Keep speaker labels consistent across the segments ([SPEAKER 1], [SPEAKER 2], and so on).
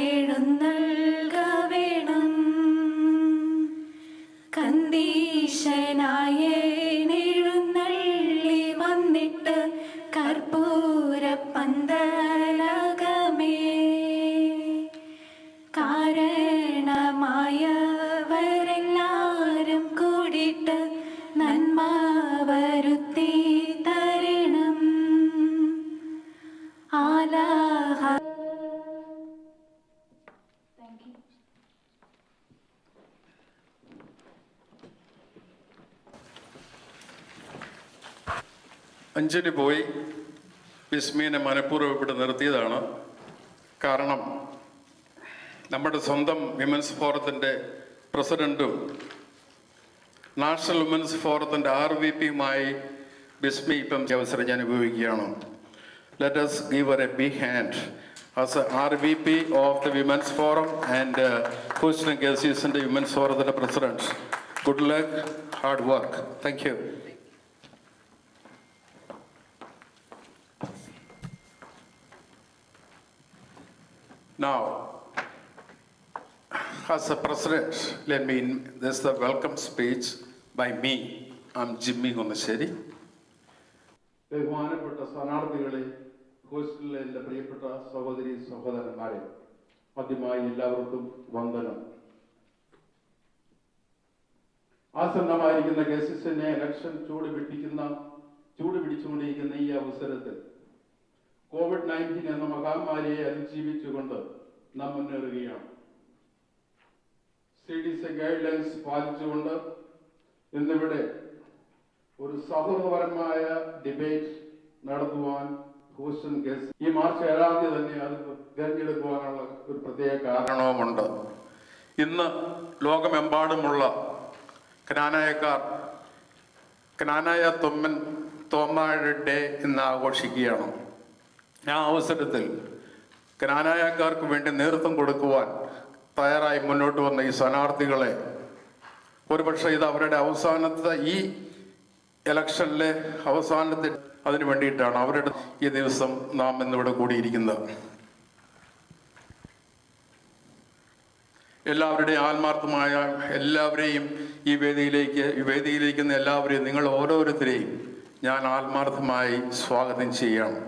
[SPEAKER 1] എഴുന്നൾക വേണം. കന്ദീശനായ എഴുന്നള്ളി വന്നിട്ട് കർപ്പൂര പന്തലകമേ കാരണമായവരെല്ലാരും കൂടിയിട്ട് നന്മ വരുത്തി തരണം. ആലാഹ.
[SPEAKER 2] അഞ്ജലി പോയി ബിസ്മീനെ മനഃപൂർവ്വം ഇവിടെ നിർത്തിയതാണ്. കാരണം നമ്മുടെ സ്വന്തം വിമൻസ് ഫോറത്തിൻ്റെ പ്രസിഡൻറ്റും നാഷണൽ വിമൻസ് ഫോറത്തിൻ്റെ RVPയുമായി ബിസ്മി ഇപ്പം അവസരം ഞാൻ ഉപയോഗിക്കുകയാണ്. Let us give her a big hand as a RVP of the Women's Forum and Houston Gases and the Women's Forum the President. Good luck, hard work. Thank you. Now, as a president, this is the welcome speech by me. I'm Jimmy Gunasheri. ബഹുമാനപ്പെട്ട സ്ഥാനാർത്ഥികളെ, ഹോസ്റ്റലിലെ എൻ്റെ പ്രിയപ്പെട്ട സഹോദരി സഹോദരന്മാരെ, ആദ്യമായി എല്ലാവർക്കും വന്ദനം. ആസന്നമായിരിക്കുന്ന കേസിനെ ഇലക്ഷൻ ചൂട് പിടിച്ചുകൊണ്ടിരിക്കുന്ന ഈ അവസരത്തിൽ COVID-19 എന്ന മഹാമാരിയെ അതിജീവിച്ചുകൊണ്ട് നാം മുന്നേറുകയാണ്. CDC ഗൈഡ്ലൈൻസ് പാലിച്ചുകൊണ്ട് ഇന്നിവിടെ ഒരു സൗഹൃദപരമായ ഡിബേറ്റ് നടത്തുവാൻ ഹൂസ്റ്റൺ കേസ് ഈ മാർച്ച് 7 തന്നെ അത് തിരഞ്ഞെടുക്കുവാനുള്ള ഒരു പ്രത്യേക കാരണവുമുണ്ട്. ഇന്ന് ലോകമെമ്പാടുമുള്ള ക്നാനായ തോമാഴ ഡേ ഇന്ന് ആഘോഷിക്കുകയാണ്. ആ അവസരത്തിൽ ക്നാനായക്കാർക്ക് വേണ്ടി നേതൃത്വം കൊടുക്കുവാൻ തയ്യാറായി മുന്നോട്ട് വന്ന ഈ സ്ഥാനാർത്ഥികളെ, ഒരുപക്ഷെ ഇത് അവരുടെ അവസാനത്തെ ഈ ഇലക്ഷനിലെ അവസാനത്തെ അതിനു വേണ്ടിയിട്ടാണ് അവരുടെ ഈ ദിവസം നാം ഇന്നിവിടെ കൂടിയിരിക്കുന്നത്. എല്ലാവരുടെയും ആത്മാർത്ഥമായ എല്ലാവരെയും ഈ വേദിയിലേക്ക് എല്ലാവരെയും നിങ്ങൾ ഓരോരുത്തരെയും ഞാൻ ആത്മാർത്ഥമായി സ്വാഗതം ചെയ്യാണ്.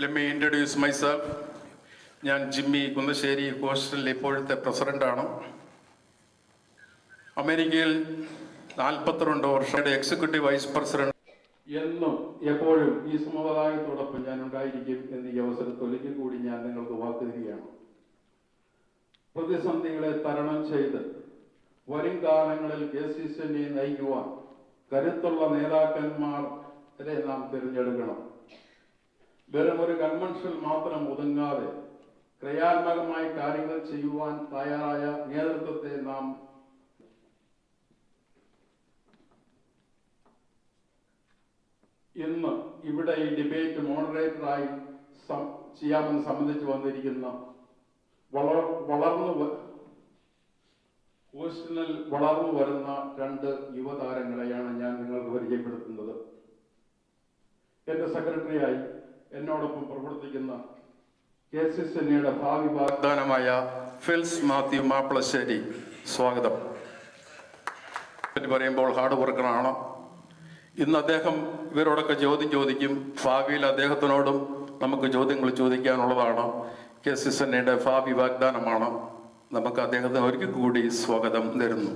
[SPEAKER 2] Let me introduce myself. ഞാൻ ജിമ്മി കുന്നശ്ശേരി, ഹോസ്റ്റലിലെ ഇപ്പോഴത്തെ പ്രസിഡന്റാണ്. അമേരിക്കയിൽ 42 വർഷത്തെ എക്സിക്യൂട്ടീവ് വൈസ് പ്രസിഡന്റ്. എന്നും എപ്പോഴും ഈ സമുദായത്തോടൊപ്പം ഞാൻ ഉണ്ടായിരിക്കും എന്ന് ഈ അവസരത്തിൽ ഒരിക്കൽ കൂടി ഞാൻ നിങ്ങൾക്ക് വാക്ക് തരികയാണ്. പ്രതിസന്ധികളെ തരണം ചെയ്ത് വരും കാലങ്ങളിൽ KCCനെ നയിക്കുവാൻ കരുത്തുള്ള നേതാക്കന്മാരെ നാം തിരഞ്ഞെടുക്കണം. വെറും ഒരു കൺവെൻഷൻ മാത്രം ഒതുങ്ങാതെ ക്രിയാത്മകമായി കാര്യങ്ങൾ ചെയ്യുവാൻ തയ്യാറായ നേതൃത്വത്തെ നാം ഇന്ന് ഇവിടെ ഈ ഡിബേറ്റ് മോഡറേറ്ററായി ചെയ്യാമെന്ന് സംബന്ധിച്ച് വന്നിരിക്കുന്ന വളർന്നു വരുന്ന 2 യുവതാരങ്ങളെയാണ് ഞാൻ നിങ്ങൾക്ക് പരിചയപ്പെടുത്തുന്നത്. എന്റെ സെക്രട്ടറിയായി എന്നോടൊപ്പം പ്രവർത്തിക്കുന്ന KCCയുടെ ഭാവി വാഗ്ദാനമായ ഫിൽസ് മാത്യു മാപ്പിളശ്ശേരി, സ്വാഗതം. പറയുമ്പോൾ ഹാർഡ് വർക്കറാണ്. ഇന്ന് അദ്ദേഹം ഇവരോടൊക്കെ ചോദ്യം ചോദിക്കും. ഭാവിയിൽ അദ്ദേഹത്തിനോടും നമുക്ക് ചോദ്യങ്ങൾ ചോദിക്കാനുള്ളതാണ്. KCCയുടെ ഭാവി വാഗ്ദാനമാണ്. നമുക്ക് അദ്ദേഹത്തിന് ഒരിക്കൽ കൂടി സ്വാഗതം തരുന്നു.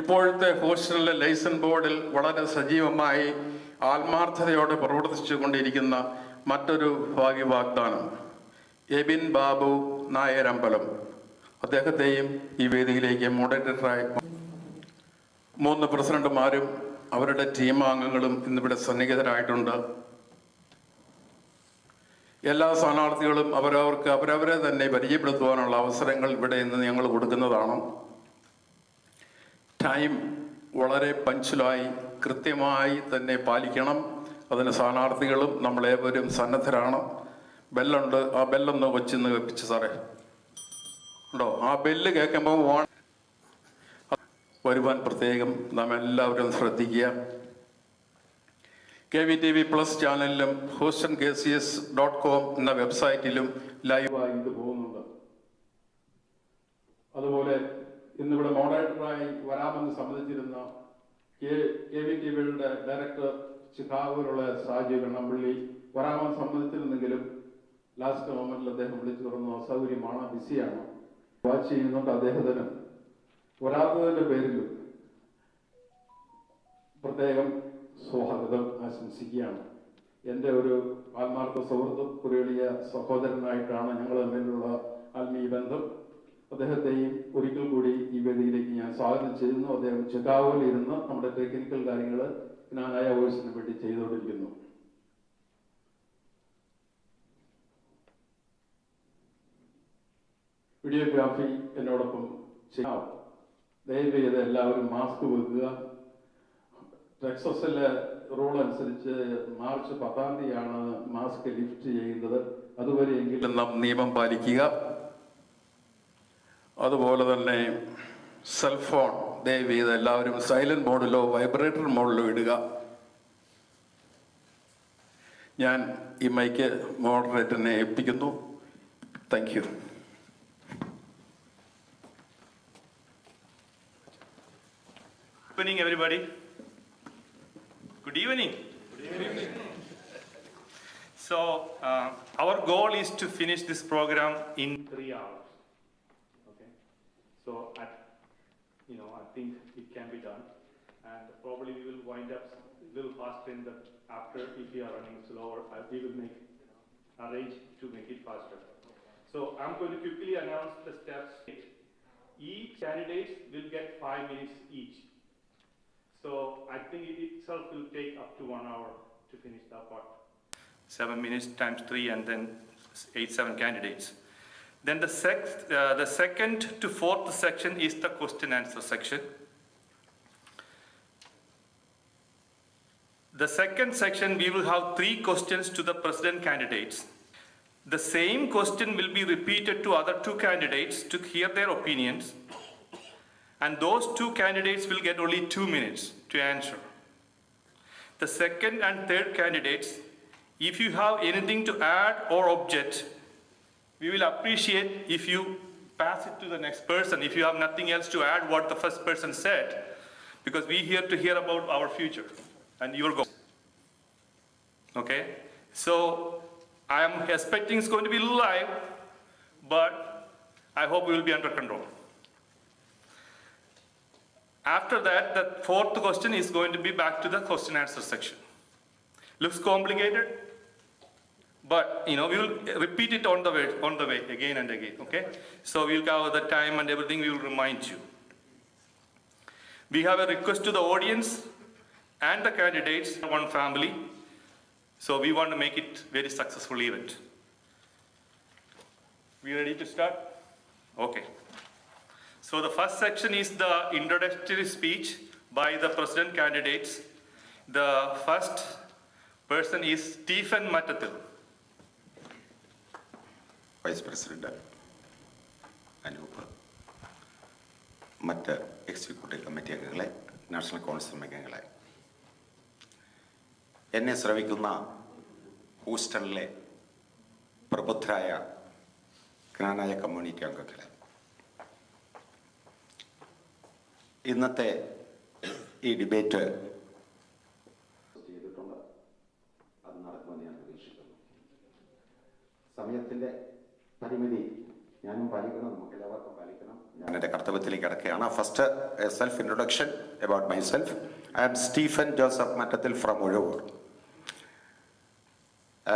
[SPEAKER 2] ഇപ്പോഴത്തെ ഹോസ്റ്റലിലെ ലൈസൺ ബോർഡിൽ വളരെ സജീവമായി ആത്മാർത്ഥതയോടെ പ്രവർത്തിച്ചു കൊണ്ടിരിക്കുന്ന മറ്റൊരു ഭാവി വാഗ്ദാനം എബിൻ ബാബു നായരമ്പലം. അദ്ദേഹത്തെയും ഈ വേദിയിലേക്ക് മോഡറേറ്ററായി 3 പ്രസിഡന്റുമാരും അവരുടെ ടീം അംഗങ്ങളും ഇന്നിവിടെ സന്നിഹിതരായിട്ടുണ്ട്. എല്ലാ സ്ഥാനാർത്ഥികളും അവരവരെ തന്നെ പരിചയപ്പെടുത്തുവാനുള്ള അവസരങ്ങൾ ഇവിടെ ഇന്ന് ഞങ്ങൾ കൊടുക്കുന്നതാണ്. ടൈം വളരെ പഞ്ച്വലായി കൃത്യമായി തന്നെ പാലിക്കണം. അതിന് സ്ഥാനാർത്ഥികളും നമ്മളേവരും സന്നദ്ധരാണ്. ബെല്ലുണ്ട്, ആ ബെല്ലൊന്ന് വെച്ചിന്ന് വെപ്പിച്ച് സാറേ ഉണ്ടോ? ആ ബെല്ല് കേൾക്കുമ്പോൾ വരുവാൻ പ്രത്യേകം നാം എല്ലാവരും ശ്രദ്ധിക്കുക. KVTV+ ചാനലിലും HoustonKCS.com എന്ന വെബ്സൈറ്റിലും ലൈവായി ഇത് പോകുന്നുണ്ട്. അതുപോലെ ഇന്നിവിടെ മോഡറേറ്ററായി വരാമെന്ന് സമ്മതിച്ചിരുന്ന KVTVയുടെ ഡയറക്ടർ ചിക്കാഗോയിലുള്ള സാജു കണ്ണമ്പള്ളി വരാമെന്ന് സമ്മതിച്ചിരുന്നെങ്കിലും ലാസ്റ്റ് മൊമെന്റിൽ അദ്ദേഹം വിളിച്ചു തുറന്നു അസൗകര്യമാണ്, ബിസിയാണ്. വാച്ച് ചെയ്യുന്നുണ്ട്. അദ്ദേഹത്തിന് വരാത്തതിന്റെ പേരിൽ പ്രത്യേകം സ്വാഗതം ആശംസിക്കുകയാണ്. എൻ്റെ ഒരു ആത്മാർത്ഥ സുഹൃത്തും കുറിയളിയ സഹോദരനായിട്ടാണ് ഞങ്ങൾ തമ്മിലുള്ള ആത്മീയ ബന്ധം. അദ്ദേഹത്തെയും ഒരിക്കൽ കൂടി ഈ വേദിയിലേക്ക് ഞാൻ സ്വാഗതം ചെയ്യുന്നു. അദ്ദേഹം ചിക്കാഗോയിൽ ഇരുന്ന് നമ്മുടെ ടെക്നിക്കൽ കാര്യങ്ങൾ ജ്ഞാനായ വോയിസിന് വേണ്ടി ചെയ്തുകൊണ്ടിരിക്കുന്നു. വീഡിയോഗ്രാഫി എന്നോടൊപ്പം ചെയ്യാം. ദയവ് ചെയ്ത് എല്ലാവരും മാസ്ക് വെക്കുക. ടെക്സസിലെ റൂൾ അനുസരിച്ച് മാർച്ച് 10-ാം തീയതിയാണ് മാസ്ക് ലിഫ്റ്റ് ചെയ്യുന്നത്. അതുവരെയെങ്കിലും നാം നിയമം പാലിക്കുക. അതുപോലെ തന്നെ സെൽഫോൺ ദയവ് ചെയ്ത് എല്ലാവരും സൈലന്റ് മോഡിലോ വൈബ്രേറ്റർ മോഡിലോ ഇടുക. ഞാൻ ഈ മൈക്ക് മോഡറേറ്ററിനെ ഏൽപ്പിക്കുന്നു. Thank you.
[SPEAKER 3] Good evening, everybody. Good evening. Good evening. So, our goal is to finish this program in 3 hours. Okay. So, I think it can be done, and probably we will wind up a little faster in the after. If we are running slower, we will arrange to make it faster. So, I'm going to quickly announce the steps. Each candidate will get 5 minutes each. So I think it itself will take up to 1 hour to finish that part. 7 minutes times 3 and then 7 candidates. Then the second to fourth section is the question answer section. The second section we will have 3 questions to the president candidates. The same question will be repeated to other 2 candidates to hear their opinions. And those 2 candidates will get only 2 minutes to answer. The second and third candidates, if you have anything to add or object, we will appreciate if you pass it to the next person. If you have nothing else to add what the first person said, because we here to hear about our future and your goals. Okay? So I am expecting it's going to be live, but I hope we will be under control. After that, the fourth question is going to be back to the question answer section. Looks complicated, but we will repeat it on the way again and again. Okay, so we'll cover the time and everything. We will remind you. We have a request to the audience and the candidates, one family. So we want to make it very successful event. We ready to start? Okay. So the first section is the introductory speech by the president candidates. The first person is Stephen Mattathil.
[SPEAKER 4] Vice President Anup, മറ്റ് executive committee അംഗങ്ങളെ, national council അംഗങ്ങളെ, എന്നെ ശ്രവിക്കുന്ന ഹൂസ്റ്റണിലെ പ്രബുദ്ധരായ ജ്ഞാനായ community അംഗങ്ങളെ, ഇന്നത്തെ ഈ debate ചെയ്തിട്ടുണ്ട്. അത് നടക്കുമെന്ന് ഞാൻ പ്രതീക്ഷിക്കുന്നു. സമയത്തിൻ്റെ പരിമിതി ഞാനും പാലിക്കണം, നമുക്ക് എല്ലാവർക്കും പാലിക്കണം. ഞാൻ എൻ്റെ കർത്തവ്യത്തിലേക്ക് കിടക്കുകയാണ്. First self introduction about myself. I am Stephen Joseph Mattathil from Uzhavoor.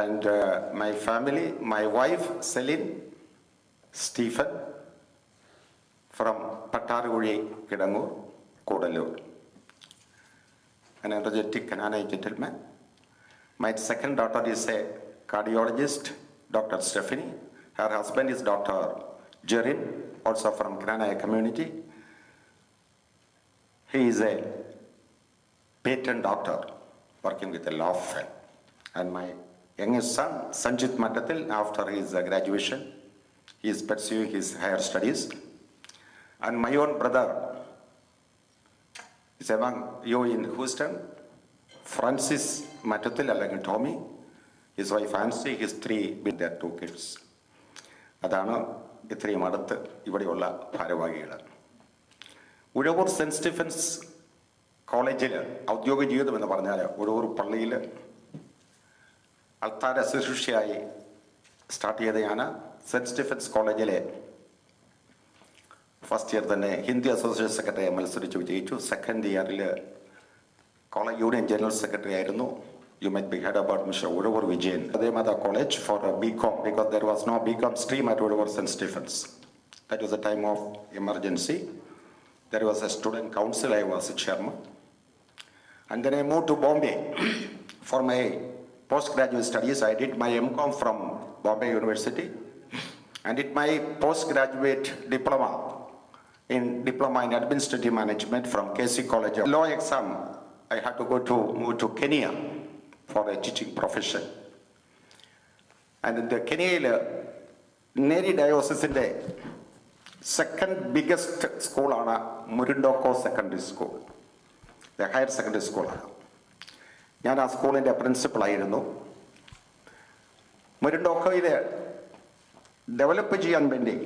[SPEAKER 4] And my family, my wife Celine Stephen from Pattarguri, Kidangur, Kodallur. An energetic Kannadic gentleman. My second daughter is a cardiologist, Dr. Stephanie. Her husband is Dr. Jerin, also from Kannadic community. He is a patent doctor working with a law firm. And my youngest son, Sanjit Mattathil, after his graduation, he is pursuing his higher studies. And my own brother is among you in Houston Francis Matatil അല്ലെങ്കിൽ Tomy, his wife Fancy, his 3 with their 2 kids. അതാണ് ഇത്രയും അടുത്ത് ഇവിടെയുള്ള ഭാരവാഹികൾ. Uzhavoor cent Stephen's കോളേജിൽ ഔദ്യോഗിക ജീവിതം എന്ന് പറഞ്ഞാൽ ഉഴവൂർ പള്ളിയിൽ അൾത്താര ശുശ്രൂഷയായി സ്റ്റാർട്ട് ചെയ്ത ഞാൻ സെൻറ്റ് സ്റ്റീഫൻസ് കോളേജിലെ ഫസ്റ്റ് ഇയർ തന്നെ ഹിന്ദി അസോസിയേഷൻ സെക്രട്ടറി മത്സരിച്ച് വിജയിച്ചു. സെക്കൻഡ് ഇയറിൽ കോളേജ് യൂണിയൻ ജനറൽ സെക്രട്ടറി ആയിരുന്നു. You might be heard about Mr. Udavur Vijayan. Ademada College for a BCom because there was no BCom stream at Udavur St. Stephens. That was a time of emergency. There was a student council, I was a chairman. And then I moved to Bombay for my postgraduate studies. I did my MCom from Bombay University and did my postgraduate diploma in administrative management from KC College. Law exam, I had to move to Kenya for a teaching profession. And in the Kenya, Neri Diocese second biggest school on Murindoko Secondary School, the higher secondary school. ഞാൻ ആ സ്കൂളിൻ്റെ പ്രിൻസിപ്പളായിരുന്നു. മുരിണ്ടോക്കോയിൽ develop ചെയ്യാൻ വേണ്ടി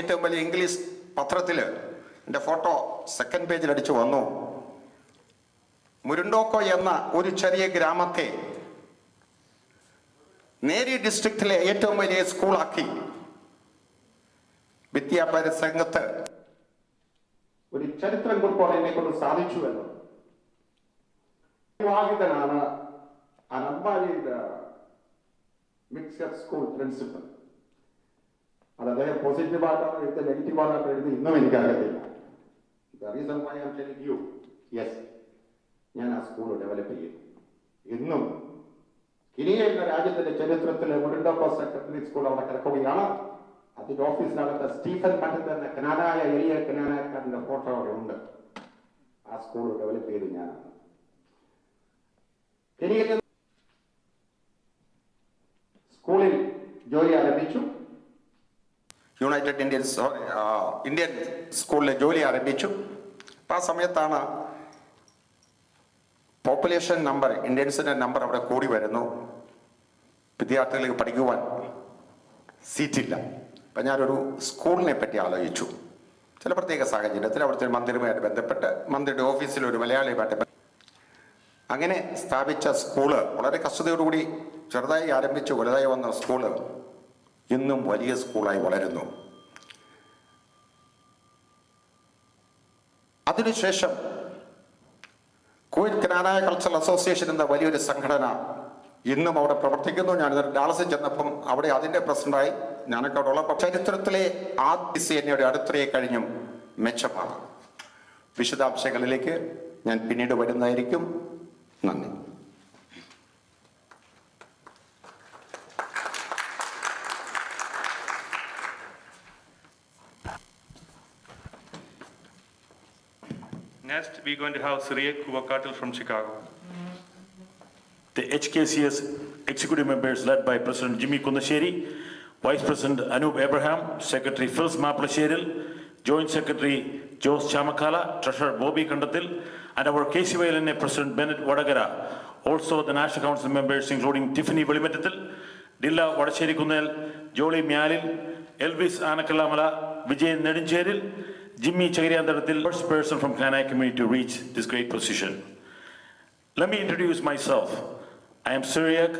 [SPEAKER 4] ഏറ്റവും വലിയ English പത്രത്തിൽ എൻ്റെ photo second പേജിൽ അടിച്ചു വന്നു. മുരുണ്ടോക്കോ എന്ന ഒരു ചെറിയ ഗ്രാമത്തെ നേരി ഡിസ്ട്രിക്റ്റിലെ ഏറ്റവും വലിയ സ്കൂളാക്കി വിദ്യാഭ്യാസ രംഗത്ത് ഒരു ചരിത്രം കുറിപ്പോടെ എന്നെ കൊണ്ട് സാധിച്ചുവെന്ന്. വിവാഹിതനാണ് അനമ്പാലിയുടെ മിക്സഡ് സ്കൂൾ പ്രിൻസിപ്പൽ. അത് അദ്ദേഹം പോസിറ്റീവായിട്ടാണ് എഴുതി നെഗറ്റീവായിട്ടാണ് എഴുതി ഇന്നും എനിക്കറിയത്തില്ല. The reason why I am telling you, yes, ഞാൻ ആ സ്കൂൾ ഡെവലപ്പ് ചെയ്തു. ഇന്നും കെനിയ എന്ന രാജ്യത്തിന്റെ ചരിത്രത്തിൽ മുരിണ്ടോക്കോ സെക്കൻഡറി സ്കൂൾ അവിടെ കിടക്കുകയാണ്. അതിന്റെ ഓഫീസിനകത്ത് സ്റ്റീഫൻ മറ്റത്ത് എന്ന കനാനായ എലിയ കനാനാക്കാരന്റെ ഫോട്ടോ അവിടെ ഉണ്ട്. ആ സ്കൂൾ ഡെവലപ്പ് ചെയ്തു ഞാനാണ്. കെനിയയിൽ സ്കൂളിൽ ജോലി ആരംഭിച്ചു. യുണൈറ്റഡ് ഇന്ത്യൻ സ്കൂളിലെ ജോലി ആരംഭിച്ചു. ആ സമയത്താണ് പോപ്പുലേഷൻ നമ്പർ, ഇന്ത്യൻസിന്റെ നമ്പർ അവിടെ കൂടി വരുന്നു. വിദ്യാർത്ഥികൾക്ക് പഠിക്കുവാൻ സീറ്റില്ല. അപ്പം ഞാനൊരു സ്കൂളിനെ പറ്റി ആലോചിച്ചു. ചില പ്രത്യേക സാഹചര്യത്തിൽ അവിടുത്തെ മന്ത്രിയുമായിട്ട് ബന്ധപ്പെട്ട് മന്ത്രിയുടെ ഓഫീസിൽ ഒരു മലയാളിയുമായിട്ട് അങ്ങനെ സ്ഥാപിച്ച സ്കൂള് വളരെ കഷ്ടതയോടുകൂടി ചെറുതായി ആരംഭിച്ച് വലുതായി വന്ന സ്കൂള് ഇന്നും വലിയ സ്കൂളായി വളരുന്നു. അതിനുശേഷം കുവൈറ്റ് കനാനായ കൾച്ചറൽ അസോസിയേഷൻ എന്ന വലിയൊരു സംഘടന ഇന്നും അവിടെ പ്രവർത്തിക്കുന്നു. ഞാൻ ഡാളസിൽ ചെന്നപ്പം അവിടെ അതിൻ്റെ പ്രസിഡന്റായി ഞാനൊക്കെ അവിടെ ഉള്ളപ്പോൾ ചരിത്രത്തിലെ ആദ്യ സേനയുടെ അടുത്തറയെ കഴിഞ്ഞും മെച്ചമാണ്. വിശദാംശങ്ങളിലേക്ക് ഞാൻ പിന്നീട് വരുന്നതായിരിക്കും. നന്ദി.
[SPEAKER 3] Next, we're going to have Siriak Kuvakatil from Chicago.
[SPEAKER 5] The HKCS executive members led by President Jimmy Kundasheri, Vice President Anup Abraham, Secretary Phils Maplashiril, Joint Secretary Jose Chamakala, Treasurer Bobby Kandatil, and our KCYLNA President Bennett Vadagara. Also the National Council members including Tiffany Valimettatil, Dilla Vadasheri Kundal, Jolie Myalil, Elvis Anakalamala, Vijay Nedincheril, Jimmy Chagriandaratil, first person from Kanai community to reach this great position. Let me introduce myself. I am Syriac.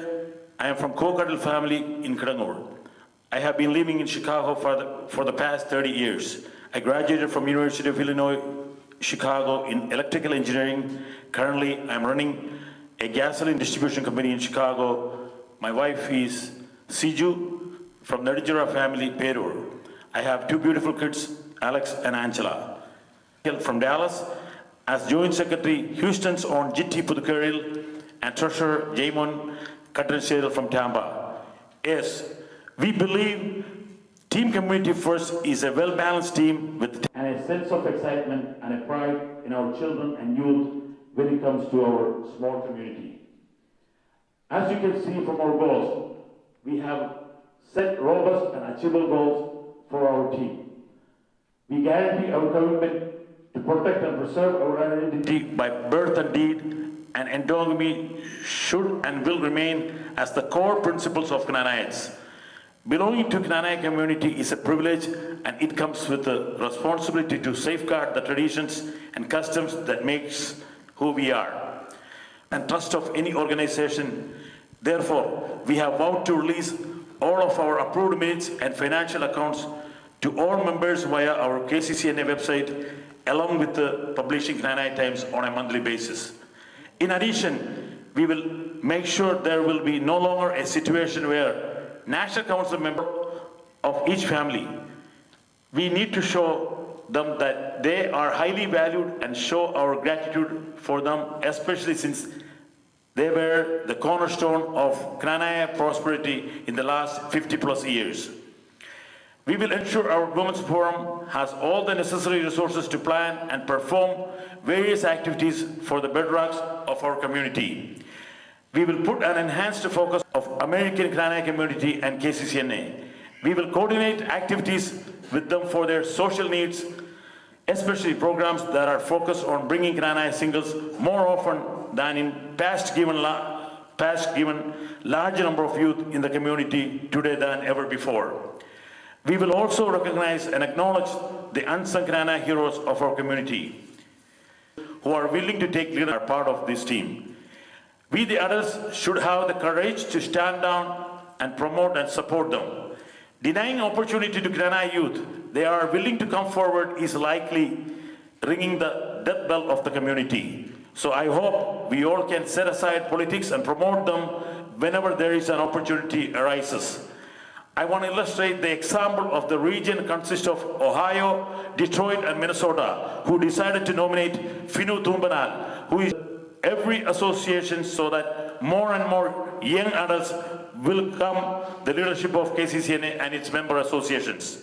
[SPEAKER 5] I am from Kokadil family in Kidangur. I have been living in Chicago for the past 30 years. I graduated from University of Illinois, Chicago in electrical engineering. Currently, I am running a gasoline distribution company in Chicago. My wife is Siju from Nadijara family, Perur. I have 2 beautiful kids, Alex and Angela. From Dallas, as Joint Secretary, Houston's own Jitti Pudukaril, and Treasurer Jamon Katranshedal from Tampa. Yes, we believe Team Community First is a well-balanced team with and a sense of excitement and a pride in our children and youth when it comes to our small community. As you can see from our goals, we have set robust and achievable goals for our team. We guarantee our commitment to protect and preserve our identity by birth and deed and endogamy should and will remain as the core principles of Canaanites. Belonging to Canaanite community is a privilege, and it comes with the responsibility to safeguard the traditions and customs that makes who we are and trust of any organization. Therefore, we have vowed to release all of our approved minutes and financial accounts to all members via our KCCNA website, along with the publishing Canaanite Times on a monthly basis. In addition, we will make sure there will be no longer a situation where National Council member of each family, we need to show them that they are highly valued and show our gratitude for them, especially since they were the cornerstone of Canaanite prosperity in the last 50 plus years. We will ensure our Women's Forum has all the necessary resources to plan and perform various activities for the bedrocks of our community. We will put an enhanced focus of American Canaanite community and KCCNA. We will coordinate activities with them for their social needs, especially programs that are focused on bringing Canaanite singles more often than in past given larger number of youth in the community today than ever before. We will also recognize and acknowledge the unsung Canaanite heroes of our community who are willing to take lead and are part of this team. We, the adults, should have the courage to stand down and promote and support them. Denying opportunity to Canaanite youth, they are willing to come forward, is likely ringing the death bell of the community. So I hope we all can set aside politics and promote them whenever there is an opportunity arises. I want to illustrate the example of the region consists of Ohio, Detroit, and Minnesota, who decided to nominate Finu Tumbanal, who is every association, so that more and more young adults will come the leadership of KCCNA and its member associations.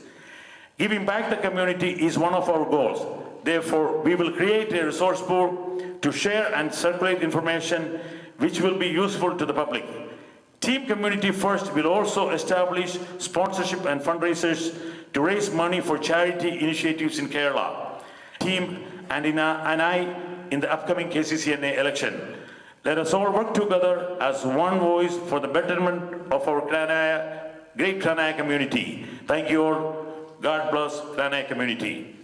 [SPEAKER 5] Giving back the community is one of our goals. Therefore, we will create a resource pool to share and circulate information which will be useful to the public. Team Community First will also establish sponsorship and fundraisers to raise money for charity initiatives in Kerala. Team and I in the upcoming KCCNA election. Let us all work together as one voice for the betterment of our great Canaanite community. Thank you all. God bless Canaanite community.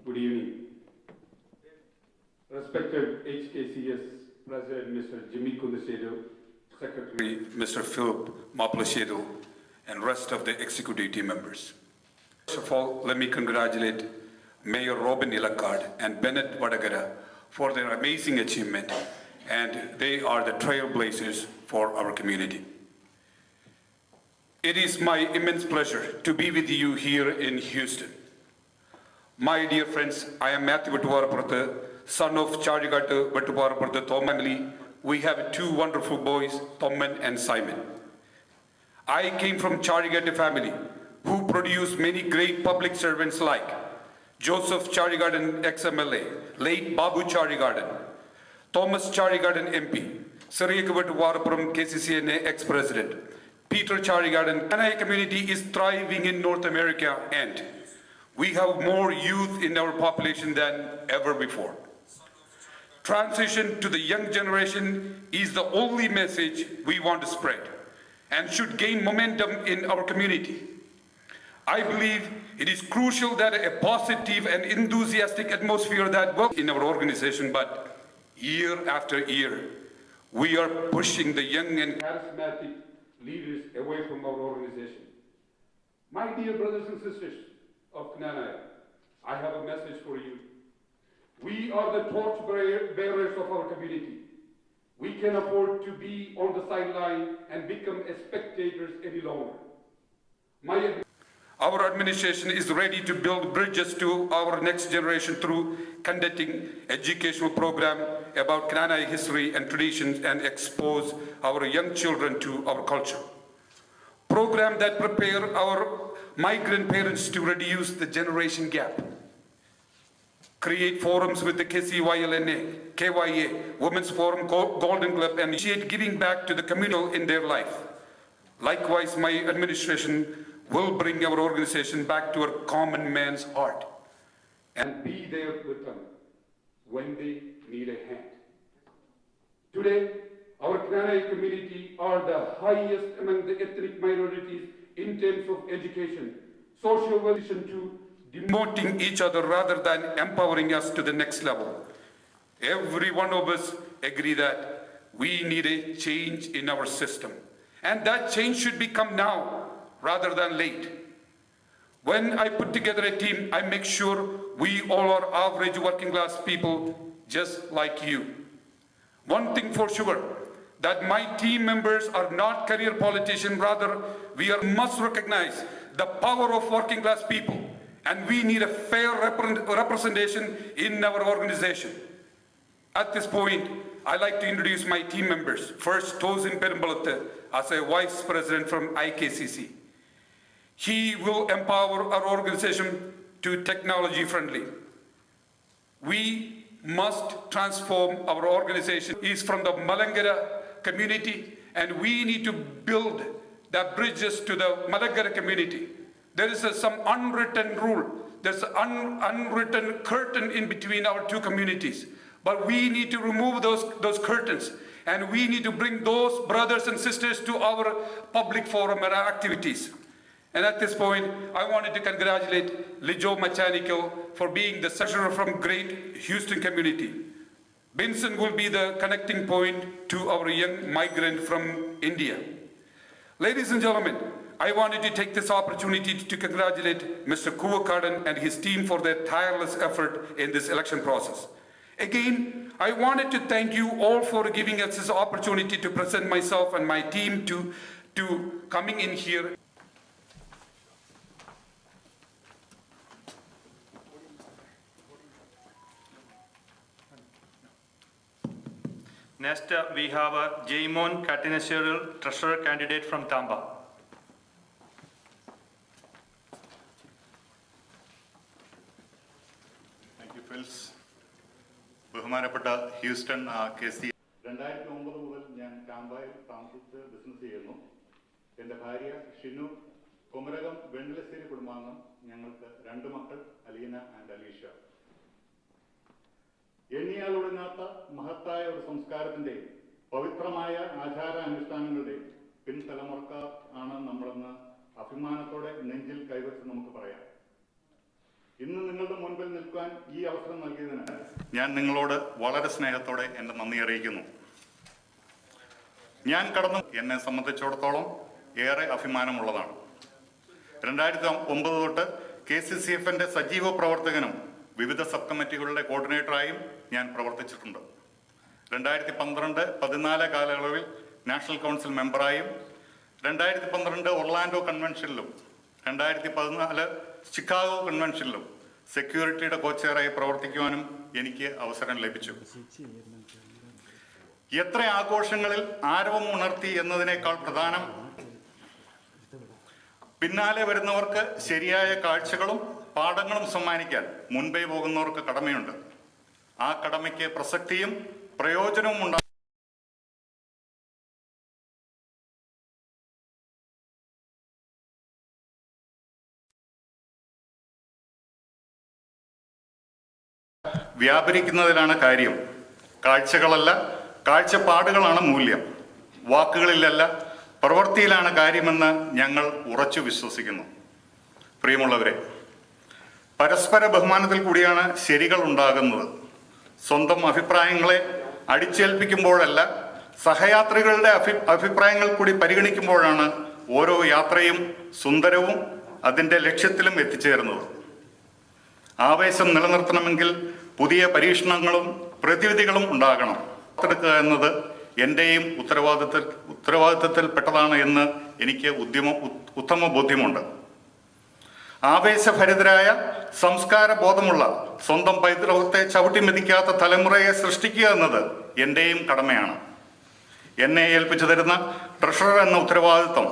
[SPEAKER 6] Good evening. Respected HKCS President Mr. Jimmy Kundashedu, Secretary Mr. Philip Maplashedu, and rest of the executive team members. First of all, let me congratulate Mayor Robin Ilakad and Bennett Vadagara for their amazing achievement, and they are the trailblazers for our community. It is my immense pleasure to be with you here in Houston. My dear friends, I am Matthew Vettuvarapurthu, son of Charigatu Vettuvarapurthu Thom family. We have two wonderful boys, Thomman and Simon. I came from Charigatu family, who produced many great public servants like Joseph Charigarden, ex-MLA, late Babu Charigarden, Thomas Charigarden MP, Sariyak Vettuvarappuram KCCNA ex-president, Peter Charigarden. Canaanite community is thriving in North America, and we have more youth in our population than ever before. Transition to the young generation is the only message we want to spread and should gain momentum in our community. I believe it is crucial that a positive and enthusiastic atmosphere that works in our organization, but year after year, we are pushing the young and charismatic leaders away from our organization. My dear brothers and sisters of Canaanite, I have a message for you. We are the torch bearers of our community. We can afford to be on the sideline and become spectators any longer. Our administration is ready to build bridges to our next generation through conducting educational program about Knanai history and traditions and expose our young children to our culture. Program that prepare our migrant parents to reduce the generation gap. Create forums with the KCYLNA, KYA, Women's Forum, Golden Club, and initiate giving back to the community in their life. Likewise, my administration will bring our organization back to a common man's heart and be there with them when they need a hand. Today, our Knanai community are the highest among the ethnic minorities in terms of education, social well-being to demoting each other rather than empowering us to the next level. Every one of us agree that we need a change in our system. And that change should become now rather than late. When I put together a team, I make sure we all are average working class people just like you. One thing for sure, that my team members are not career politicians, rather must recognize the power of working class people, and we need a fair representation in our organization. At this point, I'd like to introduce my team members. First, Tosin Perumbalatte as a Vice President from IKCC. He will empower our organization to technology friendly. We must transform our organization. He's from the Malangara community, and we need to build the bridges to the Malangara community. There is some unwritten rule. There's an unwritten curtain in between our two communities. But we need to remove those curtains, and we need to bring those brothers and sisters to our public forum and activities. And at this point, I wanted to congratulate Lijo Machanico for being the treasurer from Great Houston community. Benson will be the connecting point to our young migrant from India. Ladies and gentlemen, I wanted to take this opportunity to congratulate Mr. Kuvakadan and his team for their tireless effort in this election process. Again, I wanted to thank you all for giving us this opportunity to present myself and my team to coming in here.
[SPEAKER 3] Next, we have Jaimon Katinasheril, Treasurer candidate from Tamba.
[SPEAKER 7] Thank you, Phils. ബഹുമാനപ്പെട്ട Houston KC 2009 മുതൽ ഞാൻ ടാമ്പയിൽ താമസിച്ച് business ചെയ്യുന്നു. എൻ്റെ ഭാര്യ ഷിനു കുമരകം വെണ്ടിലശ്ശേരി കുടുംബാംഗം. ഞങ്ങൾക്ക് 2 മക്കൾ, Aleena and Alisha. എണ്ണിയാലൊടുങ്ങാത്ത മഹത്തായ ഒരു സംസ്കാരത്തിൻ്റെയും പവിത്രമായ ആചാരാനുഷ്ഠാനങ്ങളുടെയും പിൻതലമുറക്കാർ ആണ് നമ്മളെന്ന് അഭിമാനത്തോടെ നെഞ്ചിൽ കൈവച്ച് നമുക്ക് പറയാം. ഇന്ന് നിങ്ങളുടെ മുൻപിൽ നിൽക്കാൻ ഈ അവസരം നൽകിയതിന് ഞാൻ നിങ്ങളോട് വളരെ സ്നേഹത്തോടെ എൻ്റെ നന്ദി അറിയിക്കുന്നു. ഞാൻ കടന്നു എന്നെ സംബന്ധിച്ചിടത്തോളം ഏറെ അഭിമാനമുള്ളതാണ്. 2009 തൊട്ട് KCCFന്റെ സജീവ പ്രവർത്തകനും വിവിധ സബ് കമ്മിറ്റികളുടെ കോർഡിനേറ്ററായും ഞാൻ പ്രവർത്തിച്ചിട്ടുണ്ട്. 2012-14 കാലയളവിൽ നാഷണൽ കൗൺസിൽ മെമ്പറായും 2012 ഒർലാൻഡോ കൺവെൻഷനിലും 2014 ചിക്കാഗോ കൺവെൻഷനിലും സെക്യൂരിറ്റിയുടെ കോച്ചെയറായി പ്രവർത്തിക്കുവാനും എനിക്ക് അവസരം ലഭിച്ചു. എത്ര ആഘോഷങ്ങളിൽ ആരവം ഉണർത്തി എന്നതിനേക്കാൾ പ്രധാനം പിന്നാലെ വരുന്നവർക്ക് ശരിയായ കാഴ്ചകളും പാഠങ്ങളും സമ്മാനിക്കാൻ മുൻപേ പോകുന്നവർക്ക് കടമയുണ്ട്. ആ കടമയ്ക്ക് പ്രസക്തിയും പ്രയോജനവും ഉണ്ടാകും. വ്യാപരിക്കുന്നതിലാണ് കാര്യം. കാഴ്ചകളല്ല, കാഴ്ചപ്പാടുകളാണ് മൂല്യം. വാക്കുകളിലല്ല, പ്രവൃത്തിയിലാണ് കാര്യമെന്ന് ഞങ്ങൾ ഉറച്ചു വിശ്വസിക്കുന്നു. പ്രിയമുള്ളവരെ, പരസ്പര ബഹുമാനത്തിൽ കൂടിയാണ് ശരികൾ ഉണ്ടാകുന്നത്. സ്വന്തം അഭിപ്രായങ്ങളെ അടിച്ചേൽപ്പിക്കുമ്പോഴല്ല, സഹയാത്രികളുടെ അഭിപ്രായങ്ങൾ കൂടി പരിഗണിക്കുമ്പോഴാണ് ഓരോ യാത്രയും സുന്ദരവും അതിൻ്റെ ലക്ഷ്യത്തിലും എത്തിച്ചേരുന്നത്. ആവേശം നിലനിർത്തണമെങ്കിൽ പുതിയ പരീക്ഷണങ്ങളും പ്രതിവിധികളും ഉണ്ടാകണം. എടുക്കുക എന്നത് എൻ്റെയും ഉത്തരവാദിത്തത്തിൽപ്പെട്ടതാണ് എന്ന് എനിക്ക് ഉത്തമ ബോധ്യമുണ്ട്. ആവേശഭരിതരായ സംസ്കാര ബോധമുള്ള സ്വന്തം പൈതൃകത്തെ ചവിട്ടി മെതിക്കാത്ത തലമുറയെ സൃഷ്ടിക്കുക എന്നത് എൻ്റെയും കടമയാണ്. എന്നെ ഏൽപ്പിച്ചു തരുന്ന ട്രഷറർ എന്ന ഉത്തരവാദിത്വം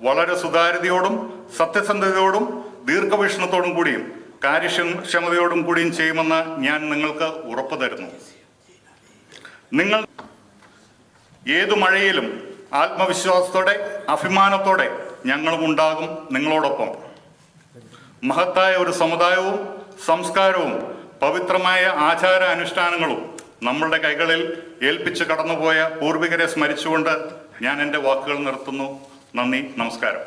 [SPEAKER 7] വളരെ സുതാര്യതയോടും സത്യസന്ധതയോടും ദീർഘവീക്ഷണത്തോടും കൂടിയും കാര്യക്ഷമതയോടും കൂടിയും ചെയ്യുമെന്ന് ഞാൻ നിങ്ങൾക്ക് ഉറപ്പു തരുന്നു. നിങ്ങൾ ഏതു മഴയിലും ആത്മവിശ്വാസത്തോടെ അഭിമാനത്തോടെ ഞങ്ങളും ഉണ്ടാകും നിങ്ങളോടൊപ്പം. മഹത്തായ ഒരു സമുദായവും സംസ്കാരവും പവിത്രമായ ആചാര അനുഷ്ഠാനങ്ങളും നമ്മളുടെ കൈകളിൽ ഏൽപ്പിച്ച് കടന്നുപോയ പൂർവികരെ സ്മരിച്ചുകൊണ്ട് ഞാൻ എൻ്റെ വാക്കുകൾ നിർത്തുന്നു. നന്ദി, നമസ്കാരം.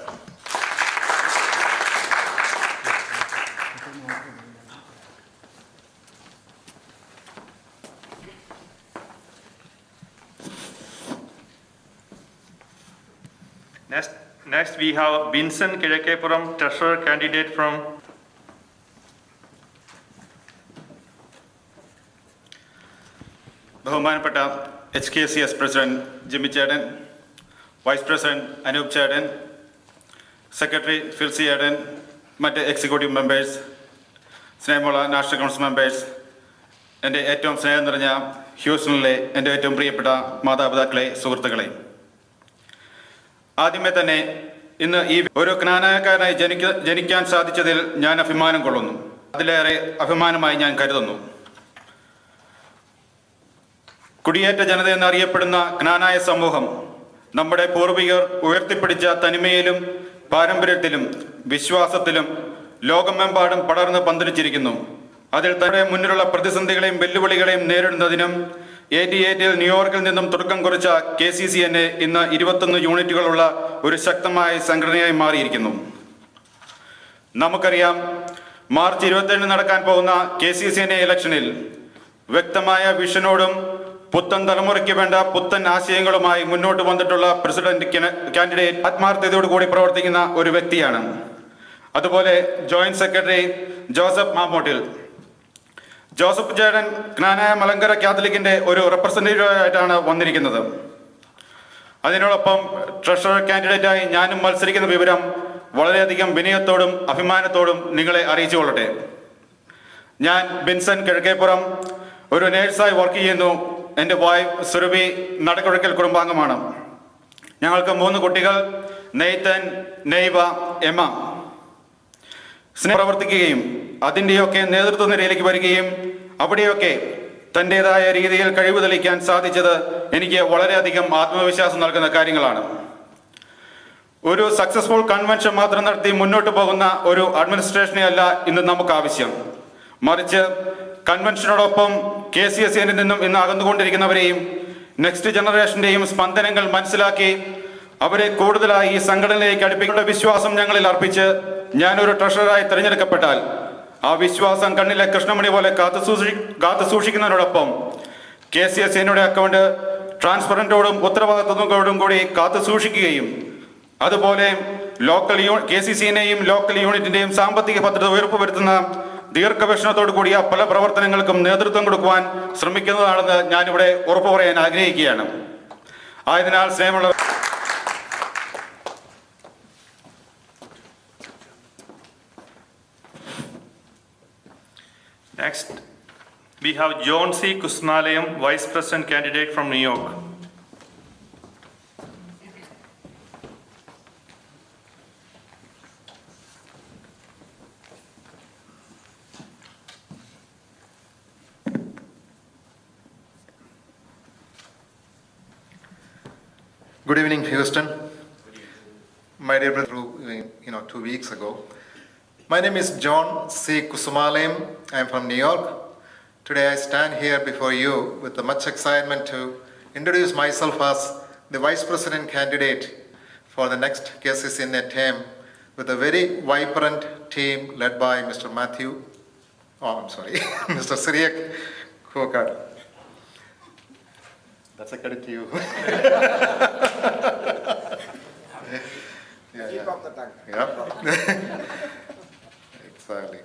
[SPEAKER 3] Next we have Vincent Kizhakeppuram, treasurer candidate from
[SPEAKER 8] ബഹുമാനപ്പെട്ട HKCS പ്രസിഡന്റ് ജിമ്മി ചേട്ടൻ, വൈസ് പ്രസിഡന്റ് അനൂപ് ചേട്ടൻ, സെക്രട്ടറി ഫിൽസി ചേട്ടൻ, മറ്റ് എക്സിക്യൂട്ടീവ് മെമ്പേഴ്സ്, സ്നേഹമുള്ള നാഷണൽ കൗൺസിൽ മെമ്പേഴ്സ്, എൻ്റെ ഏറ്റവും സ്നേഹം നിറഞ്ഞ ഹ്യൂസ്റ്റണിലെ എൻ്റെ ഏറ്റവും പ്രിയപ്പെട്ട മാതാപിതാക്കളെ, സുഹൃത്തുക്കളെ, ആദ്യമേ തന്നെ ഇന്ന് ഈ ഒരു ജ്ഞാനായക്കാരനായി ജനിക്കാൻ സാധിച്ചതിൽ ഞാൻ അഭിമാനം കൊള്ളുന്നു. അതിലേറെ അഭിമാനമായി ഞാൻ കരുതുന്നു. കുടിയേറ്റ ജനത എന്നറിയപ്പെടുന്ന ജ്ഞാനായ സമൂഹം നമ്മുടെ പൂർവികർ ഉയർത്തിപ്പിടിച്ച തനിമയിലും പാരമ്പര്യത്തിലും വിശ്വാസത്തിലും ലോകമെമ്പാടും പടർന്ന് പന്തലിച്ചിരിക്കുന്നു. അതിൽ തന്നെ മുന്നിലുള്ള പ്രതിസന്ധികളെയും വെല്ലുവിളികളെയും നേരിടുന്നതിനും AT&Tയിൽ ന്യൂയോർക്കിൽ നിന്നും തുടക്കം കുറിച്ച KCCNA ഇന്ന് 21 യൂണിറ്റുകളുള്ള ഒരു ശക്തമായ സംഘടനയായി മാറിയിരിക്കുന്നു. നമുക്കറിയാം, മാർച്ച് 27 നടക്കാൻ പോകുന്ന KCCNA ഇലക്ഷനിൽ വ്യക്തമായ വിഷനോടും പുത്തൻ തലമുറയ്ക്ക് വേണ്ട പുത്തൻ ആശയങ്ങളുമായി മുന്നോട്ട് വന്നിട്ടുള്ള പ്രസിഡന്റ് കാൻഡിഡേറ്റ് ആത്മാർത്ഥതയോടു കൂടി പ്രവർത്തിക്കുന്ന ഒരു വ്യക്തിയാണ്. അതുപോലെ ജോയിന്റ് സെക്രട്ടറി ജോസഫ് മാമോട്ടിൽ. ജോസഫ് ചേട്ടൻ ജ്ഞാനായ മലങ്കര കാത്തലിക്കിന്റെ ഒരു റെപ്രസെന്റേറ്റീവായിട്ടാണ് വന്നിരിക്കുന്നത്. അതിനോടൊപ്പം ട്രഷറർ കാൻഡിഡേറ്റായി ഞാനും മത്സരിക്കുന്ന വിവരം വളരെയധികം വിനയത്തോടും അഭിമാനത്തോടും നിങ്ങളെ അറിയിച്ചു കൊള്ളട്ടെ. ഞാൻ വിൻസെന്റ് കിഴക്കേപ്പുറം, ഒരു നേഴ്സായി വർക്ക് ചെയ്യുന്നു. എൻ്റെ വൈഫ് സുരഭി നടക്കുഴക്കൽ കുടുംബാംഗമാണ്. ഞങ്ങൾക്ക് 3 കുട്ടികൾ, നെയ്തൻ, നെയ്വ, എമ്മ. പ്രവർത്തിക്കുകയും അതിൻ്റെയൊക്കെ നേതൃത്വ നിരയിലേക്ക് വരികയും അവിടെയൊക്കെ തൻ്റെതായ രീതിയിൽ കഴിവ് തെളിയിക്കാൻ സാധിച്ചത് എനിക്ക് വളരെയധികം ആത്മവിശ്വാസം നൽകുന്ന കാര്യങ്ങളാണ്. ഒരു സക്സസ്ഫുൾ കൺവെൻഷൻ മാത്രം നടത്തി മുന്നോട്ട് പോകുന്ന ഒരു അഡ്മിനിസ്ട്രേഷനെ അല്ല ഇന്ന് നമുക്ക് ആവശ്യം. മറിച്ച് കൺവെൻഷനോടൊപ്പം KCCNയിൽ നിന്നും ഇന്ന് അകന്നുകൊണ്ടിരിക്കുന്നവരെയും നെക്സ്റ്റ് ജനറേഷൻ്റെയും സ്പന്ദനങ്ങൾ മനസ്സിലാക്കി അവരെ കൂടുതലായി ഈ സംഘടനയിലേക്ക് അടുപ്പിക്കേണ്ട വിശ്വാസം ഞങ്ങളിൽ അർപ്പിച്ച് ഞാനൊരു ട്രഷററായി തിരഞ്ഞെടുക്കപ്പെട്ടാൽ ആ വിശ്വാസം കണ്ണിലെ കൃഷ്ണമണി പോലെ കാത്തു സൂക്ഷിക്കുന്നതിനോടൊപ്പം KCCNയുടെ അക്കൗണ്ട് ട്രാൻസ്പെറൻറ്റോടും ഉത്തരവാദിത്വത്തോടും കൂടി കാത്തു സൂക്ഷിക്കുകയും അതുപോലെ KCCNയും ലോക്കൽ യൂണിറ്റിൻ്റെയും സാമ്പത്തിക ഭദ്രത ഉറപ്പുവരുത്തുന്ന ദീർഘവീക്ഷണത്തോടു കൂടിയ പല പ്രവർത്തനങ്ങൾക്കും നേതൃത്വം കൊടുക്കുവാൻ ശ്രമിക്കുന്നതാണെന്ന് ഞാനിവിടെ ഉറപ്പു പറയാൻ ആഗ്രഹിക്കുകയാണ്. ആയതിനാൽ സ്നേഹമുള്ള
[SPEAKER 3] Next, we have John C. Kusmalayam, Vice President candidate from New York.
[SPEAKER 9] Good evening, Houston. My dear brother, 2 weeks ago. My name is John C. Kusumalayam. I am from New York. Today I stand here before you with much excitement to introduce myself as the Vice President candidate for the next KCCNA term with a very vibrant team led by Mr. Mr. Siriak Kokar. That's a credit to you. Keep up the tongue. Yeah. Exactly.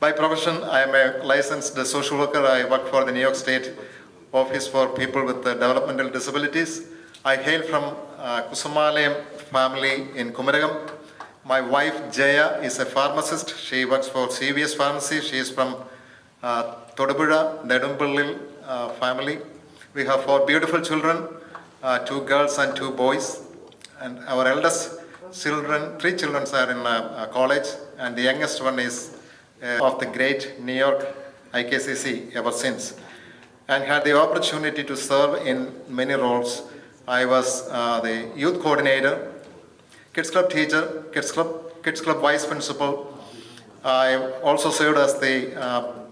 [SPEAKER 9] By profession, I am a licensed social worker. I work for the New York State Office for People with Developmental Disabilities. I hail from Kusumalayam family in Kumaragam. My wife Jaya is a pharmacist. She works for CVS Pharmacy. She is from Todupuzha, Nedumpallil family. We have 4 beautiful children, 2 girls and 2 boys. And our eldest children, 3 children are in college, and the youngest one is of the great New York IKCC ever since, and had the opportunity to serve in many roles. I was the youth coordinator, kids club teacher, kids club vice principal. I also served as the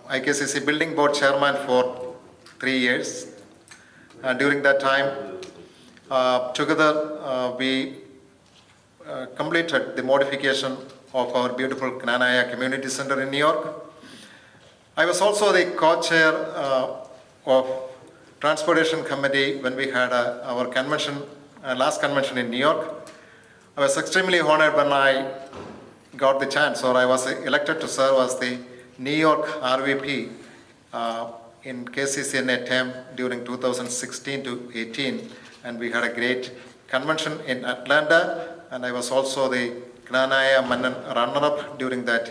[SPEAKER 9] IKCC building board chairman for 3 years. And during that time, together we completed the modification of our beautiful Knanaya Community Center in New York. I was also the co-chair of Transportation Committee when we had our convention, last convention in New York. I was extremely honored when I got the chance, or I was elected to serve as the New York RVP in KCCNA term during 2016 to 18, and we had a great convention in Atlanta, and I was also the Knanaya Mannan runner-up during that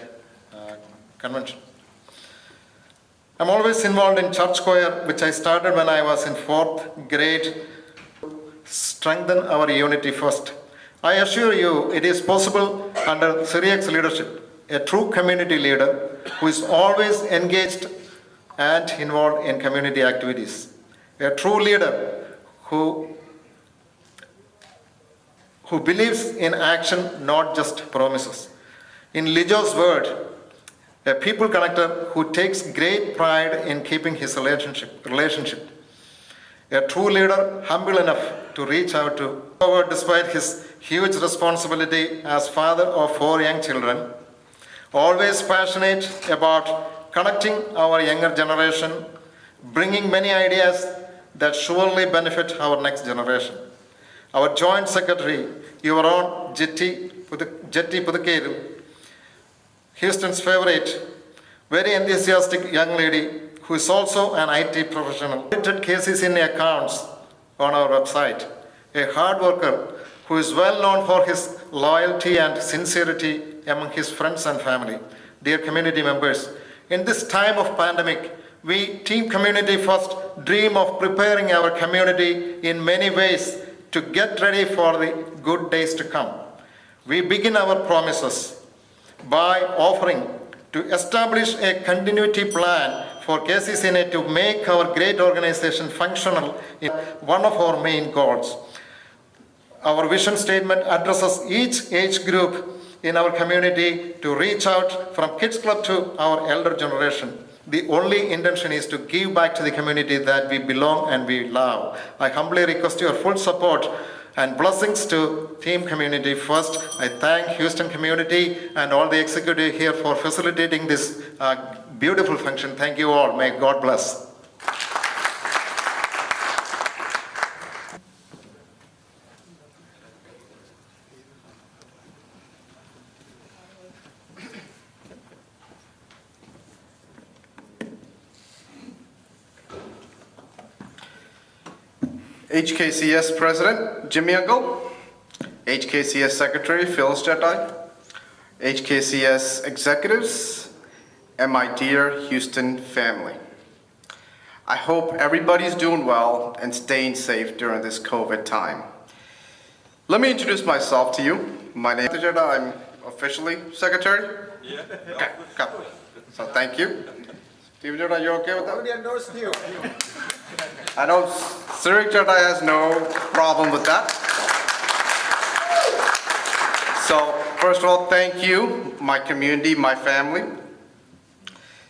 [SPEAKER 9] convention. I'm always involved in church choir, which I started when I was in 4th grade. Strengthen our unity first. I assure you, it is possible under Syriac's leadership. A true community leader who is always engaged and involved in community activities. A true leader who believes in action, not just promises. In Lijo's word, a people connector who takes great pride in keeping his relationship. A true leader, humble enough to reach out to forward despite his huge responsibility as father of 4 young children. Always passionate about connecting our younger generation, bringing many ideas that surely benefit our next generation. Our joint secretary, your own Jetty Pudukeru, Houston's favorite, very enthusiastic young lady who is also an IT professional. Edited KCCNA accounts on our website. A hard worker who is well known for his loyalty and sincerity among his friends and family. Dear community members, in this time of pandemic, we Team Community First dream of preparing our community in many ways to get ready for the good days to come. We begin our promises by offering to establish a continuity plan for KCCNA to make our great organization functional in one of our main goals. Our vision statement addresses each age group in our community to reach out from kids club to our elder generation. The only intention is to give back to the community that we belong and we love. I humbly request your full support and blessings to Team Community First. I thank Houston community and all the executive here for facilitating this beautiful function. Thank you all. May God bless.
[SPEAKER 10] HKCS President Jimmy Uncle, HKCS Secretary Phyllis Jedi, HKCS executives, and my dear Houston family. I hope everybody's doing well and staying safe during this COVID time. Let me introduce myself to you. My name is Jedi. I'm officially Secretary. Yeah. Okay. So thank you. Steve Jedi, you okay with that? Already endorsed you. I know Syriac Jedi has no problem with that. So first of all, thank you, my community, my family.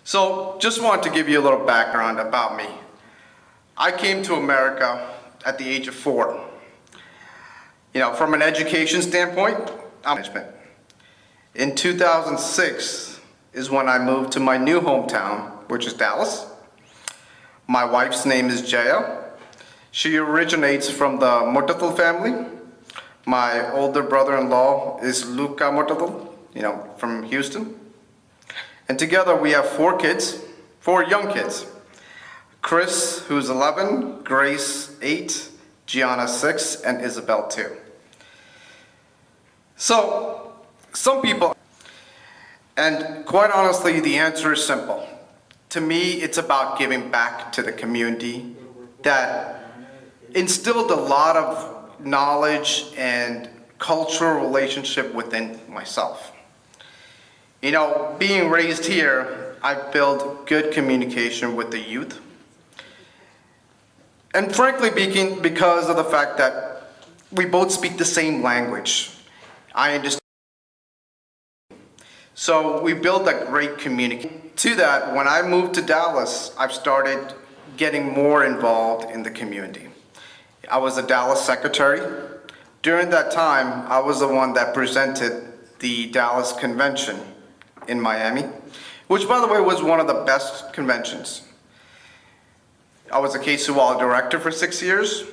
[SPEAKER 10] So just wanted to give you a little background about me. I came to America at the age of 4. You know, from an education standpoint, management. In 2006 is when I moved to my new hometown, which is Dallas. My wife's name is Jaya. She originates from the Murtathal family. My older brother-in-law is Luca Murtathal, you know, from Houston. And together we have 4 kids, 4 young kids. Chris, who's 11, Grace, 8, Gianna, 6, and Isabel, 2. So, Some people, and quite honestly, the answer is simple. To me, it's about giving back to the community that instilled a lot of knowledge and cultural relationship within myself. You know, being raised here, I built good communication with the youth. And frankly speaking, because of the fact that we both speak the same language, I understand. So we built a great community. To that, when I moved to Dallas, I've started getting more involved in the community. I was a Dallas secretary. During that time, I was the one that presented the Dallas convention in Miami, which by the way was one of the best conventions. I was a KSUL director for 6 years.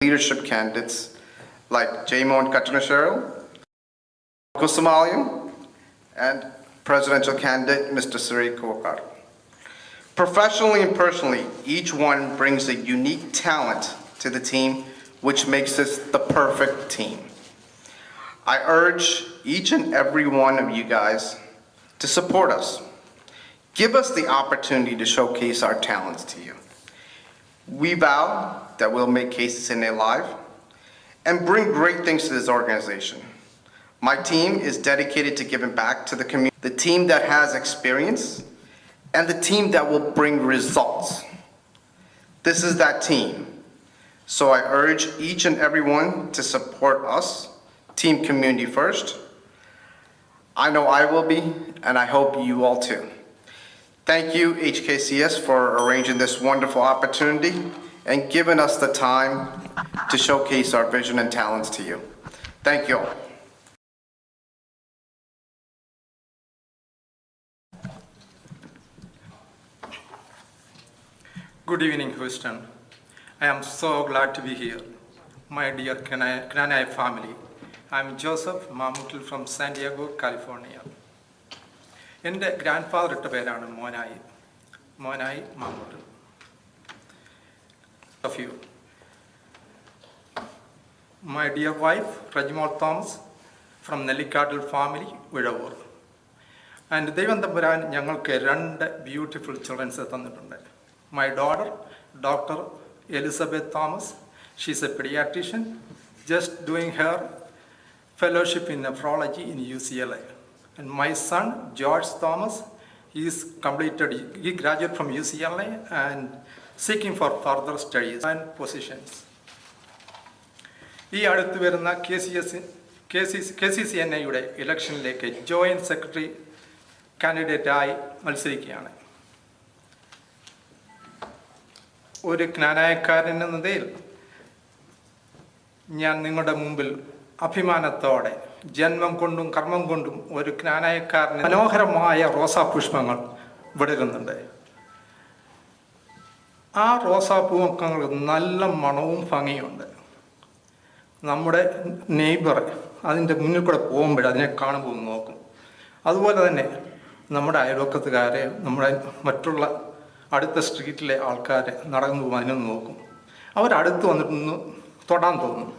[SPEAKER 10] Leadership candidates like Jamon Katanashero, Kusumaliam, and presidential candidate Mr. Siri Kowakar. Professionally and personally, each one brings a unique talent to the team, which makes this the perfect team. I urge each and every one of you guys to support us. Give us the opportunity to showcase our talents to you. We vow that we'll make KCCNA live and bring great things to this organization. My team is dedicated to giving back to the community, the team that has experience, and the team that will bring results. This is that team. So I urge each and everyone to support us, Team Community First. I know I will be, and I hope you all too. Thank you, HKCS, for arranging this wonderful opportunity and giving us the time to showcase our vision and talents to you. Thank you all.
[SPEAKER 11] Good evening, Houston. I am so glad to be here. My dear Knanai family, I'm Joseph Mamutil from San Diego, California. എൻ്റെ grand ഇട്ട പേരാണ് മോനായി Mamoottu. Of you. My dear wife, Rajmal Thomas, from Nellikadal family, Vidavur. And ദൈവം തമ്പുരാൻ ഞങ്ങൾക്ക് 2 beautiful children തന്നിട്ടുണ്ട്. My daughter, Dr. Elizabeth Thomas, she's a pediatrician, just doing her fellowship in nephrology in UCLA. And my son, George Thomas, he graduated from UCLA and seeking for further studies and positions. ഈ അടുത്ത് വരുന്ന KCCNA-യുടെ ഇലക്ഷനിലേക്ക് joint secretary കാൻഡിഡേറ്റായി മത്സരിക്കുകയാണ്. ഒരു ജ്ഞാനായക്കാരൻ എന്ന നിലയിൽ ഞാൻ നിങ്ങളുടെ മുമ്പിൽ അഭിമാനത്തോടെ ജന്മം കൊണ്ടും കർമ്മം കൊണ്ടും ഒരു ജ്ഞാനായക്കാരന് മനോഹരമായ റോസാപുഷ്പങ്ങൾ വിടരുന്നുണ്ട്. ആ റോസാപ്പൂക്കൾക്ക് നല്ല മണവും ഭംഗിയുണ്ട്. നമ്മുടെ നെയ്ബർ അതിൻ്റെ മുന്നിൽ കൂടെ പോകുമ്പോൾ അതിനെ കാണുമ്പോൾ നോക്കും. അതുപോലെ തന്നെ നമ്മുടെ അയൽവക്കത്തുകാരെ, നമ്മുടെ മറ്റുള്ള അടുത്ത സ്ട്രീറ്റിലെ ആൾക്കാരെ നടന്നു പോകാനും നോക്കും. അവരടുത്ത് വന്നിട്ടൊന്ന് തൊടാൻ തോന്നും,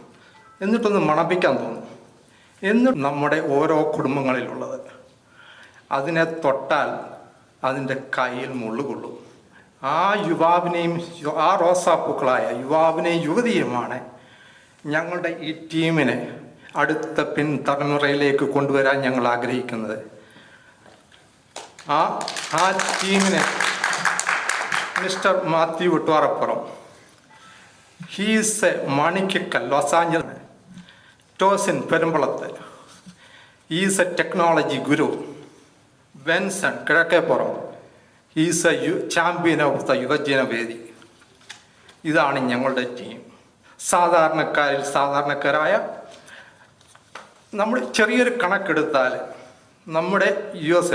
[SPEAKER 11] എന്നിട്ടൊന്ന് മണപ്പിക്കാൻ തോന്നും. എന്നിട്ട് നമ്മുടെ ഓരോ കുടുംബങ്ങളിലുള്ളത് അതിനെ തൊട്ടാൽ അതിൻ്റെ കയ്യിൽ മുള്ളുകൊള്ളും. ആ യുവാവിനെയും ആ റോസാപ്പൂക്കളായ യുവാവിനെയും യുവതിയുമാണ് ഞങ്ങളുടെ ഈ ടീമിനെ അടുത്ത പിൻതലമുറയിലേക്ക് കൊണ്ടുവരാൻ ഞങ്ങൾ ആഗ്രഹിക്കുന്നത്. ആ ടീമിനെ mister Mathew Vittuvarappuram, he's a Manikkakkal, Los Angeles, Tosin Perumbalath, is a technology guru, Venson Kizhakkeppuram, is a champion of the Yuvajana Vedi. ഇതാണ് ഞങ്ങളുടെ ടീം. സാധാരണക്കാരിൽ സാധാരണക്കാരായ നമ്മൾ ചെറിയൊരു കണക്കെടുത്താൽ നമ്മുടെ US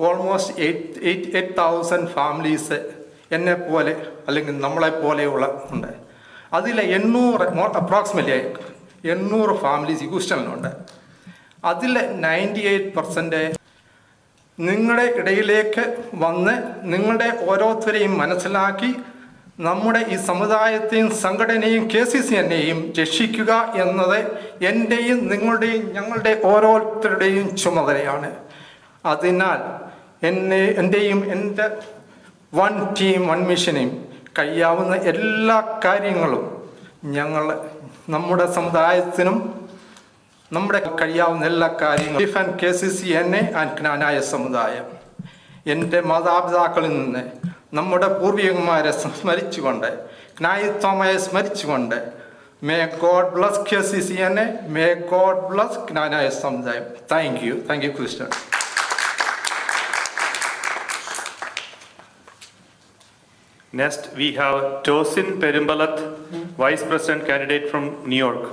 [SPEAKER 11] ഓൾമോസ്റ്റ് 8,000 ഫാമിലീസ് എന്നെപ്പോലെ അല്ലെങ്കിൽ നമ്മളെപ്പോലെയുള്ള ഉണ്ട്. അതിൽ 800 അപ്രോക്സിമേറ്റ്ലി 800 ഫാമിലീസ് ഹ്യൂസ്റ്റണിലുണ്ട്. അതിൽ 98% നിങ്ങളുടെ ഇടയിലേക്ക് വന്ന് നിങ്ങളുടെ ഓരോരുത്തരെയും മനസ്സിലാക്കി നമ്മുടെ ഈ സമുദായത്തെയും സംഘടനയും KCCNയെയും രക്ഷിക്കുക എന്നത് എൻ്റെയും നിങ്ങളുടെയും ഞങ്ങളുടെ ഓരോരുത്തരുടെയും ചുമതലയാണ്. അതിനാൽ എൻ്റെയും എൻ്റെ വൺ ടീം വൺ മിഷനെയും കഴിയാവുന്ന എല്ലാ കാര്യങ്ങളും ഞങ്ങൾ നമ്മുടെ സമുദായത്തിനും നമ്മുടെ കഴിയാവുന്ന എല്ലാ കാര്യങ്ങളും KCCNA ആൻഡ് ക്നാനായ സമുദായം എൻ്റെ മാതാപിതാക്കളിൽ നിന്ന് നമ്മുടെ പൂർവികന്മാരെ സ്മരിച്ചുകൊണ്ട് ക്നായിത്തോമയെ സ്മരിച്ചുകൊണ്ട് may God bless KCCNA, may God bless Knanaya സമുദായം. Thank you Kristen.
[SPEAKER 3] Next, we have Tosin Perumbalath, Vice President candidate from New York.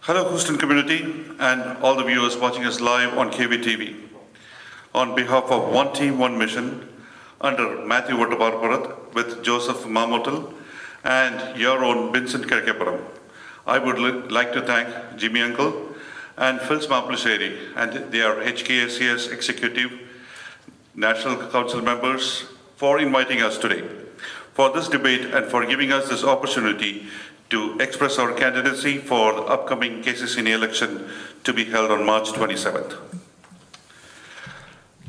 [SPEAKER 12] Hello, Houston community and all the viewers watching us live on KBTV. On behalf of One Team, One Mission, under Matthew Vattaparapurath with Joseph Mamotal and your own Vincent Kerkeparam, I would like to thank Jimmy Uncle and Phils Maplasheri and their HKSCS Executive National Council members for inviting us today for this debate and for giving us this opportunity to express our candidacy for the upcoming KCCNA election to be held on March 27th.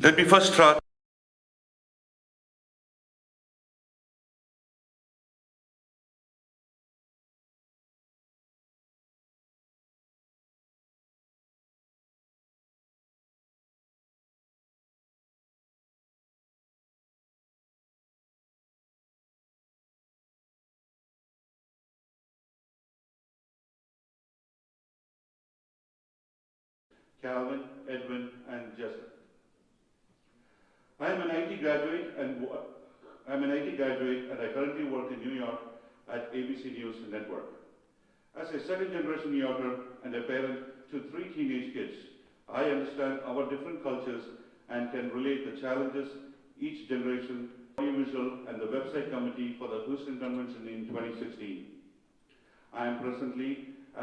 [SPEAKER 12] Let me first start Calvin, Edwin, and Justin. I am an IT graduate and I currently work in New York at ABC News Network. As a second-generation New Yorker and a parent to 3 teenage kids, I understand our different cultures and can relate the challenges each generation, audiovisual, and the website committee for the Houston Convention in 2016. I am presently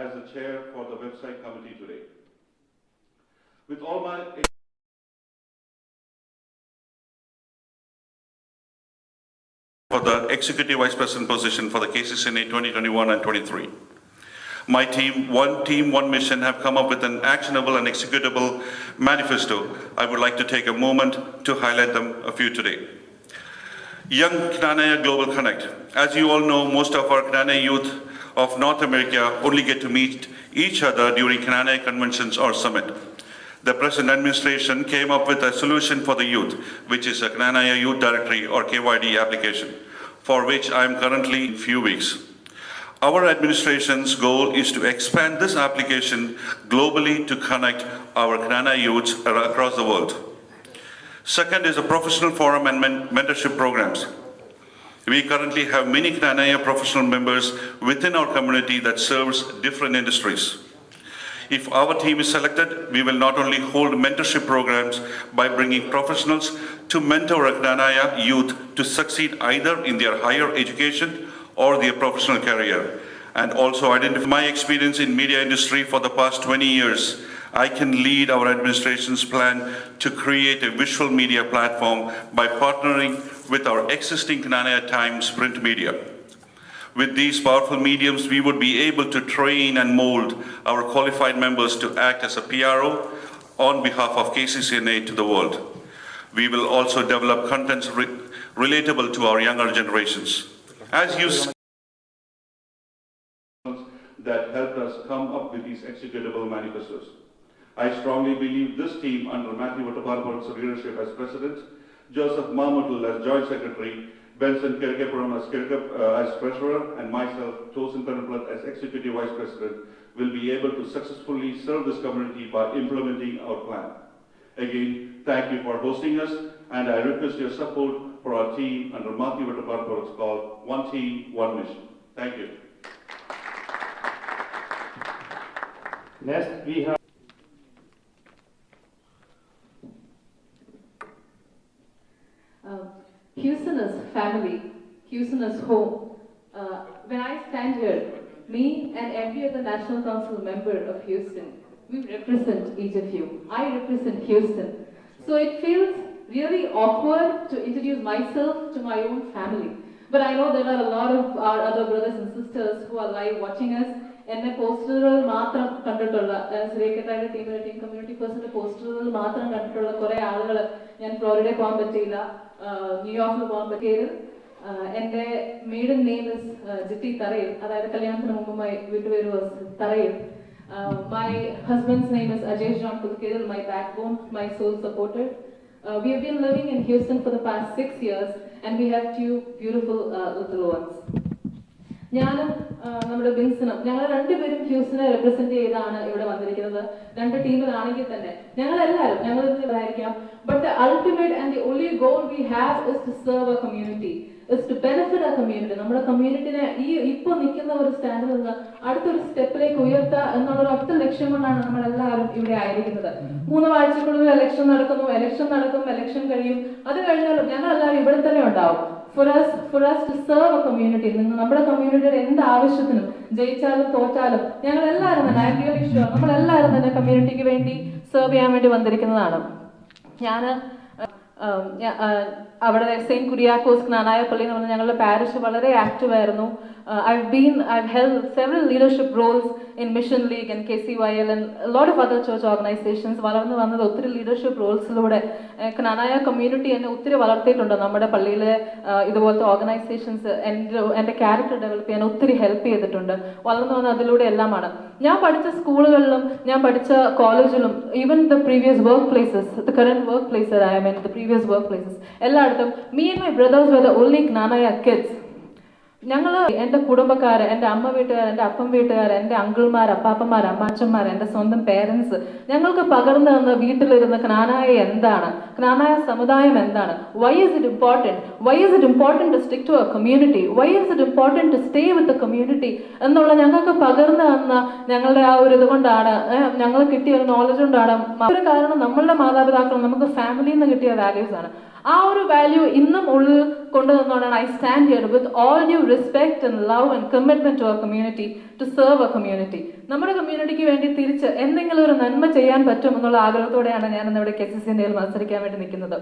[SPEAKER 12] as the chair for the website committee today. With all my for the Executive Vice President position for the KCCNA 2021 and 23. My team, One Team, One Mission, have come up with an actionable and executable manifesto. I would like to take a moment to highlight them a few today. Young Knanaya Global Connect. As you all know, most of our Knanaya youth of North America only get to meet each other during Knanaya conventions or summit. The present administration came up with a solution for the youth, which is a Knanaya Youth Directory or KYD application, for which I am currently in few weeks. Our administration's goal is to expand this application globally to connect our Knanaya youths across the world. Second is a professional forum and mentorship programs. We currently have many Knanaya professional members within our community that serves different industries. If our team is selected, we will not only hold mentorship programs by bringing professionals to mentor Knanaya youth to succeed either in their higher education or their professional career, and also identify my experience in media industry for the past 20 years. I can lead our administration's plan to create a visual media platform by partnering with our existing Knanaya Times print media. With these powerful mediums, we would be able to train and mold our qualified members to act as a PRO on behalf of KCCNA to the world. We will also develop contents relatable to our younger generations. As you that helped us come up with these executable manifestos. I strongly believe this team under Matthew Vattaparapurath's leadership as president, Joseph Mamotal as joint secretary, Vincent Kerkeparam as treasurer, and myself, Tosin Perumbalath, as executive vice president, will be able to successfully serve this community by implementing our plan.
[SPEAKER 13] Again, thank you for hosting us, and I request your support for our team under Matthew Vettaparapur. It's called One Team, One Mission. Thank you.
[SPEAKER 14] Next, we have
[SPEAKER 15] Houston is family. Houston is home. When I stand here, me and every other National Council member of Houston, we represent each of you. I represent Houston. So it feels really awkward to introduce myself to my own family. But I know there are a lot of our other brothers and sisters who are live watching us. എന്നെ പോസ്റ്ററുകൾ മാത്രം കണ്ടിട്ടുള്ള ശ്രീകേട്ടായുടെ ടീമിലെ team community പേഴ്സന്റെ പോസ്റ്ററുകൾ മാത്രം കണ്ടിട്ടുള്ള കുറെ ആളുകൾ ഞാൻ ഫ്ലോറിഡയിൽ പോകാൻ പറ്റിയില്ല, ന്യൂയോർക്കിൽ പോകാൻ പറ്റിയത്. എൻ്റെ മെയ്ഡൻ നെയിം ഇസ് ജിത്തി തറയിൽ, അതായത് കല്യാണത്തിന് മുമ്പുമായി വീട്ടുപേര് തറയിൽ. My husband's name is Ajay John Pulkedal, my backbone, my sole supporter. We have been living in Houston for the past 6 years and we have 2 beautiful little ones. ഞാനും നമ്മുടെ ബിൻസനും ഞങ്ങൾ രണ്ടുപേരും ഹ്യൂസ്റ്റനെ represent ചെയ്താണ് ഇവിടെ വന്നിരിക്കുന്നത്. 2 ടീമിലാണെങ്കിൽ തന്നെ ഞങ്ങൾ ഇതായിരിക്കാം. But the ultimate and the only goal we have is to serve a community, is to benefit a community. നമ്മുടെ കമ്മ്യൂണിറ്റിനെ ഇപ്പോൾ നിൽക്കുന്ന ഒരു സ്റ്റാൻഡിൽ നിന്ന് അടുത്തൊരു സ്റ്റെപ്പിലേക്ക് ഉയർത്തുക എന്നുള്ള ഒറ്റ ലക്ഷ്യം കൊണ്ടാണ് നമ്മൾ എല്ലാവരും ഇവിടെ ആയിരിക്കുന്നത്. 3 ആഴ്ചക്കുള്ളിൽ ഇലക്ഷൻ നടക്കുന്നു, ഇലക്ഷൻ കഴിയും. അത് കഴിഞ്ഞാലും ഞങ്ങൾ എല്ലാവരും ഇവിടെ തന്നെ ഉണ്ടാവും. For us to serve a community, നമ്മുടെ കമ്മ്യൂണിറ്റിയുടെ എന്ത് ആവശ്യത്തിനും ജയിച്ചാലും തോറ്റാലും ഞങ്ങൾ എല്ലാവരും തന്നെ, ഐ എം റിയലി ഷുവർ, നമ്മൾ എല്ലാവരും തന്നെ കമ്മ്യൂണിറ്റിക്ക് വേണ്ടി സെർവ് ചെയ്യാൻ വേണ്ടി വന്നിരിക്കുന്നതാണ്. ഞാൻ അവിടെ സെയിന്റ് കുര്യാക്കോസ് ജ്ഞാനായ പള്ളി എന്ന് പറഞ്ഞാൽ ഞങ്ങളുടെ പാരിഷ് വളരെ ആക്റ്റീവ് ആയിരുന്നു. I've held several leadership roles in Mission League and KCYL and a lot of other church organizations. വളർന്നു വന്നത് ഒത്തിരി ലീഡർഷിപ്പ് റോൾസിലൂടെ ജ്ഞാനായ കമ്മ്യൂണിറ്റി എന്നെ ഒത്തിരി വളർത്തിയിട്ടുണ്ട്. നമ്മുടെ പള്ളിയിലെ ഇതുപോലത്തെ ഓർഗനൈസേഷൻസ് എൻ്റെ ക്യാരക്ടർ ഡെവലപ്പ് ചെയ്യാൻ ഒത്തിരി ഹെൽപ്പ് ചെയ്തിട്ടുണ്ട്. വളർന്നു വന്നത് അതിലൂടെ എല്ലാമാണ്. ഞാൻ പഠിച്ച സ്കൂളുകളിലും ഞാൻ പഠിച്ച കോളേജിലും even the previous work places, the current work place I mean the previous work places എല്ലായിടത്തും me and my brothers were the only Gnanaya kids. ഞങ്ങൾ എൻ്റെ കുടുംബക്കാർ, എൻ്റെ അമ്മ വീട്ടുകാർ, എൻ്റെ അപ്പം വീട്ടുകാർ, എൻ്റെ അങ്കിൾമാർ, അപ്പാപ്പന്മാർ, അമ്മാച്ചന്മാർ, എൻ്റെ സ്വന്തം പേരൻസ് ഞങ്ങൾക്ക് പകർന്നു തന്ന വീട്ടിലിരുന്ന ജ്ഞാനായ എന്താണ്, ജ്ഞാനായ സമുദായം എന്താണ്, why is it important to stick to a community, why is it important to stay with the community എന്നുള്ള ഞങ്ങൾക്ക് പകർന്നു തന്ന ഞങ്ങളുടെ ആ ഒരു ഇതുകൊണ്ടാണ്, ഞങ്ങൾ കിട്ടിയ ഒരു നോളജ് കൊണ്ടാണ്. ഒരു കാരണം നമ്മളുടെ മാതാപിതാക്കൾ നമുക്ക് ഫാമിലിയിൽ നിന്ന് കിട്ടിയ വാല്യൂസ് ആണ്. ആ ഒരു വാല്യൂ ഇന്നും ഉള്ളിൽ കൊണ്ടുവന്നുകൊണ്ടാണ് I stand here with all due respect and love and commitment to our community, to serve a community. നമ്മുടെ കമ്മ്യൂണിറ്റിക്ക് വേണ്ടി തിരിച്ച് എന്തെങ്കിലും ഒരു നന്മ ചെയ്യാൻ പറ്റും എന്നുള്ള ആഗ്രഹത്തോടെയാണ് ഞാൻ ഇന്നിവിടെ KCCNയിൽ മത്സരിക്കാൻ വേണ്ടി നിൽക്കുന്നത്.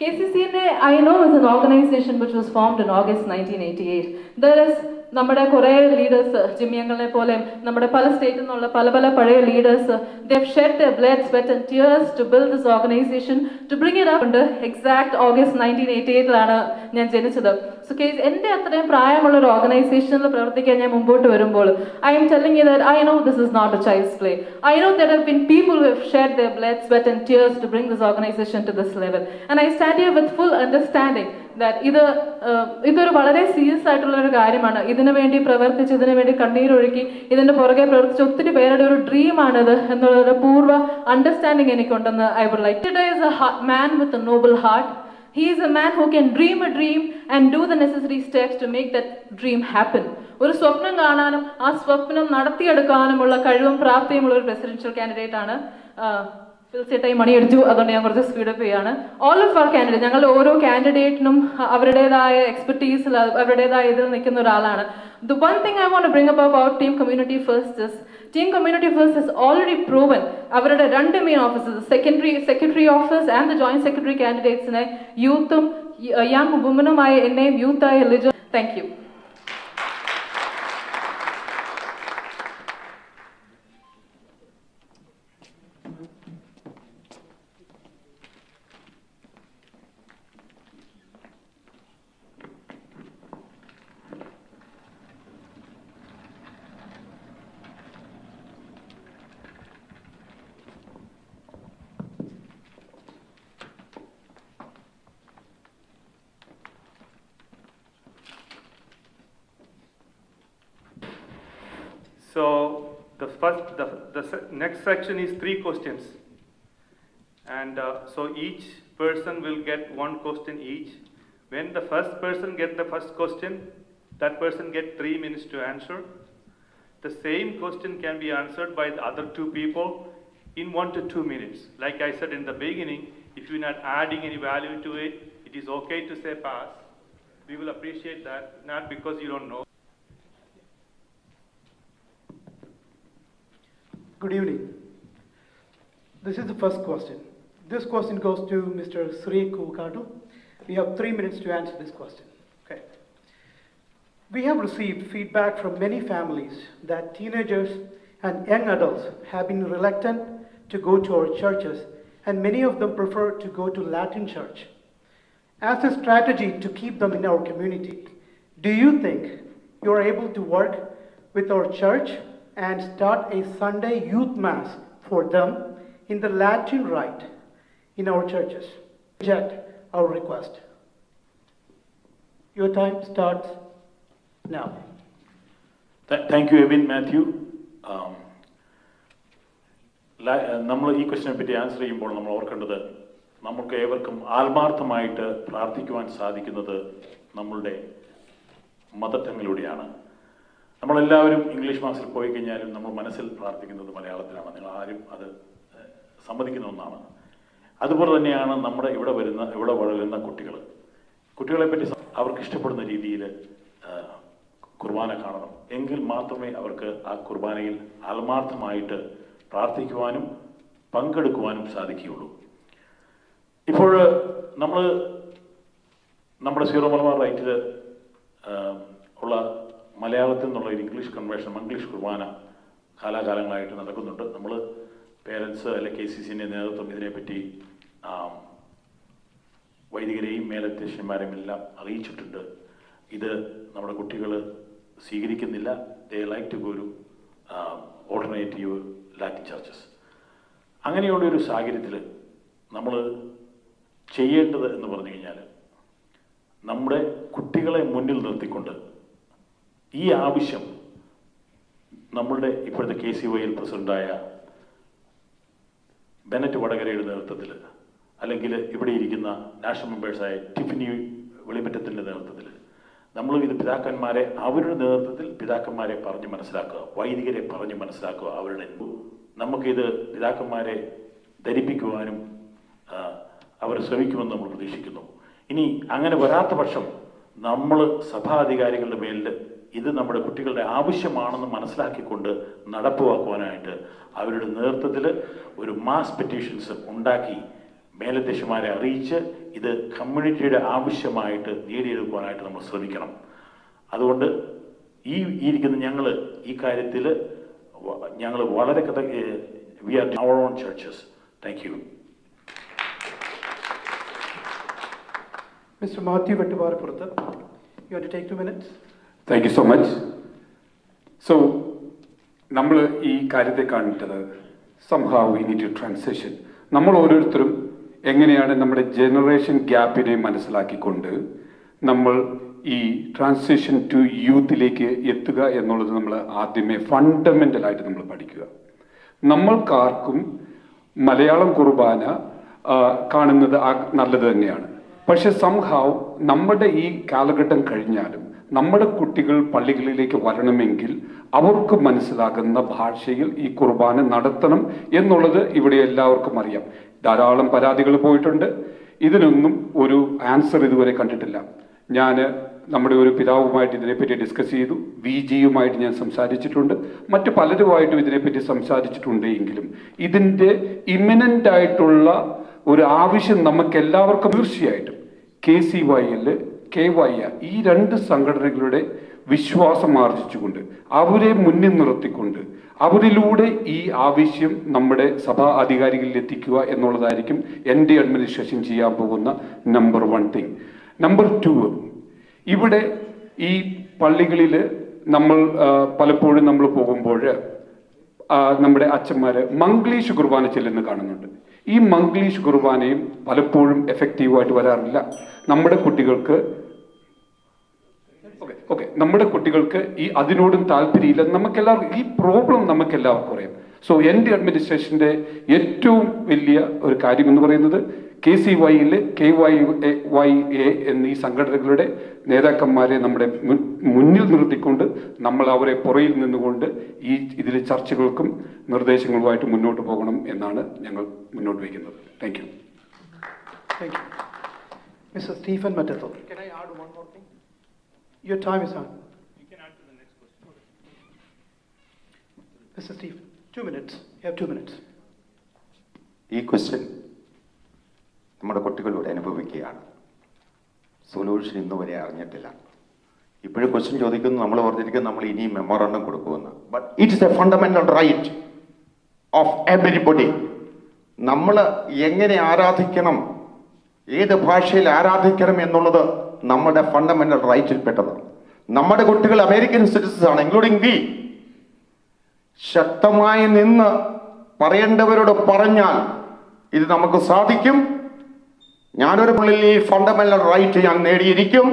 [SPEAKER 15] KCCNA I know is an organization which was formed in August 1988. There is നമ്മുടെ കുറേ ലീഡേഴ്സ്, ജിമ്മിയങ്ങളെ പോലെ നമ്മുടെ പല സ്റ്റേറ്റിൽ നിന്നുള്ള പല പഴയ leaders, they have shed their blood, sweat and tears to build this organization, to bring it up. Exact August 1988 ഞാൻ ജനിച്ചത്. സോ എൻ്റെ അത്രയും പ്രായമുള്ള ഒരു ഓർഗനൈസേഷനിൽ പ്രവർത്തിക്കാൻ ഞാൻ മുമ്പോട്ട് വരുമ്പോൾ I am telling you that I know this is not a child's play. I know there have been people who have shed their blood, sweat and tears to bring this organization to this level. And I stand here with full understanding that ഇതൊരു വളരെ serious ആയിട്ടുള്ള ഒരു കാര്യമാണ്. ഇതിനു വേണ്ടി പ്രവർത്തിച്ച്, ഇതിനു വേണ്ടി കണ്ണീരൊഴുക്കി, ഇതിന്റെ പുറകെ പ്രവർത്തിച്ച ഒത്തിരി പേരുടെ ഒരു ഡ്രീമാണിത് എന്നുള്ളൊരു പൂർവ്വ understanding എനിക്കുണ്ടെന്ന് I would like. Today is a man with a noble heart. He is a man who can dream a dream and do the necessary steps to make that dream happen. ഒരു സ്വപ്നം കാണാനും ആ സ്വപ്നം നടത്തിയെടുക്കാനുമുള്ള കഴിവും പ്രാപ്തിയുമുള്ള ഒരു presidential candidate ആണ്. തീർച്ചയായിട്ടും മണി അടിച്ചു, അതുകൊണ്ട് ഞാൻ കുറച്ച് സ്പീഡപ്പ് ചെയ്യാണ്. ഓൾ ഓഫ് അവർ കാൻഡിഡേറ്റ്, ഞങ്ങളുടെ ഓരോ കാൻഡിഡേറ്റിനും അവരുടേതായ എക്സ്പെർട്ടീസിൽ അവരുടേതായ ഇതിൽ നിൽക്കുന്ന ഒരാളാണ്. The one thing I want to bring up about Team Community First is Team Community First has already proven അവരുടെ 2 main offices, secretary office and the joint secretary കാൻഡിഡേറ്റ്സിനെ യൂത്തും യങ് വുമനുമായ എന്നെയും യൂത്തായ Lijo. Thank you.
[SPEAKER 14] So the next section is 3 questions,
[SPEAKER 3] And so each person will get one question each. When the first person gets the first question, that person gets 3 minutes to answer. The same question can be answered by the other 2 people in 1 to 2 minutes. Like I said in the beginning, if you're not adding any value to it, it is okay to say pass. We will appreciate that, not because you don't know.
[SPEAKER 14] Good evening. This is the first question. This question goes to Mr. Sri Kuvukadu. We have 3 minutes to answer this question. Okay. We have received feedback from many families that teenagers and young adults have been reluctant to go to our churches, and many of them prefer to go to Latin church. As a strategy to keep them in our community, do you think you are able to work with our church and start a Sunday youth mass for them in the Latin rite in our churches? Reject our request. Your time starts now.
[SPEAKER 5] Thank you, Evin Matthew. നമ്മൾ ഈ ക്വസ്റ്റിനെ പറ്റി answer ചെയ്യുമ്പോൾ നമ്മൾ ഓർക്കേണ്ടത് നമുക്ക് ഏവർക്കും ആത്മാർത്ഥമായിട്ട് പ്രാർത്ഥിക്കുവാൻ സാധിക്കുന്നത് നമ്മളുടെ മദർ ടങ്ങിലൂടെയാണ്. നമ്മളെല്ലാവരും ഇംഗ്ലീഷ് മാസിൽ പോയി കഴിഞ്ഞാലും നമ്മൾ മനസ്സിൽ പ്രാർത്ഥിക്കുന്നത് മലയാളത്തിലാണ്. നിങ്ങൾ ആരും അത് സമ്മതിക്കുന്ന ഒന്നാണ്. അതുപോലെ തന്നെയാണ് നമ്മുടെ ഇവിടെ വളരുന്ന കുട്ടികളെപ്പറ്റി അവർക്ക് ഇഷ്ടപ്പെടുന്ന രീതിയിൽ കുർബാന കാണണം. എങ്കിൽ മാത്രമേ അവർക്ക് ആ കുർബാനയിൽ ആത്മാർത്ഥമായിട്ട് പ്രാർത്ഥിക്കുവാനും പങ്കെടുക്കുവാനും സാധിക്കുകയുള്ളൂ. ഇപ്പോൾ നമ്മൾ നമ്മുടെ സീറോ മലബാർ റൈറ്റിൽ ഉള്ള മലയാളത്തിൽ നിന്നുള്ള ഒരു ഇംഗ്ലീഷ് കൺവേർഷൻ, മംഗ്ലീഷ് കുർബാന കാലാകാലങ്ങളായിട്ട് നടക്കുന്നുണ്ട്. നമ്മൾ പേരൻസ് അല്ലെ KCCൻ്റെ നേതൃത്വം ഇതിനെപ്പറ്റി വൈദികരെയും മേലധ്യക്ഷന്മാരെയും എല്ലാം അറിയിച്ചിട്ടുണ്ട്. ഇത് നമ്മുടെ കുട്ടികൾ സ്വീകരിക്കുന്നില്ല. They like to go to alternative Latin churches. അങ്ങനെയുള്ളൊരു സാഹചര്യത്തിൽ നമ്മൾ ചെയ്യേണ്ടത് എന്ന് പറഞ്ഞു കഴിഞ്ഞാൽ നമ്മുടെ കുട്ടികളെ മുന്നിൽ നിർത്തിക്കൊണ്ട് ഈ ആവശ്യം നമ്മളുടെ ഇപ്പോഴത്തെ KCYL പ്രസിഡൻ്റായ ബെനറ്റ് വടകരയുടെ നേതൃത്വത്തിൽ, അല്ലെങ്കിൽ ഇവിടെ ഇരിക്കുന്ന നാഷണൽ മെമ്പേഴ്സായ ടിഫിനി വെളിമറ്റത്തിൻ്റെ നേതൃത്വത്തിൽ നമ്മൾ ഇത് പിതാക്കന്മാരെ അവരുടെ നേതൃത്വത്തിൽ പിതാക്കന്മാരെ പറഞ്ഞ് മനസ്സിലാക്കുക, വൈദികരെ പറഞ്ഞ് മനസ്സിലാക്കുക. നമുക്കിത് പിതാക്കന്മാരെ ധരിപ്പിക്കുവാനും അവർ ശ്രമിക്കുമെന്ന് നമ്മൾ പ്രതീക്ഷിക്കുന്നു. ഇനി അങ്ങനെ വരാത്ത പക്ഷം നമ്മൾ സഭാധികാരികളുടെ മേലിൽ ഇത് നമ്മുടെ കുട്ടികളുടെ ആവശ്യമാണെന്ന് മനസ്സിലാക്കിക്കൊണ്ട് നടപ്പിലാക്കുവാനായിട്ട് അവരുടെ നേതൃത്വത്തിൽ ഒരു മാസ് പെറ്റീഷൻസ് ഉണ്ടാക്കി മേലധ്യക്ഷന്മാരെ അറിയിച്ച് ഇത് കമ്മ്യൂണിറ്റിയുടെ ആവശ്യമായിട്ട് നേടിയെടുക്കുവാനായിട്ട് നമ്മൾ ശ്രമിക്കണം. അതുകൊണ്ട് ഈ ഇരിക്കുന്ന ഞങ്ങൾ ഈ കാര്യത്തിൽ ഞങ്ങൾ വളരെ we are our own churches. Thank you.
[SPEAKER 14] Mr. Matthew Vettuvarapurthu, you have to take 2 minutes.
[SPEAKER 6] Thank you so much. So, നമ്മൾ ഈ കാര്യത്തെ കണ്ടത് somehow we need to transition. നമ്മൾ ഓരോരുത്തരും എങ്ങനെയാണ് നമ്മുടെ ജനറേഷൻ ഗ്യാപ്പിനെ മനസ്സിലാക്കിക്കൊണ്ട് നമ്മൾ ഈ ട്രാൻസിഷൻ ടു യൂത്തിലേക്ക് എത്തുക എന്നുള്ളത് നമ്മൾ ആദ്യമേ ഫണ്ടമെൻ്റലായിട്ട് നമ്മൾ പഠിക്കുക. നമ്മൾക്കാർക്കും മലയാളം കുർബാന കാണുന്നത് നല്ലത് തന്നെയാണ്. പക്ഷെ സംഹാവ് നമ്മുടെ ഈ കാലഘട്ടം കഴിഞ്ഞാലും നമ്മുടെ കുട്ടികൾ പള്ളികളിലേക്ക് വരണമെങ്കിൽ അവർക്ക് മനസ്സിലാകുന്ന ഭാഷയിൽ ഈ കുർബാന നടത്തണം എന്നുള്ളത് ഇവിടെ എല്ലാവർക്കും അറിയാം. ധാരാളം പരാതികൾ പോയിട്ടുണ്ട്. ഇതിനൊന്നും ഒരു ആൻസർ ഇതുവരെ കണ്ടിട്ടില്ല. ഞാൻ നമ്മുടെ ഒരു പിതാവുമായിട്ട് ഇതിനെപ്പറ്റി ഡിസ്കസ് ചെയ്തു, VGയുമായിട്ട് ഞാൻ സംസാരിച്ചിട്ടുണ്ട്, മറ്റു പലരുമായിട്ടും ഇതിനെപ്പറ്റി സംസാരിച്ചിട്ടുണ്ട്. എങ്കിലും ഇതിൻ്റെ ഇമിനൻ്റ് ആയിട്ടുള്ള ഒരു ആവശ്യം നമുക്കെല്ലാവർക്കും തീർച്ചയായിട്ടും KCYL, KYR ഈ 2 സംഘടനകളുടെ വിശ്വാസം ആർജിച്ചുകൊണ്ട് അവരെ മുന്നിൽ നിർത്തിക്കൊണ്ട് അവരിലൂടെ ഈ ആവശ്യം നമ്മുടെ സഭാ അധികാരികളിൽ എത്തിക്കുക എന്നുള്ളതായിരിക്കും എൻ്റെ അഡ്മിനിസ്ട്രേഷൻ ചെയ്യാൻ പോകുന്ന നമ്പർ 1 തിങ്. നമ്പർ 2, ഇവിടെ ഈ പള്ളികളിൽ നമ്മൾ പലപ്പോഴും നമ്മൾ പോകുമ്പോൾ നമ്മുടെ അച്ഛന്മാർ മംഗ്ലീഷ് കുർബാന ചെല്ലുന്ന കാണുന്നുണ്ട്. ഈ മംഗ്ലീഷ് കുർബാനയും പലപ്പോഴും എഫക്റ്റീവായിട്ട് വരാറില്ല. നമ്മുടെ കുട്ടികൾക്ക് ഈ അതിനോടും താല്പര്യമില്ല. നമുക്കെല്ലാവർക്കും ഈ പ്രോബ്ലം നമുക്കെല്ലാവർക്കും അറിയാം.
[SPEAKER 16] സോ എൻ്റെ അഡ്മിനിസ്ട്രേഷൻ്റെ ഏറ്റവും വലിയ ഒരു കാര്യം എന്ന് പറയുന്നത് KCYയിൽ KYA എന്നീ സംഘടനകളുടെ നേതാക്കന്മാരെ നമ്മുടെ മുന്നിൽ നിർത്തിക്കൊണ്ട് നമ്മൾ അവരെ പുറയിൽ നിന്നുകൊണ്ട് ഇതിലെ ചർച്ചകൾക്കും നിർദ്ദേശങ്ങളുമായിട്ട് മുന്നോട്ട് പോകണം എന്നാണ് ഞങ്ങൾ മുന്നോട്ട് വയ്ക്കുന്നത്. Thank you.
[SPEAKER 14] Thank you. Mr. Stephen Matathur. Can I add one more thing? Your time is on.
[SPEAKER 3] You can add to the next question.
[SPEAKER 14] Mr. Stephen, 2 minutes. You have 2 minutes.
[SPEAKER 4] ഈ ക്വസ്റ്റ്യൻ നമ്മുടെ കുട്ടികളിലൂടെ അനുഭവിക്കുകയാണ്. Solution ഇന്ന് വരെ അറിഞ്ഞിട്ടില്ല. ഇപ്പോഴും question ചോദിക്കുന്നു, നമ്മൾ പറഞ്ഞിരിക്കുന്നു നമ്മൾ ഇനിയും മെമ്മോറാണ്ടം കൊടുക്കുമെന്ന്. But it's a fundamental right of everybody. നമ്മൾ എങ്ങനെ ആരാധിക്കണം, ഏത് ഭാഷയിൽ ആരാധിക്കണം എന്നുള്ളത് നമ്മുടെ ഫണ്ടമെന്റൽ റൈറ്റിൽ പെട്ടതാണ്. നമ്മുടെ കുട്ടികൾ അമേരിക്കൻ സിറ്റിസൺസ് ആണ്, ഇൻക്ലൂഡിംഗ് വി. ശക്തമായി നിന്ന് പറയേണ്ടവരോട് പറഞ്ഞാൽ ഇത് നമുക്ക് സാധിക്കും. ഞാനൊരു പുള്ളിൽ ഈ ഫണ്ടമെന്റൽ റൈറ്റ് ഞാൻ നേടിയിരിക്കും.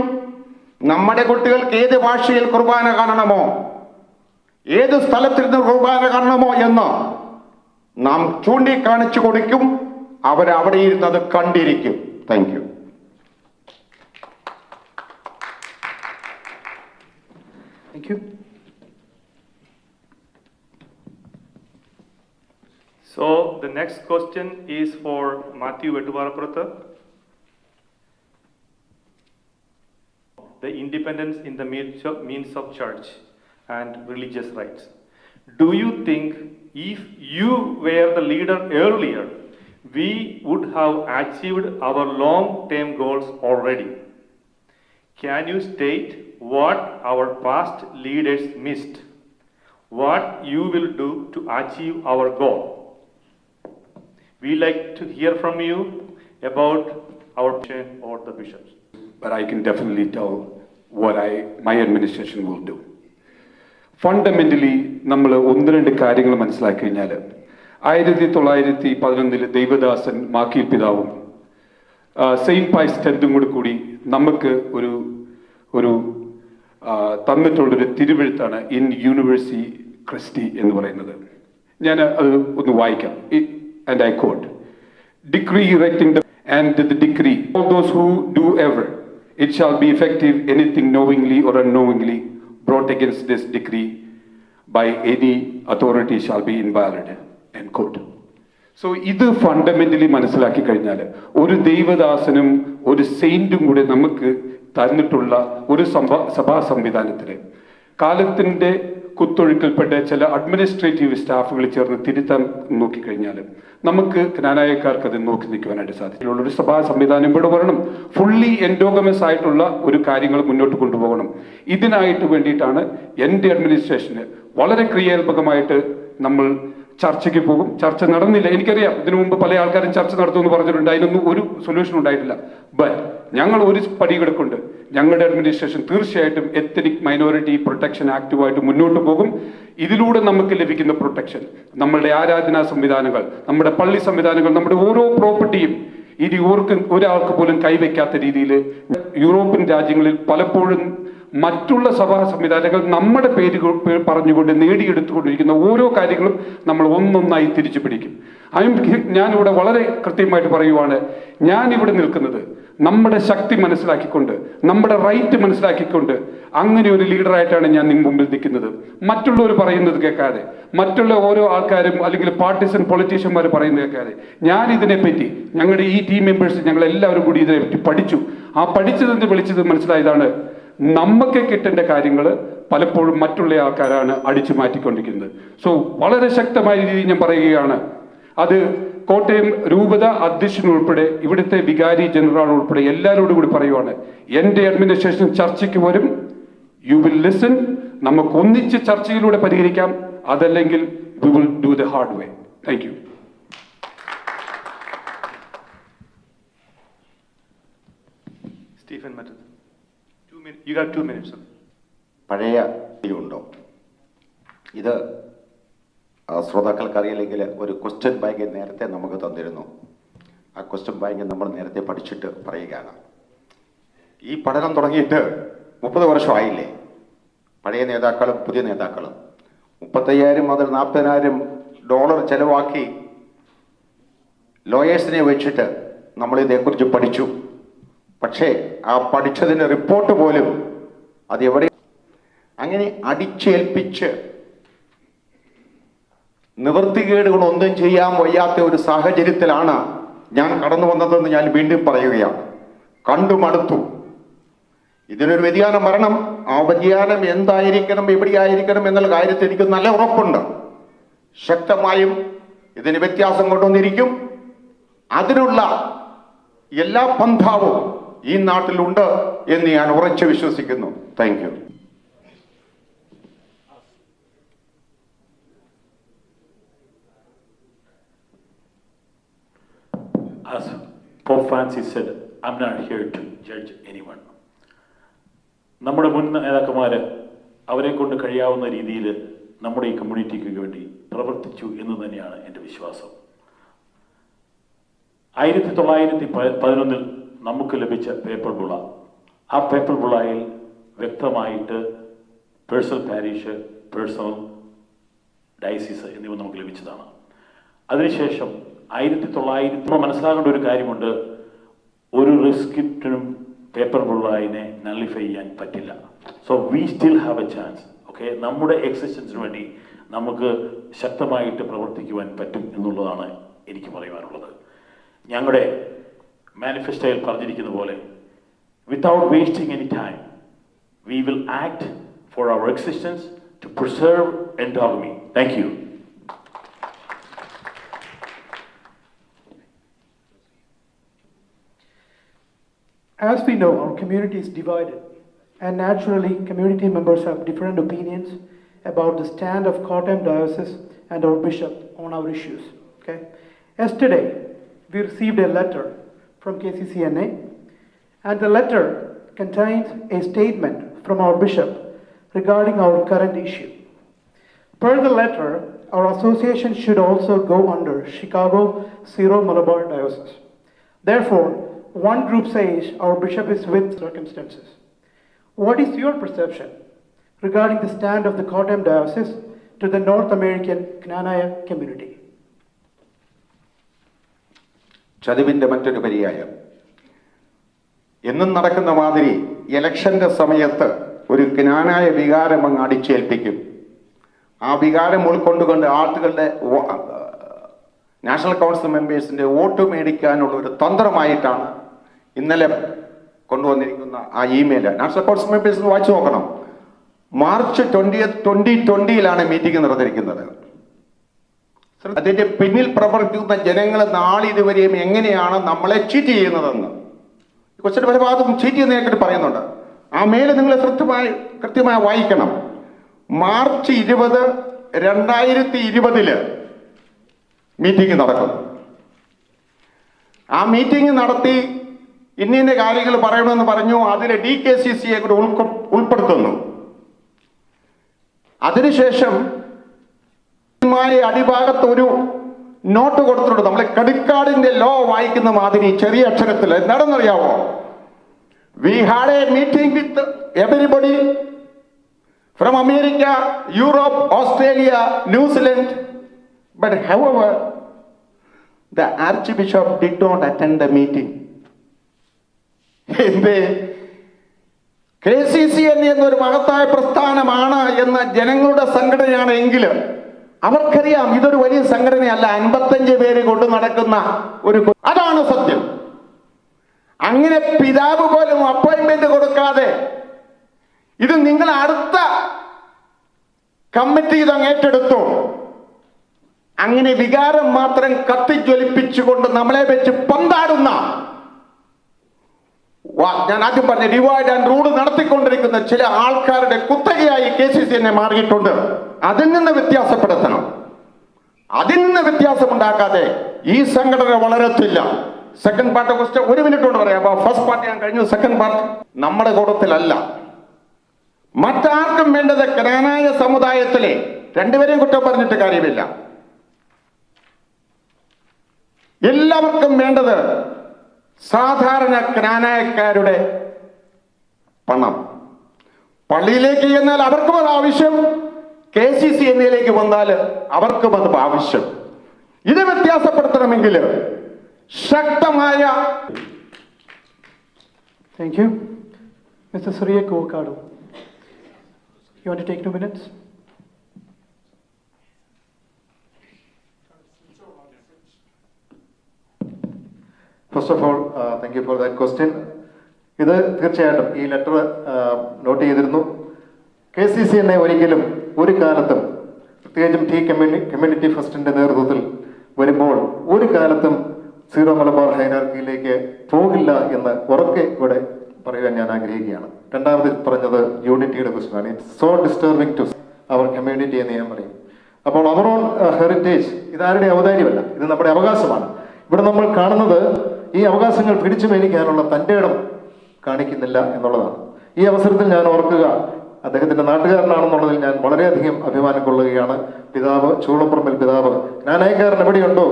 [SPEAKER 4] നമ്മുടെ കുട്ടികൾക്ക് ഏത് ഭാഷയിൽ കുർബാന കാണണമോ, ഏത് സ്ഥലത്തിരുന്ന് കുർബാന കാണണമോ എന്ന് നാം ചൂണ്ടിക്കാണിച്ചു കൊടുക്കും. അവരവിടെ ഇരുന്നത് കണ്ടിരിക്കും. Thank you.
[SPEAKER 14] Thank you.
[SPEAKER 3] So the next question is for Matthew Vettuvarapurathu. The independence in the means of church and religious rights. Do you think if you were the leader earlier, we would have achieved our long-term goals already? Can you state what our past leaders missed? What you will do to achieve our goal? We like to hear from you about our mission or the bishops.
[SPEAKER 16] But I can definitely tell what my administration will do. Fundamentally, നമ്മൾ 1-2 കാര്യങ്ങൾ മനസ്സിലാക്കി കഴിഞ്ഞാൽ 1911 ദൈവദാസൻ മാക്കിൽ പിതാവും Saint പൈസ് Xും കൂടി നമുക്ക് ഒരു തന്നിട്ടുള്ളൊരു തിരുവെഴുത്താണ് in university Christy എന്ന് പറയുന്നത്. ഞാൻ അത് ഒന്ന് വായിക്കാം. And I quote, decree erecting and the decree, all those who do ever, it shall be effective anything knowingly or unknowingly brought against this decree by any authority shall be invalid, end quote. So ഇത് fundamentally മനസ്സിലാക്കി കഴിഞ്ഞാൽ ഒരു ദൈവദാസനും ഒരു സെയിന്റും കൂടെ നമുക്ക് തന്നിട്ടുള്ള ഒരു സഭാ സംവിധാനത്തില് കാലത്തിന്റെ കുത്തൊഴുക്കൽപ്പെട്ട ചില അഡ്മിനിസ്ട്രേറ്റീവ് സ്റ്റാഫുകൾ ചേർന്ന് തിരുത്താൻ നോക്കിക്കഴിഞ്ഞാൽ നമുക്ക് ജ്ഞാനായക്കാർക്ക് അത് നോക്കി നിൽക്കുവാനായിട്ട് സാധിക്കും. ഒരു സഭാ സംവിധാനം ഇവിടെ വരണം. ഫുള്ളി എൻഡോഗമസ് ആയിട്ടുള്ള ഒരു കാര്യങ്ങൾ മുന്നോട്ട് കൊണ്ടുപോകണം. ഇതിനായിട്ട് വേണ്ടിയിട്ടാണ് എൻ്റെ അഡ്മിനിസ്ട്രേഷന് വളരെ ക്രിയാത്മകമായിട്ട് നമ്മൾ ചർച്ചയ്ക്ക് പോകും. ചർച്ച നടന്നില്ല, എനിക്കറിയാം. ഇതിനു മുമ്പ് പല ആൾക്കാരും ചർച്ച നടത്തുമെന്ന് പറഞ്ഞിട്ടുണ്ട്, അതിനൊന്നും ഒരു സൊല്യൂഷൻ ഉണ്ടായിട്ടില്ല. ബട്ട് ഞങ്ങൾ ഒരു പടികെടുക്കുന്നുണ്ട്. ഞങ്ങളുടെ അഡ്മിനിസ്ട്രേഷൻ തീർച്ചയായിട്ടും എത്നിക് മൈനോറിറ്റി പ്രൊട്ടക്ഷൻ ആക്ടുമായിട്ട് മുന്നോട്ട് പോകും. ഇതിലൂടെ നമുക്ക് ലഭിക്കുന്ന പ്രൊട്ടക്ഷൻ, നമ്മളുടെ ആരാധനാ സംവിധാനങ്ങൾ, നമ്മുടെ പള്ളി സംവിധാനങ്ങൾ, നമ്മുടെ ഓരോ പ്രോപ്പർട്ടിയും ഇത് ഒരാൾക്ക് പോലും കൈവയ്ക്കാത്ത രീതിയിൽ യൂറോപ്യൻ രാജ്യങ്ങളിൽ പലപ്പോഴും മറ്റുള്ള സഭാ സംവിധാനങ്ങൾ നമ്മുടെ പേര് പറഞ്ഞുകൊണ്ട് നേടിയെടുത്തുകൊണ്ടിരിക്കുന്ന ഓരോ കാര്യങ്ങളും നമ്മൾ ഒന്നൊന്നായി തിരിച്ചു പിടിക്കും. ഞാനിവിടെ വളരെ കൃത്യമായിട്ട് പറയുവാണ്, ഞാനിവിടെ നിൽക്കുന്നത് നമ്മുടെ ശക്തി മനസ്സിലാക്കിക്കൊണ്ട്, നമ്മുടെ റൈറ്റ് മനസ്സിലാക്കിക്കൊണ്ട്, അങ്ങനെ ഒരു ലീഡറായിട്ടാണ് ഞാൻ നിങ്ങൾ മുമ്പിൽ നിൽക്കുന്നത്. മറ്റുള്ളവർ പറയുന്നത് കേൾക്കാതെ, മറ്റുള്ള ഓരോ ആൾക്കാരും അല്ലെങ്കിൽ പാർട്ടിസൺ പൊളിറ്റീഷ്യന്മാർ പറയുന്നത് കേൾക്കാതെ, ഞാൻ ഇതിനെപ്പറ്റി ഞങ്ങളുടെ ഈ ടീം മെമ്പേഴ്സ് ഞങ്ങൾ എല്ലാവരും കൂടി ഇതിനെപ്പറ്റി പഠിച്ചു. ആ പഠിച്ചതെന്ന് വിളിച്ചത് മനസ്സിലായതാണ്, നമുക്ക് കിട്ടേണ്ട കാര്യങ്ങൾ പലപ്പോഴും മറ്റുള്ള ആൾക്കാരാണ് അടിച്ചു മാറ്റിക്കൊണ്ടിരിക്കുന്നത്. സോ വളരെ ശക്തമായ രീതിയിൽ ഞാൻ പറയുകയാണ്, അത് കോട്ടയം രൂപത അധ്യക്ഷൻ ഉൾപ്പെടെ ഇവിടുത്തെ വികാരി ജനറൽ ഉൾപ്പെടെ എല്ലാവരോടും കൂടി പറയുവാണ്, എൻ്റെ അഡ്മിനിസ്ട്രേഷൻ ചർച്ചയ്ക്ക് വരും. You will listen. നമുക്ക് ഒന്നിച്ച് ചർച്ചയിലൂടെ പരിഹരിക്കാം. അതല്ലെങ്കിൽ we will do the hard way. Thank you.
[SPEAKER 3] Stephen Matathur. You got 2 minutes.
[SPEAKER 4] പഴയ ഉണ്ടോ ഇത് ശ്രോതാക്കൾക്കറിയില്ലെങ്കിൽ ഒരു ക്വസ്റ്റ്യൻ ബാങ്ക് നേരത്തെ നമുക്ക് തന്നിരുന്നു. ആ ക്വസ്റ്റ്യൻ ബാങ്ക് നമ്മൾ നേരത്തെ പഠിച്ചിട്ട് പറയുകയാണ്. ഈ പഠനം തുടങ്ങിയിട്ട് 30 വർഷമായില്ലേ? പഴയ നേതാക്കളും പുതിയ നേതാക്കളും 35,000 മുതൽ 40,000 ഡോളർ ചെലവാക്കി ലോയേഴ്സിനെ വെച്ചിട്ട് നമ്മളിതേക്കുറിച്ച് പഠിച്ചു. പക്ഷേ ആ പഠിച്ചതിൻ്റെ റിപ്പോർട്ട് പോലും അത് എവിടെ അങ്ങനെ അടിച്ചേൽപ്പിച്ച് നിവൃത്തികേടുകളൊന്നും ചെയ്യാൻ വയ്യാത്ത ഒരു സാഹചര്യത്തിലാണ് ഞാൻ കടന്നു വന്നതെന്ന് ഞാൻ വീണ്ടും പറയുകയാണ്. കണ്ടുമടുത്തു. ഇതിനൊരു വ്യതിയാനം വരണം. ആ വ്യതിയാനം എന്തായിരിക്കണം, എവിടെയായിരിക്കണം എന്നുള്ള കാര്യത്തിൽ എനിക്ക് നല്ല ഉറപ്പുണ്ട്. ശക്തമായും ഇതിന് വ്യത്യാസം കൊണ്ടുവന്നിരിക്കും. അതിനുള്ള എല്ലാ പന്ഥാവും ഈ നാട്ടിലുണ്ട് എന്ന് ഞാൻ ഉറച്ചു വിശ്വസിക്കുന്നു. Thank you.
[SPEAKER 5] As Pope Francis said, I'm not here to judge anyone. നമ്മുടെ മുൻ നേതാക്കന്മാർ അവരെ കൊണ്ട് കഴിയാവുന്ന രീതിയിൽ നമ്മുടെ ഈ കമ്മ്യൂണിറ്റിക്ക് വേണ്ടി പ്രവർത്തിച്ചു എന്ന് തന്നെയാണ് എൻ്റെ വിശ്വാസം. 1911 നമുക്ക് ലഭിച്ച പേപ്പർ ബുള, ആ പേപ്പർ ബുളയിൽ വ്യക്തമായിട്ട് പേഴ്സണൽ പാരിഷ്, പേഴ്സണൽ ഡയസിസ് എന്നിവ നമുക്ക് ലഭിച്ചതാണ്. അതിനുശേഷം 1900 മനസ്സിലാക്കേണ്ട ഒരു കാര്യമുണ്ട്, ഒരു റിസ്ക്രിപ്റ്റിനും പേപ്പർ ബുള്ളായിനെ നള്ളിഫൈ ചെയ്യാൻ പറ്റില്ല. So we still have A chance. Okay, നമ്മുടെ എക്സിസ്റ്റൻസിന് വേണ്ടി നമുക്ക് ശക്തമായിട്ട് പ്രവർത്തിക്കുവാൻ പറ്റും എന്നുള്ളതാണ് എനിക്ക് പറയുവാനുള്ളത്. ഞങ്ങളുടെ മാനിഫെസ്റ്റോയിൽ പറഞ്ഞിരിക്കുന്ന പോലെ, without wasting any time we will act for our existence to preserve endogamy. Thank you.
[SPEAKER 14] As we know, our community is divided, and naturally, community members have different opinions about the stand of Kottayam Diocese and our bishop on our issues. Okay? Yesterday, we received a letter from KCCNA, and the letter contains a statement from our bishop regarding our current issue. Per the letter, our association should also go under Chicago Syro-Malabar Diocese. Therefore, one group says our bishop is with circumstances. What is your perception regarding the stand of the Kottayam Diocese to the North American Knanaya community?
[SPEAKER 4] ചതിവിൻ്റെ മറ്റൊരു പര്യായം. എന്നും നടക്കുന്ന മാതിരി ഇലക്ഷന്റെ സമയത്ത് ഒരു ജ്ഞാനായ വികാരം അങ്ങ് അടിച്ചേൽപ്പിക്കും. ആ വികാരം ഉൾക്കൊണ്ടുകൊണ്ട് ആളുകളുടെ നാഷണൽ കൗൺസിൽ മെമ്പേഴ്സിന്റെ വോട്ട് മേടിക്കാനുള്ള ഒരു തന്ത്രമായിട്ടാണ് ഇന്നലെ കൊണ്ടുവന്നിരിക്കുന്ന ആ ഇമെയിൽ. നാഷണൽ കൗൺസിൽ മെമ്പേഴ്സ് വായിച്ചു നോക്കണം. മാർച്ച് 2020 മീറ്റിംഗ് നടന്നിരിക്കുന്നത്. അതിന്റെ പിന്നിൽ പ്രവർത്തിക്കുന്ന ജനങ്ങൾ നാളിതുവരെയും എങ്ങനെയാണ് നമ്മളെ ചീറ്റ് ചെയ്യുന്നതെന്ന് കൊച്ചിന്റെ പല ഭാഗത്തും ചീറ്റ് ചെയ്യുന്നതിനെക്കുറിച്ച് പറയുന്നുണ്ട്. ആ മെയിൽ നിങ്ങൾ കൃത്യമായി വായിക്കണം. മാർച്ച് 20, 2020 മീറ്റിംഗ് നടക്കും. ആ മീറ്റിംഗ് നടത്തി ഇന്ന കാര്യങ്ങൾ പറയണമെന്ന് പറഞ്ഞു. അതിൽ DKCCയെ കൂടെ ഉൾപ്പെടുത്തുന്നു. അതിനുശേഷം അടിഭാഗത്ത് ഒരു നോട്ട് കൊടുത്തിട്ടുണ്ട്. നമ്മളെ ക്രെഡിറ്റ് കാർഡിന്റെ ലോ വായിക്കുന്ന മാതിരി ചെറിയ അക്ഷരത്തിൽ. എന്താണെന്നറിയാവോ? We had a meeting with everybody from America, Europe, Australia, New Zealand, but however the Archbishop did not attend the meeting. എന്തേ? KCCN എന്നൊരു മഹത്തായ പ്രസ്ഥാനമാണ് എന്ന ജനങ്ങളുടെ സംഘടനയാണ് എങ്കിൽ അവർക്കറിയാം ഇതൊരു വലിയ സംഘടനയല്ല. 55 പേര് കൊണ്ട് നടക്കുന്ന ഒരു, അതാണ് സത്യം. അങ്ങനെ പിതാവ് പോലും അപ്പോയിന്റ്മെന്റ് കൊടുക്കാതെ ഇത് നിങ്ങൾ അടുത്ത കമ്മിറ്റി ഇതങ്ങ് ഏറ്റെടുത്തു. അങ്ങനെ വികാരം മാത്രം കത്തിജ്വലിപ്പിച്ചുകൊണ്ട് നമ്മളെ വെച്ച് പന്താടുന്ന, ഞാൻ ആദ്യം പറഞ്ഞ ഡിവൈഡ് ആൻഡ് റൂൾ നടത്തിക്കൊണ്ടിരിക്കുന്ന ചില ആൾക്കാരുടെ കുത്തകയായി KCCN മാറിയിട്ടുണ്ട്. അതിൽ നിന്ന് വ്യത്യാസപ്പെടുത്തണം. അതിൽ നിന്ന് വ്യത്യാസമുണ്ടാക്കാതെ ഈ സംഘടന വളരത്തില്ല. സെക്കൻഡ് പാർട്ട് ക്വസ്റ്റ്യൻ 1 മിനിറ്റ് കൊണ്ട് പറയാം. ഫസ്റ്റ് പാർട്ട് ഞാൻ കഴിഞ്ഞു. സെക്കൻഡ് പാർട്ട് നമ്മുടെ കൂട്ടത്തിലല്ല. മറ്റാർക്കും വേണ്ടത് ക്നാനായ സമുദായത്തിലെ, രണ്ടുപേരെയും കുറ്റം പറഞ്ഞിട്ട് കാര്യമില്ല, എല്ലാവർക്കും വേണ്ടത് സാധാരണ ക്നാനായക്കാരുടെ പണം. പള്ളിയിലേക്ക് ചെന്നാൽ അവർക്കും അത് ആവശ്യം,
[SPEAKER 17] KCCNA വന്നാൽ അവർക്കും അത് ആവശ്യം. ഇത് വ്യത്യാസപ്പെടുത്തണമെങ്കിൽ ശക്തമായ.
[SPEAKER 14] Thank you. Mr. Surya Kovakadu. You want to take 2 minutes?
[SPEAKER 9] First of all, thank you for that question. ഇത് തീർച്ചയായിട്ടും ഈ ലെറ്റർ നോട്ട് ചെയ്തിരുന്നു. KCCNA ഒരിക്കലും ഒരു കാലത്തും പ്രത്യേകിച്ചും കമ്മ്യൂണിറ്റി ഫസ്റ്റിന്റെ നേതൃത്വത്തിൽ വരുമ്പോൾ ഒരു കാലത്തും സീറോ മലബാർ ഹൈറാർക്കിയിലേക്ക് പോകില്ല എന്ന് ഉറക്കെ ഇവിടെ പറയാൻ ഞാൻ ആഗ്രഹിക്കുകയാണ്. രണ്ടാമത് പറഞ്ഞത് യൂണിറ്റിയുടെ ക്വസ്റ്റ്യനാണ്. It's so disturbing to our community എന്ന് ഞാൻ പറയും. അപ്പോൾ അവർ ഓൺ ഹെറിറ്റേജ് ഇതാരുടെ ഔദാര്യമല്ല, ഇത് നമ്മുടെ അവകാശമാണ്. ഇവിടെ നമ്മൾ കാണുന്നത് ഈ അവകാശങ്ങൾ പിടിച്ചു മേടിക്കാനുള്ള തൻ്റെ ഇടം കാണിക്കുന്നില്ല എന്നുള്ളതാണ്. ഈ അവസരത്തിൽ ഞാൻ ഓർക്കുക, അദ്ദേഹത്തിന്റെ നാട്ടുകാരനാണെന്നുള്ളതിൽ ഞാൻ വളരെയധികം അഭിമാനം കൊള്ളുകയാണ്. പിതാവ് ചൂളപ്പറമ്പിൽ പിതാവ് ജ്ഞാനായക്കാരൻ എവിടെയുണ്ടോ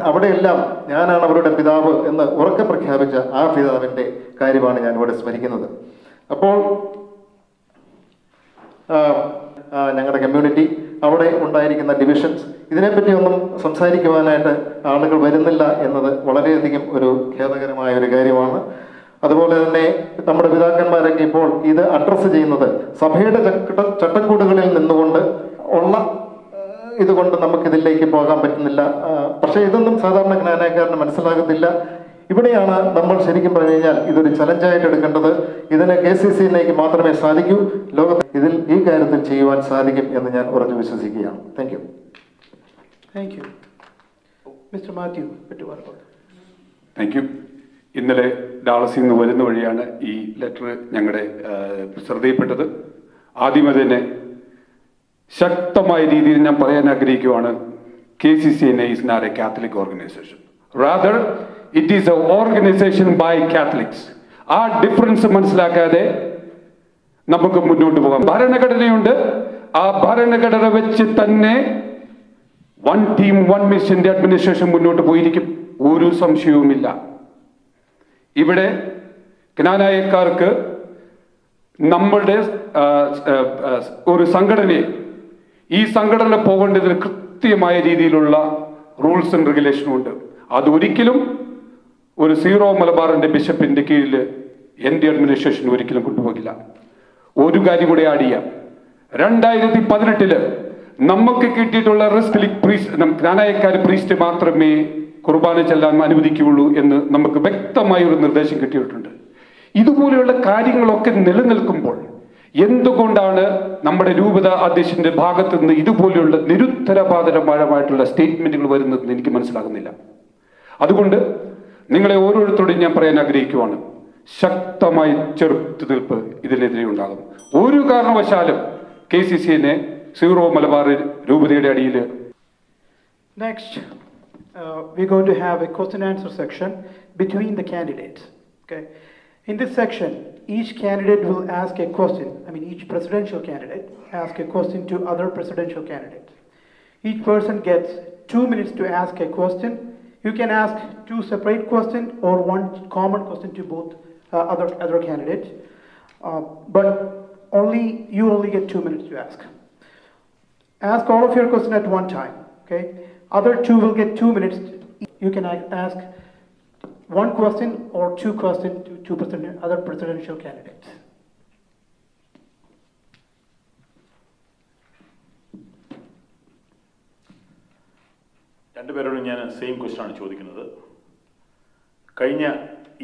[SPEAKER 9] അവിടെയെല്ലാം ഞാനാണ് അവരുടെ പിതാവ് എന്ന് ഉറക്കെ പ്രഖ്യാപിച്ച ആ പിതാവിന്റെ കാര്യമാണ് ഞാൻ ഇവിടെ സ്മരിക്കുന്നത്. അപ്പോൾ ഞങ്ങളുടെ കമ്മ്യൂണിറ്റി അവിടെ ഉണ്ടായിരിക്കുന്ന ഡിവിഷൻസ് ഇതിനെപ്പറ്റി ഒന്നും സംസാരിക്കുവാനായിട്ട് ആളുകൾ വരുന്നില്ല എന്നത് വളരെയധികം ഒരു ഖേദകരമായ ഒരു കാര്യമാണ്. അതുപോലെ തന്നെ നമ്മുടെ പിതാക്കന്മാരൊക്കെ ഇപ്പോൾ ഇത് അഡ്രസ്സ് ചെയ്യുന്നത് സഭയുടെ ചട്ടക്കൂടുകളിൽ നിന്നുകൊണ്ട് ഉള്ള ഇതുകൊണ്ട് നമുക്കിതിലേക്ക് പോകാൻ പറ്റുന്നില്ല. പക്ഷേ ഇതൊന്നും സാധാരണ ജ്ഞാനക്കാരന് മനസ്സിലാകത്തില്ല. ഇവിടെയാണ് നമ്മൾ ശരിക്കും പറഞ്ഞു കഴിഞ്ഞാൽ ഇതൊരു ചലഞ്ചായിട്ട് എടുക്കേണ്ടത്. ഇതിന് KCCNAക്ക് മാത്രമേ സാധിക്കൂ. ലോകത്ത് ഇതിൽ ഈ കാര്യത്തിൽ ചെയ്യുവാൻ സാധിക്കും എന്ന് ഞാൻ ഉറച്ചു വിശ്വസിക്കുകയാണ്. Thank you.
[SPEAKER 14] Thank you. Mr. Matthew,
[SPEAKER 16] thank you. ഇന്നലെ ഡാളസിൽ നിന്ന് വരുന്ന വഴിയാണ് ഈ ലെറ്റർ ഞങ്ങളുടെ ശ്രദ്ധയിൽപ്പെട്ടത്. ആദ്യമേ തന്നെ ശക്തമായ രീതിയിൽ ഞാൻ പറയാൻ ആഗ്രഹിക്കുകയാണ്, KCCNA is not a Catholic organization. Rather, it is an organization by Catholics. ആ ഡിഫറൻസ് മനസ്സിലാക്കാതെ നമുക്ക് മുന്നോട്ട് പോകാം. ഭരണഘടനയുണ്ട്, ആ ഭരണഘടന വെച്ച് തന്നെ വൺ ടീം വൺ മിഷന്റെ അഡ്മിനിസ്ട്രേഷൻ മുന്നോട്ട് പോയിരിക്കും, ഒരു സംശയവുമില്ല. ഇവിടെ ജ്ഞാനായക്കാർക്ക് നമ്മളുടെ ഒരു സംഘടനയെ ഈ സംഘടന പോകേണ്ടതിന് കൃത്യമായ രീതിയിലുള്ള റൂൾസ് ആൻഡ് റെഗുലേഷനും ഉണ്ട്. അതൊരിക്കലും ഒരു സീറോ മലബാറിന്റെ ബിഷപ്പിന്റെ കീഴിൽ എൻ്റെ അഡ്മിനിസ്ട്രേഷൻ ഒരിക്കലും കൊണ്ടുപോകില്ല. ഒരു കാര്യം കൂടെ ആഡ് ചെയ്യാം. 2018 നമുക്ക് കിട്ടിയിട്ടുള്ള ജ്ഞാനായക്കാർ പ്രീസ്റ്റ് മാത്രമേ കുർബാന ചെല്ലാൻ അനുവദിക്കുകയുള്ളൂ എന്ന് നമുക്ക് വ്യക്തമായ ഒരു നിർദ്ദേശം കിട്ടിയിട്ടുണ്ട്. ഇതുപോലെയുള്ള കാര്യങ്ങളൊക്കെ നിലനിൽക്കുമ്പോൾ എന്തുകൊണ്ടാണ് നമ്മുടെ രൂപത അധ്യക്ഷന്റെ ഭാഗത്തു നിന്ന് ഇതുപോലെയുള്ള നിരുത്തരവാദപരമായിട്ടുള്ള സ്റ്റേറ്റ്മെന്റുകൾ വരുന്നതെന്ന് എനിക്ക് മനസ്സിലാകുന്നില്ല. അതുകൊണ്ട് നിങ്ങളെ ഓരോരുത്തരോടും ഞാൻ പറയാൻ ആഗ്രഹിക്കുവാണ്, ശക്തമായ ചെറുത്തുനിൽപ്പ് ഇതിനെതിരെ ഉണ്ടാകും. ഒരു കാരണവശാലും KCCNA സീറോ മലബാർ രൂപതയുടെ അടിയിൽ.
[SPEAKER 14] Next, we're going to have a question and answer section between the candidates. Okay. In this section, each candidate will ask a question. Each presidential candidate ask a question to other presidential candidates. Each person gets 2 minutes to ask a question. You can ask 2 separate questions or 1 common question to both other candidates. But you only get 2 minutes to ask. Ask all of your questions at one time. Okay. Other 2 will get 2 minutes. You can ask 1 question or 2 questions to 2 other presidential candidates.
[SPEAKER 5] രണ്ടുപേരോടും ഞാൻ same question ആണ് ചോദിക്കുന്നത്. കഴിഞ്ഞ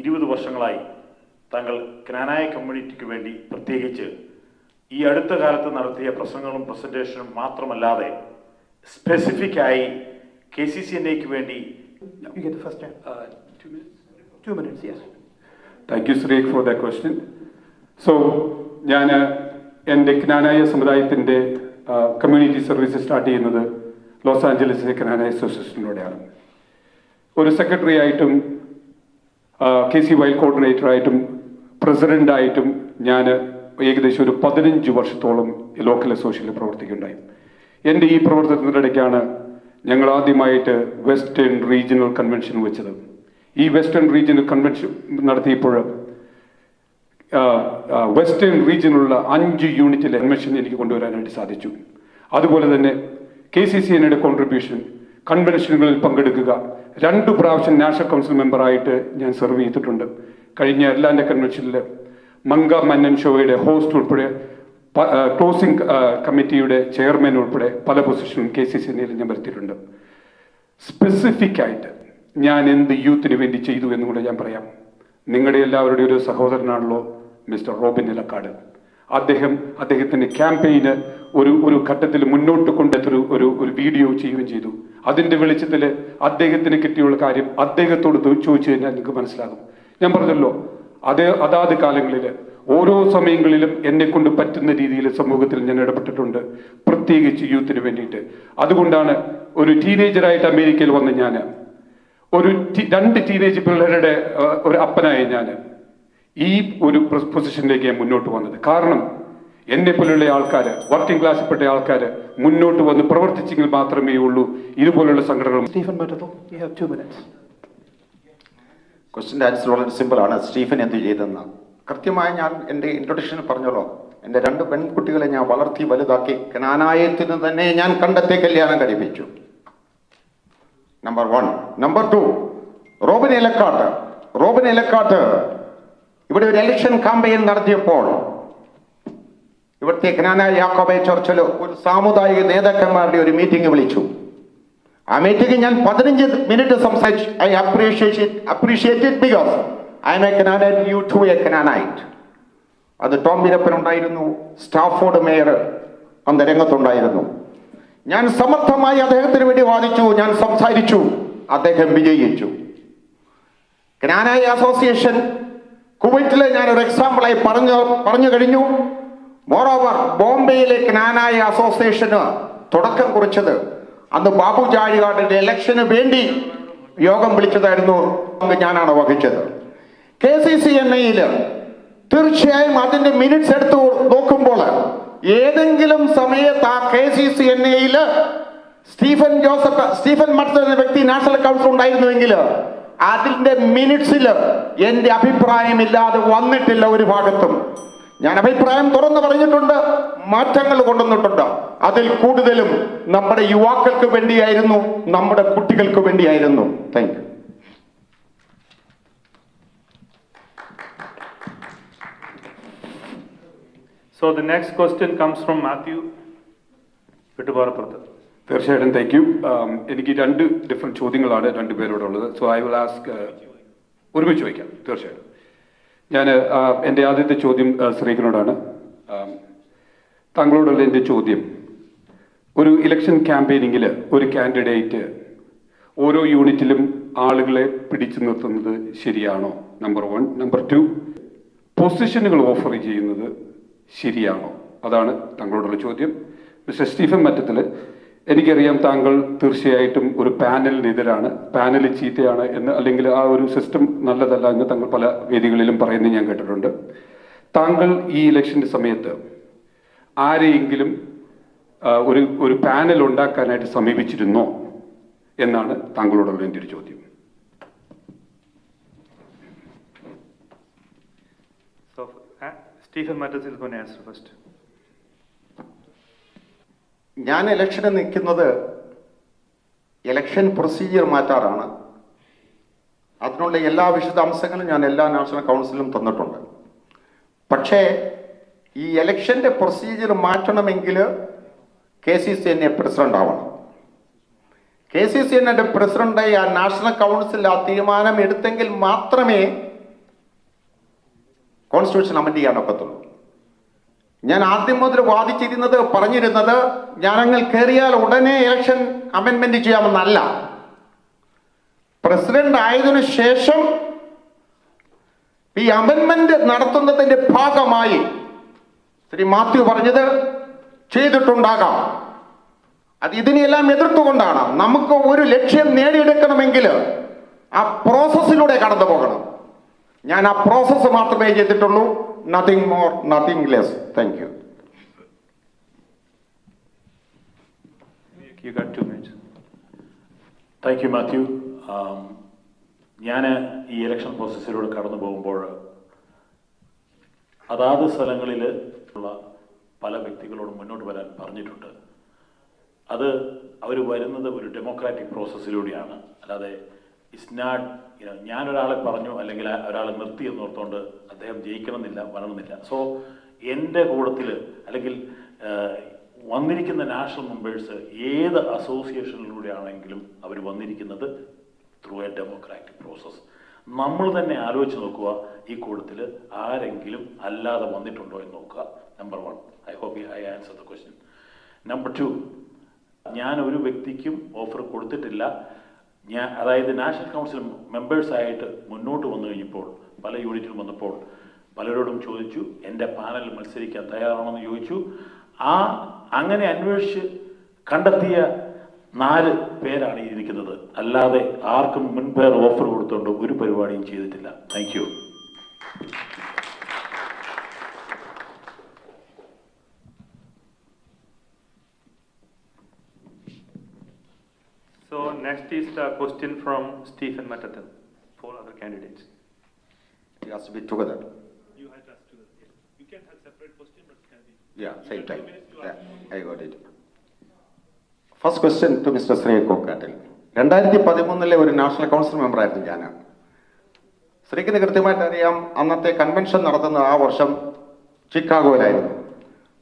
[SPEAKER 5] 20 വർഷങ്ങളായി താങ്കൾ ജ്ഞാനായ കമ്മ്യൂണിറ്റിക്ക് വേണ്ടി പ്രത്യേകിച്ച് ഈ അടുത്ത കാലത്ത് നടത്തിയ പ്രസംഗങ്ങളും പ്രസന്റേഷനും മാത്രമല്ലാതെ സ്പെസിഫിക് ആയി KCCNAക്ക് വേണ്ടി.
[SPEAKER 14] You get the first time. 2 minutes. 2 minutes, yes.
[SPEAKER 16] Thank you, Sri, for that question. So, ഞാൻ എൻ്റെ ജ്ഞാനായ സമുദായത്തിൻ്റെ കമ്മ്യൂണിറ്റി സർവീസ് സ്റ്റാർട്ട് ചെയ്യുന്നത് ലോസ് ആഞ്ചലസിലെ ജ്ഞാനായ അസോസിയേഷനിലൂടെയാണ്. ഒരു സെക്രട്ടറി ആയിട്ടും KCY കോർഡിനേറ്ററായിട്ടും പ്രസിഡൻ്റായിട്ടും ഞാൻ ഏകദേശം ഒരു 15 വർഷത്തോളം ലോക്കൽ അസോസിയേഷനിൽ പ്രവർത്തിക്കുകയുണ്ടായി. എൻ്റെ ഈ പ്രവർത്തനത്തിനിടയ്ക്കാണ് ഞങ്ങൾ ആദ്യമായിട്ട് വെസ്റ്റേൺ റീജിയണൽ കൺവെൻഷൻ വെച്ചത്. ഈ വെസ്റ്റേൺ റീജിയണൽ കൺവെൻഷൻ നടത്തിയപ്പോൾ വെസ്റ്റേൺ റീജിയനുള്ള 5 യൂണിറ്റിലെ കൺവെൻഷൻ എനിക്ക് കൊണ്ടുവരാനായിട്ട് സാധിച്ചു. അതുപോലെ തന്നെ KCCNയുടെ കോൺട്രിബ്യൂഷൻ, കൺവെൻഷനുകളിൽ പങ്കെടുക്കുക. 2 പ്രാവശ്യം നാഷണൽ കൗൺസിൽ മെമ്പറായിട്ട് ഞാൻ സെർവ് ചെയ്തിട്ടുണ്ട്. കഴിഞ്ഞ അറ്റ്ലാന്റ കൺവെൻഷനിൽ മങ്ക മന്നൻ ഷോയുടെ ഹോസ്റ്റ് ഉൾപ്പെടെ ക്ലോസിംഗ് കമ്മിറ്റിയുടെ ചെയർമാൻ ഉൾപ്പെടെ പല പൊസിഷനും KCCNയിൽ ഞാൻ വരുത്തിയിട്ടുണ്ട്. സ്പെസിഫിക് ആയിട്ട് ഞാൻ എന്ത് യൂത്തിന് വേണ്ടി ചെയ്തു എന്നും കൂടെ ഞാൻ പറയാം. നിങ്ങളുടെ എല്ലാവരുടെയും ഒരു സഹോദരനാണല്ലോ മിസ്റ്റർ റോബിൻ ഇലക്കാട്. അദ്ദേഹത്തിന്റെ ക്യാമ്പയിന് ഒരു ഘട്ടത്തിൽ മുന്നോട്ട് കൊണ്ടെത്തൊരു ഒരു വീഡിയോ ചെയ്യുകയും ചെയ്തു. അതിന്റെ വെളിച്ചത്തിൽ അദ്ദേഹത്തിന് കിട്ടിയുള്ള കാര്യം അദ്ദേഹത്തോട് ചോദിച്ചു കഴിഞ്ഞാൽ നിങ്ങൾക്ക് മനസ്സിലാകും. ഞാൻ പറഞ്ഞല്ലോ, അതാത് കാലങ്ങളിൽ ഓരോ സമയങ്ങളിലും എന്നെ കൊണ്ട് പറ്റുന്ന രീതിയിൽ സമൂഹത്തിൽ ഞാൻ ഇടപെട്ടിട്ടുണ്ട്, പ്രത്യേകിച്ച് യൂത്തിന് വേണ്ടിയിട്ട്. അതുകൊണ്ടാണ് ഒരു ടീനേജറായിട്ട് അമേരിക്കയിൽ വന്ന ഞാൻ, ഒരു 2 ടീനേജ് പിള്ളേരുടെ ഒരു അപ്പനായ ഞാൻ ഈ ഒരു പൊസിഷനിലേക്ക് ഞാൻ മുന്നോട്ട് വന്നത്. കാരണം എന്നെ പോലുള്ള ആൾക്കാർ, വർക്കിംഗ് ക്ലാസ്സിൽപ്പെട്ട ആൾക്കാർ മുന്നോട്ട് വന്ന് പ്രവർത്തിച്ചെങ്കിൽ മാത്രമേ ഉള്ളൂ ഇതുപോലുള്ള സംഘടനകൾ.
[SPEAKER 4] ക്വസ്റ്റിൻ്റെ ആൻസർ വളരെ സിമ്പിളാണ്. സ്റ്റീഫൻ എന്ത് ചെയ്തെന്ന് കൃത്യമായി ഞാൻ എൻ്റെ ഇൻട്രൊഡക്ഷനിൽ പറഞ്ഞല്ലോ. എൻ്റെ 2 പെൺകുട്ടികളെ ഞാൻ വളർത്തി വലുതാക്കി കനാനായത്തിന് തന്നെ ഞാൻ കണ്ടെത്തി കല്യാണം കഴിപ്പിച്ചു. നമ്പർ 1. നമ്പർ 2, റോബിൻ ഇലക്കാട്ട് ഇവിടെ ഒരു ഇലക്ഷൻ ക്യാമ്പയിൻ നടത്തിയപ്പോൾ ഇവിടുത്തെ കനാനായ യാക്കോബേ ചർച്ചിൽ ഒരു സാമുദായിക നേതാക്കന്മാരുടെ ഒരു മീറ്റിംഗ് വിളിച്ചു. ആ മീറ്റിംഗ് ഞാൻ 15 മിനിറ്റ് സംസാരിച്ചു. I appreciate because I am a Knanaite, you too a Knanaite. അത് ടോം വീരപ്പൻ ഉണ്ടായിരുന്നു, സ്റ്റാഫോർഡ് മേയർ അന്ന് രംഗത്തുണ്ടായിരുന്നു. ഞാൻ സമർത്ഥമായി അദ്ദേഹത്തിന് വേണ്ടി വാദിച്ചു, ഞാൻ സംസാരിച്ചു, അദ്ദേഹം വിജയിച്ചു. കനാനായ അസോസിയേഷൻ കുവൈറ്റിലെ ഞാനൊരു എക്സാമ്പിളായി പറഞ്ഞു കഴിഞ്ഞു. മോറോവർ ബോംബെയിലെ കനാനായ അസോസിയേഷന് തുടക്കം കുറിച്ചത് അന്ന് ബാബു ചാഴികാടിന്റെ ഇലക്ഷന് വേണ്ടി യോഗം വിളിച്ചതായിരുന്നു, ഞാനാണ് വഹിച്ചത്. KCCNയിൽ തീർച്ചയായും അതിന്റെ മിനിറ്റ്സ് എടുത്ത് നോക്കുമ്പോൾ ഏതെങ്കിലും സമയത്ത് ആ KCCNയിൽ സ്റ്റീഫൻ മട്ടൻ എന്ന വ്യക്തി നാഷണൽ കൗൺസിൽ ഉണ്ടായിരുന്നുവെങ്കിൽ അതിന്റെ മിനിറ്റ്സിൽ എന്റെ അഭിപ്രായമില്ലാതെ വന്നിട്ടില്ല ഒരു ഭാഗത്തും. ഞാൻ അഭിപ്രായം തുറന്നു പറഞ്ഞിട്ടുണ്ട്, മാറ്റങ്ങൾ കൊണ്ടുവന്നിട്ടുണ്ട്. അതിൽ കൂടുതലും നമ്മുടെ യുവാക്കൾക്ക് വേണ്ടിയായിരുന്നു, നമ്മുടെ കുട്ടികൾക്ക് വേണ്ടിയായിരുന്നു. Thank you.
[SPEAKER 18] So the next question comes from Matthew വെട്ടുപാറപ്പുറത്ത്.
[SPEAKER 16] തീർച്ചയായിട്ടും താങ്ക് യു. എനിക്ക് 2 ഡിഫറെൻറ്റ് ചോദ്യങ്ങളാണ് 2 പേരോടുള്ളത്. സോ ഐ വിൽ ആസ്ക്, ഒരുമിച്ച് ചോദിക്കാം. തീർച്ചയായിട്ടും ഞാൻ എൻ്റെ ആദ്യത്തെ ചോദ്യം ശ്രീകനോടാണ്. താങ്കളോടുള്ള എൻ്റെ ചോദ്യം, ഒരു ഇലക്ഷൻ ക്യാമ്പയിനിങ്ങിൽ ഒരു കാൻഡിഡേറ്റ് ഓരോ യൂണിറ്റിലും ആളുകളെ പിടിച്ചു നിർത്തുന്നത് ശരിയാണോ? നമ്പർ 1. നമ്പർ 2, പൊസിഷനുകൾ ഓഫർ ചെയ്യുന്നത് ശരിയാണോ? അതാണ് താങ്കളോടുള്ള ചോദ്യം. മിസ്റ്റർ സ്റ്റീഫൻ മറ്റത്തിൽ, എനിക്കറിയാം താങ്കൾ തീർച്ചയായിട്ടും ഒരു പാനലിനെതിരാണ്, പാനൽ ചീത്തയാണ് എന്ന്, അല്ലെങ്കിൽ ആ ഒരു സിസ്റ്റം നല്ലതല്ല എന്ന് താങ്കൾ പല വേദികളിലും പറയുന്നത് ഞാൻ കേട്ടിട്ടുണ്ട്. താങ്കൾ ഈ ഇലക്ഷൻ്റെ സമയത്ത് ആരെയെങ്കിലും ഒരു പാനൽ ഉണ്ടാക്കാനായിട്ട് സമീപിച്ചിരുന്നോ എന്നാണ് താങ്കളോടുള്ള എൻ്റെ ഒരു ചോദ്യം.
[SPEAKER 18] So Stephen Matters is going to answer first.
[SPEAKER 4] ഞാൻ ഇലക്ഷന് നിൽക്കുന്നത് ഇലക്ഷൻ പ്രൊസീജിയർ മാറ്റാറാണ്. അതിനുള്ള എല്ലാ വിശദാംശങ്ങളും ഞാൻ എല്ലാ നാഷണൽ കൗൺസിലും തന്നിട്ടുണ്ട്. പക്ഷേ ഈ ഇലക്ഷൻ്റെ പ്രൊസീജിയർ മാറ്റണമെങ്കിൽ KCCNA പ്രസിഡന്റ് ആവണം. KCCNA പ്രസിഡന്റായി ആ നാഷണൽ കൗൺസിൽ ആ തീരുമാനം എടുത്തെങ്കിൽ മാത്രമേ കോൺസ്റ്റിറ്റ്യൂഷൻ അമെൻഡ് ചെയ്യാൻ ഒക്കത്തുള്ളൂ. ഞാൻ ആദ്യം മുതൽ പറഞ്ഞിരുന്നത് ഞങ്ങൾ കയറിയാൽ ഉടനെ ഇലക്ഷൻ അമെൻമെന്റ് ചെയ്യാമെന്നല്ല. പ്രസിഡന്റ് ആയതിനു ശേഷം ഈ അമെൻമെന്റ് നടത്തുന്നതിന്റെ ഭാഗമായി ശ്രീ മാത്യു പറഞ്ഞത് ചെയ്തിട്ടുണ്ടാകാം. അത് ഇതിനെല്ലാം എതിർത്തുകൊണ്ടാണ്. നമുക്ക് ഒരു ലക്ഷ്യം നേടിയെടുക്കണമെങ്കിൽ ആ പ്രോസസ്സിലൂടെ കടന്നു പോകണം. ഞാൻ ആ പ്രോസസ്സ് മാത്രമേ ചെയ്തിട്ടുള്ളൂ. Nothing more, nothing less. Thank you.
[SPEAKER 18] You got 2 minutes.
[SPEAKER 5] Thank you Mathew. ഞാൻ ഈ ഇലക്ഷൻ പ്രോസസ്സിലൂടെ കടന്നു പോകുമ്പോൾ അതാത് സ്ഥലങ്ങളിൽ ഉള്ള പല വ്യക്തികളോട് മുന്നോട്ട് വരാൻ പറഞ്ഞിട്ടുണ്ട്. അത് അവർ വരുന്നത് ഒരു ഡെമോക്രാറ്റിക് പ്രോസസ്സിലൂടെയാണ്. അല്ലാതെ ഇറ്റ്സ് നോട്ട് ഞാനൊരാളെ പറഞ്ഞു അല്ലെങ്കിൽ ഒരാളെ നിർത്തി എന്നോർത്തുകൊണ്ട് അദ്ദേഹം ജയിക്കണമെന്നില്ല, വരണമെന്നില്ല. സോ എൻ്റെ കൂട്ടത്തിൽ അല്ലെങ്കിൽ വന്നിരിക്കുന്ന നാഷണൽ മെമ്പേഴ്സ് ഏത് അസോസിയേഷനിലൂടെയാണെങ്കിലും അവർ വന്നിരിക്കുന്നത് ത്രൂ എ ഡെമോക്രാറ്റിക് പ്രോസസ്സ്. നമ്മൾ തന്നെ ആലോചിച്ച് നോക്കുക, ഈ കൂട്ടത്തിൽ ആരെങ്കിലും അല്ലാതെ വന്നിട്ടുണ്ടോ എന്ന് നോക്കുക. Number 1. I hope I answer the question. Number 2, ഞാൻ ഒരു വ്യക്തിക്കും ഓഫർ കൊടുത്തിട്ടില്ല. അതായത് നാഷണൽ കൗൺസിൽ മെമ്പേഴ്സായിട്ട് മുന്നോട്ട് വന്നു കഴിഞ്ഞപ്പോൾ പല യൂണിറ്റിൽ വന്നപ്പോൾ പലരോടും ചോദിച്ചു, എൻ്റെ പാനലിൽ മത്സരിക്കാൻ തയ്യാറാണെന്ന് ചോദിച്ചു. അങ്ങനെ അന്വേഷിച്ച് കണ്ടെത്തിയ 4 പേരാണ് ഇരിക്കുന്നത്. അല്ലാതെ ആർക്കും മുൻപേ ഓഫർ കൊടുത്തുകൊണ്ട് ഒരു പരിപാടിയും ചെയ്തിട്ടില്ല. Thank you.
[SPEAKER 18] So next is the question from Stephen Matathil. 4 other candidates.
[SPEAKER 4] It has to be together.
[SPEAKER 18] You had us together. Yes. You can have separate question, but can be.
[SPEAKER 4] Yeah, same time. Yeah, I got it. First question to Mr. Sri Kokatil. 2013 ഒരു national council മെമ്പറായിരുന്നു ഞാൻ. ശ്രീക്കിന് കൃത്യമായിട്ട് അറിയാം, അന്നത്തെ convention നടത്തുന്ന ആ വർഷം ചിക്കാഗോയിലായിരുന്നു.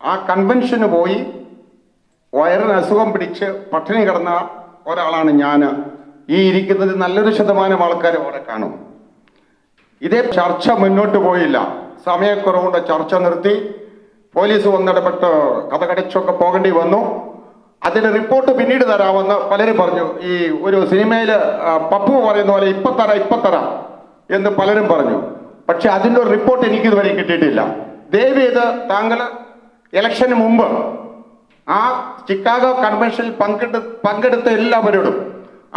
[SPEAKER 4] ആ കൺവെൻഷന് പോയി വയറിന് അസുഖം പിടിച്ച് പട്ടിണി കിടന്ന ഒരാളാണ് ഞാൻ. ഈ ഇരിക്കുന്നത് നല്ലൊരു ശതമാനം ആൾക്കാർ അവിടെ കാണും. ഇതേ ചർച്ച മുന്നോട്ട് പോയില്ല. സമയക്കുറവുകൊണ്ട് ചർച്ച നിർത്തി. പോലീസ് വന്നിടപെട്ട് കഥകടച്ചൊക്കെ പോകേണ്ടി വന്നു. അതിന്റെ റിപ്പോർട്ട് പിന്നീട് തരാമെന്ന് പലരും പറഞ്ഞു. ഈ ഒരു സിനിമയിൽ പപ്പു പറയുന്ന പോലെ ഇപ്പത്തരാം എന്ന് പലരും പറഞ്ഞു. പക്ഷെ അതിൻ്റെ ഒരു റിപ്പോർട്ട് എനിക്കിതുവരെ കിട്ടിയിട്ടില്ല. ദയവ് ചെയ്ത് താങ്കൾ ഇലക്ഷന് മുമ്പ് ആ ചിക്കാഗോ കൺവെൻഷനിൽ പങ്കെടുത്ത എല്ലാവരോടും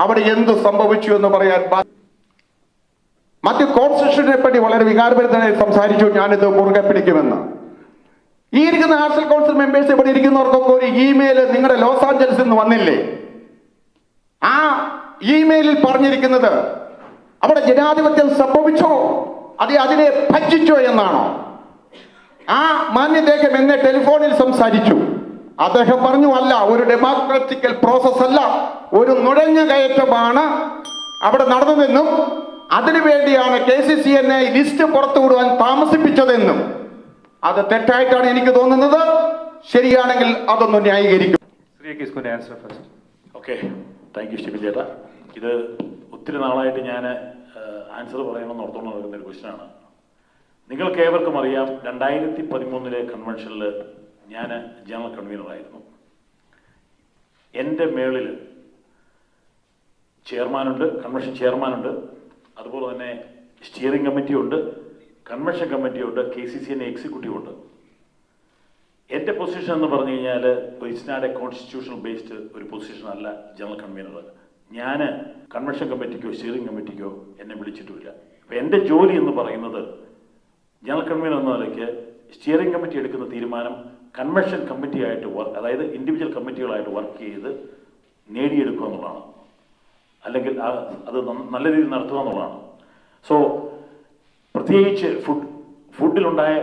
[SPEAKER 4] അവിടെ എന്ത് സംഭവിച്ചു എന്ന് പറയാൻ. മറ്റ് കോൺസ്റ്റിറ്റ്യൂഷനെ പറ്റി വളരെ വികാരഭരിതനായി സംസാരിച്ചു. ഞാനിത് മുറുകെ പിടിക്കുമെന്ന്. ഈ ഇരിക്കുന്ന നാഷണൽ കൗൺസിൽ മെമ്പേഴ്സ് ഇവിടെ ഇരിക്കുന്നവർക്കൊക്കെ ഒരു ഇമെയിൽ നിങ്ങളുടെ ലോസ് ആഞ്ചലസിൽ നിന്ന് വന്നില്ലേ? ആ ഇമെയിലിൽ പറഞ്ഞിരിക്കുന്നത് അവിടെ ജനാധിപത്യം സംഭവിച്ചോ അത് അതിനെ ഭജിച്ചോ എന്നാണോ? ആ മാന്യദേഹം എന്നെ ടെലിഫോണിൽ സംസാരിച്ചു. അദ്ദേഹം പറഞ്ഞു, അല്ല, ഒരു ഡെമോക്രാറ്റിക്കൽ പ്രോസസ് അല്ല, ഒരു നുഴഞ്ഞ കയറ്റമാണ് അവിടെ നടന്നതെന്നും അതിനുവേണ്ടിയാണ് KCC എന്നെ ലിസ്റ്റ് പുറത്തുവിടുവാൻ താമസിപ്പിച്ചതെന്നും. അത് തെറ്റായിട്ടാണ് എനിക്ക് തോന്നുന്നത്. ശരിയാണെങ്കിൽ അതൊന്ന് ന്യായീകരിക്കും.
[SPEAKER 5] ഓക്കെ, താങ്ക് യു സ്റ്റീഫൻ ചേട്ടാ. ഇത് ഒത്തിരി നാളായിട്ട് ഞാൻ ആൻസർ പറയണമെന്ന് ഓർത്തുകൊണ്ട് നടക്കുന്ന ഒരു ക്വസ്റ്റ്യനാണ്. നിങ്ങൾക്ക് ഏവർക്കും അറിയാം, 2013 കൺവെൻഷനിൽ ഞാൻ ജനറൽ കൺവീനറായിരുന്നു. എൻ്റെ മേളിൽ ചെയർമാനുണ്ട്, കൺവെൻഷൻ ചെയർമാനുണ്ട്, അതുപോലെ തന്നെ സ്റ്റിയറിംഗ് കമ്മിറ്റിയുണ്ട്, കൺവെൻഷൻ കമ്മിറ്റിയുണ്ട്, KCC എക്സിക്യൂട്ടീവ് ഉണ്ട്. എൻ്റെ പൊസിഷൻ എന്ന് പറഞ്ഞു കഴിഞ്ഞാൽ it's not a constitutional based ഒരു പൊസിഷൻ അല്ല ജനറൽ കൺവീനർ. ഞാൻ കൺവെൻഷൻ കമ്മിറ്റിക്കോ സ്റ്റിയറിംഗ് കമ്മിറ്റിക്കോ എന്നെ വിളിച്ചിട്ടുമില്ല. അപ്പം എൻ്റെ ജോലി എന്ന് പറയുന്നത് ജനറൽ കൺവീനർ എന്ന നിലയ്ക്ക് സ്റ്റിയറിംഗ് കമ്മിറ്റി എടുക്കുന്ന തീരുമാനം കൺവെൻഷൻ കമ്മിറ്റിയായിട്ട് അതായത് ഇൻഡിവിജ്വൽ കമ്മിറ്റികളായിട്ട് വർക്ക് ചെയ്ത് നേടിയെടുക്കുക എന്നുള്ളതാണ്, അല്ലെങ്കിൽ അത് നല്ല രീതിയിൽ നടത്തുക എന്നുള്ളതാണ്. സോ പ്രത്യേകിച്ച് ഫുഡിലുണ്ടായ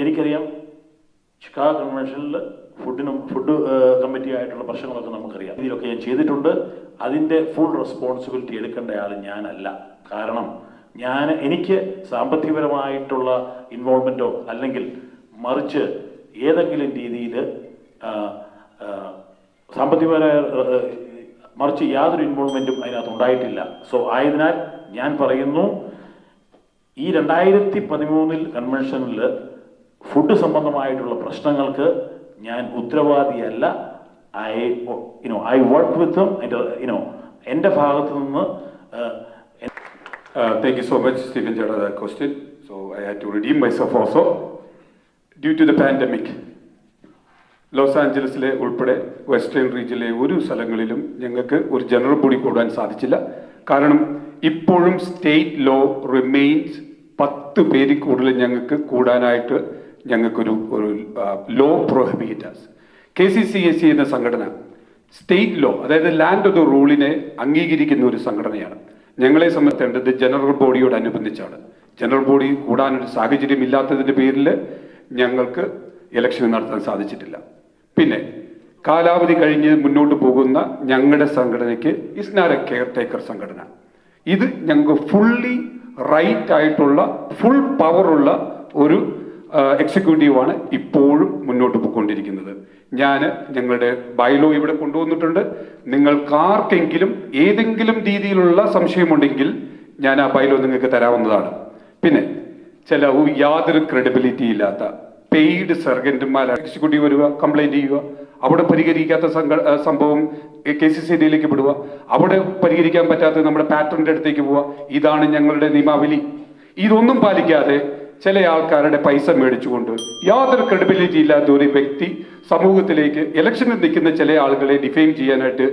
[SPEAKER 5] എനിക്കറിയാം, ചിക്കാഗോ കൺവെൻഷനിൽ ഫുഡ് കമ്മിറ്റി ആയിട്ടുള്ള പ്രശ്നങ്ങളൊക്കെ നമുക്കറിയാം. ഇതിലൊക്കെ ഞാൻ ചെയ്തിട്ടുണ്ട്. അതിൻ്റെ ഫുൾ റെസ്പോൺസിബിലിറ്റി എടുക്കേണ്ട ആൾ ഞാനല്ല. കാരണം എനിക്ക് സാമ്പത്തികപരമായിട്ടുള്ള ഇൻവോൾവ്മെൻറ്റോ അല്ലെങ്കിൽ മറിച്ച് ഏതെങ്കിലും രീതിയിൽ സാമ്പത്തികപരമായ മറിച്ച് യാതൊരു ഇൻവോൾവ്മെൻറ്റും അതിനകത്ത് ഉണ്ടായിട്ടില്ല. സോ ആയതിനാൽ ഞാൻ പറയുന്നു, ഈ 2013 കൺവെൻഷനിൽ ഫുഡ് സംബന്ധമായിട്ടുള്ള പ്രശ്നങ്ങൾക്ക് ഞാൻ ഉത്തരവാദിയല്ല. ഐ വർക്ക് വിത്ത് എൻ്റെ ഭാഗത്തു നിന്ന്.
[SPEAKER 16] Thank you so much, Stephen Jada, that question. So I had to redeem myself also. Due to the pandemic, Los ആഞ്ചലസിലെ ഉൾപ്പെടെ വെസ്റ്റേൺ റീജിയനിലെ ഒരു സ്ഥലങ്ങളിലും ഞങ്ങൾക്ക് ഒരു ജനറൽ ബോഡി കൂടാൻ സാധിച്ചില്ല. കാരണം ഇപ്പോഴും സ്റ്റേറ്റ് ലോ റിമെയിൻസ് 10 പേരിൽ കൂടുതൽ ഞങ്ങൾക്ക് കൂടാനായിട്ട് ഞങ്ങൾക്കൊരു ലോ പ്രൊഹിബിറ്റസ്. KCCAC എന്ന സംഘടന സ്റ്റേറ്റ് ലോ, അതായത് ലാൻഡ് ഓഫ് ദ റൂളിനെ അംഗീകരിക്കുന്ന ഒരു സംഘടനയാണ്. ഞങ്ങളെ സംബന്ധിച്ചേണ്ടത് ജനറൽ ബോഡിയോടനുബന്ധിച്ചാണ്. ജനറൽ ബോഡി കൂടാനൊരു സാഹചര്യം ഇല്ലാത്തതിൻ്റെ പേരിൽ ഞങ്ങൾക്ക് ഇലക്ഷൻ നടത്താൻ സാധിച്ചിട്ടില്ല. പിന്നെ കാലാവധി കഴിഞ്ഞ് മുന്നോട്ട് പോകുന്ന ഞങ്ങളുടെ സംഘടനയ്ക്ക് is not a care taker സംഘടന. ഇത് ഞങ്ങൾക്ക് ഫുള്ളി റൈറ്റ് ആയിട്ടുള്ള ഫുൾ പവറുള്ള ഒരു എക്സിക്യൂട്ടീവാണ് ഇപ്പോഴും മുന്നോട്ട് പോയിക്കൊണ്ടിരിക്കുന്നത്. ഞാൻ ഞങ്ങളുടെ ബൈലോ ഇവിടെ കൊണ്ടുവന്നിട്ടുണ്ട്. നിങ്ങൾക്കാർക്കെങ്കിലും ഏതെങ്കിലും രീതിയിലുള്ള സംശയമുണ്ടെങ്കിൽ ഞാൻ ആ ബൈലോ നിങ്ങൾക്ക് തരാവുന്നതാണ്. പിന്നെ ചില യാതൊരു ക്രെഡിബിലിറ്റി ഇല്ലാത്ത പെയ്ഡ് സർജന്റുമാർ എക്സിക്യൂട്ടീവ് വരിക, കംപ്ലൈന്റ് ചെയ്യുക, അവിടെ പരിഹരിക്കാത്ത സംഭവം KCCDയിലേക്ക് വിടുക, അവിടെ പരിഹരിക്കാൻ പറ്റാത്ത നമ്മുടെ പാറ്റേണിന്റെ അടുത്തേക്ക് പോവുക. ഇതാണ് ഞങ്ങളുടെ നിയമാവലി. ഇതൊന്നും പാലിക്കാതെ ചില ആൾക്കാരുടെ പൈസ മേടിച്ചുകൊണ്ട് യാതൊരു ക്രെഡിബിലിറ്റി ഇല്ലാത്ത ഒരു വ്യക്തി സമൂഹത്തിലേക്ക് ഇലക്ഷനിൽ നിൽക്കുന്ന ചില ആളുകളെ ഡിഫെയിം ചെയ്യാനായിട്ട്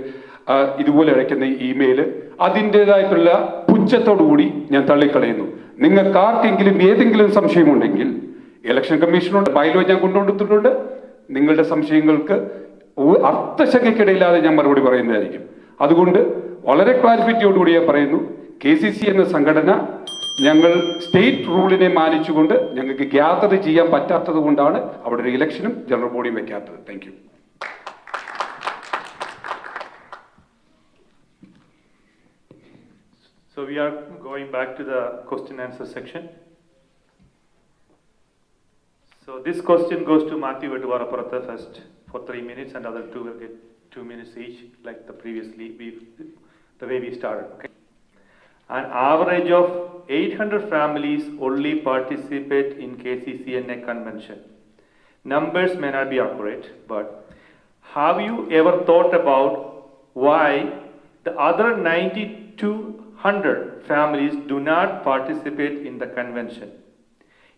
[SPEAKER 16] ഇതുപോലെ അയക്കുന്ന ഇമെയിൽ അതിൻ്റെതായിട്ടുള്ള പുച്ഛത്തോടുകൂടി ഞാൻ തള്ളിക്കളയുന്നു. നിങ്ങൾക്ക് ആർക്കെങ്കിലും ഏതെങ്കിലും സംശയമുണ്ടെങ്കിൽ ഇലക്ഷൻ കമ്മീഷനുണ്ട്, ബൈലോ ഞാൻ കൊണ്ടുവന്നിട്ടുണ്ട്. നിങ്ങളുടെ സംശയങ്ങൾക്ക് അർത്ഥശങ്കയ്ക്കിടയില്ലാതെ ഞാൻ മറുപടി പറയുന്നതായിരിക്കും. അതുകൊണ്ട് വളരെ ക്ലാരിഫിറ്റിയോടുകൂടി ഞാൻ പറയുന്നു, KCC എന്ന സംഘടന ഞങ്ങൾ സ്റ്റേറ്റ് റൂളിനെ മാനിച്ചുകൊണ്ട് ഞങ്ങൾക്ക് ഗ്യാദർ ചെയ്യാൻ പറ്റാത്തത് കൊണ്ടാണ് അവിടെ ഒരു ഇലക്ഷനും ജനറൽ ബോഡിയും വെക്കാത്തത്. Thank you.
[SPEAKER 18] So we are going back to the question answer section. So this question goes to Matthew Vetuvarapurtha first for 3 minutes, and other two will get 2 minutes each, like the way we started. Okay. An average of 800 families only participate in KCCNA convention. Numbers may not be accurate, but have you ever thought about why the other 9,200 families do not participate in the convention?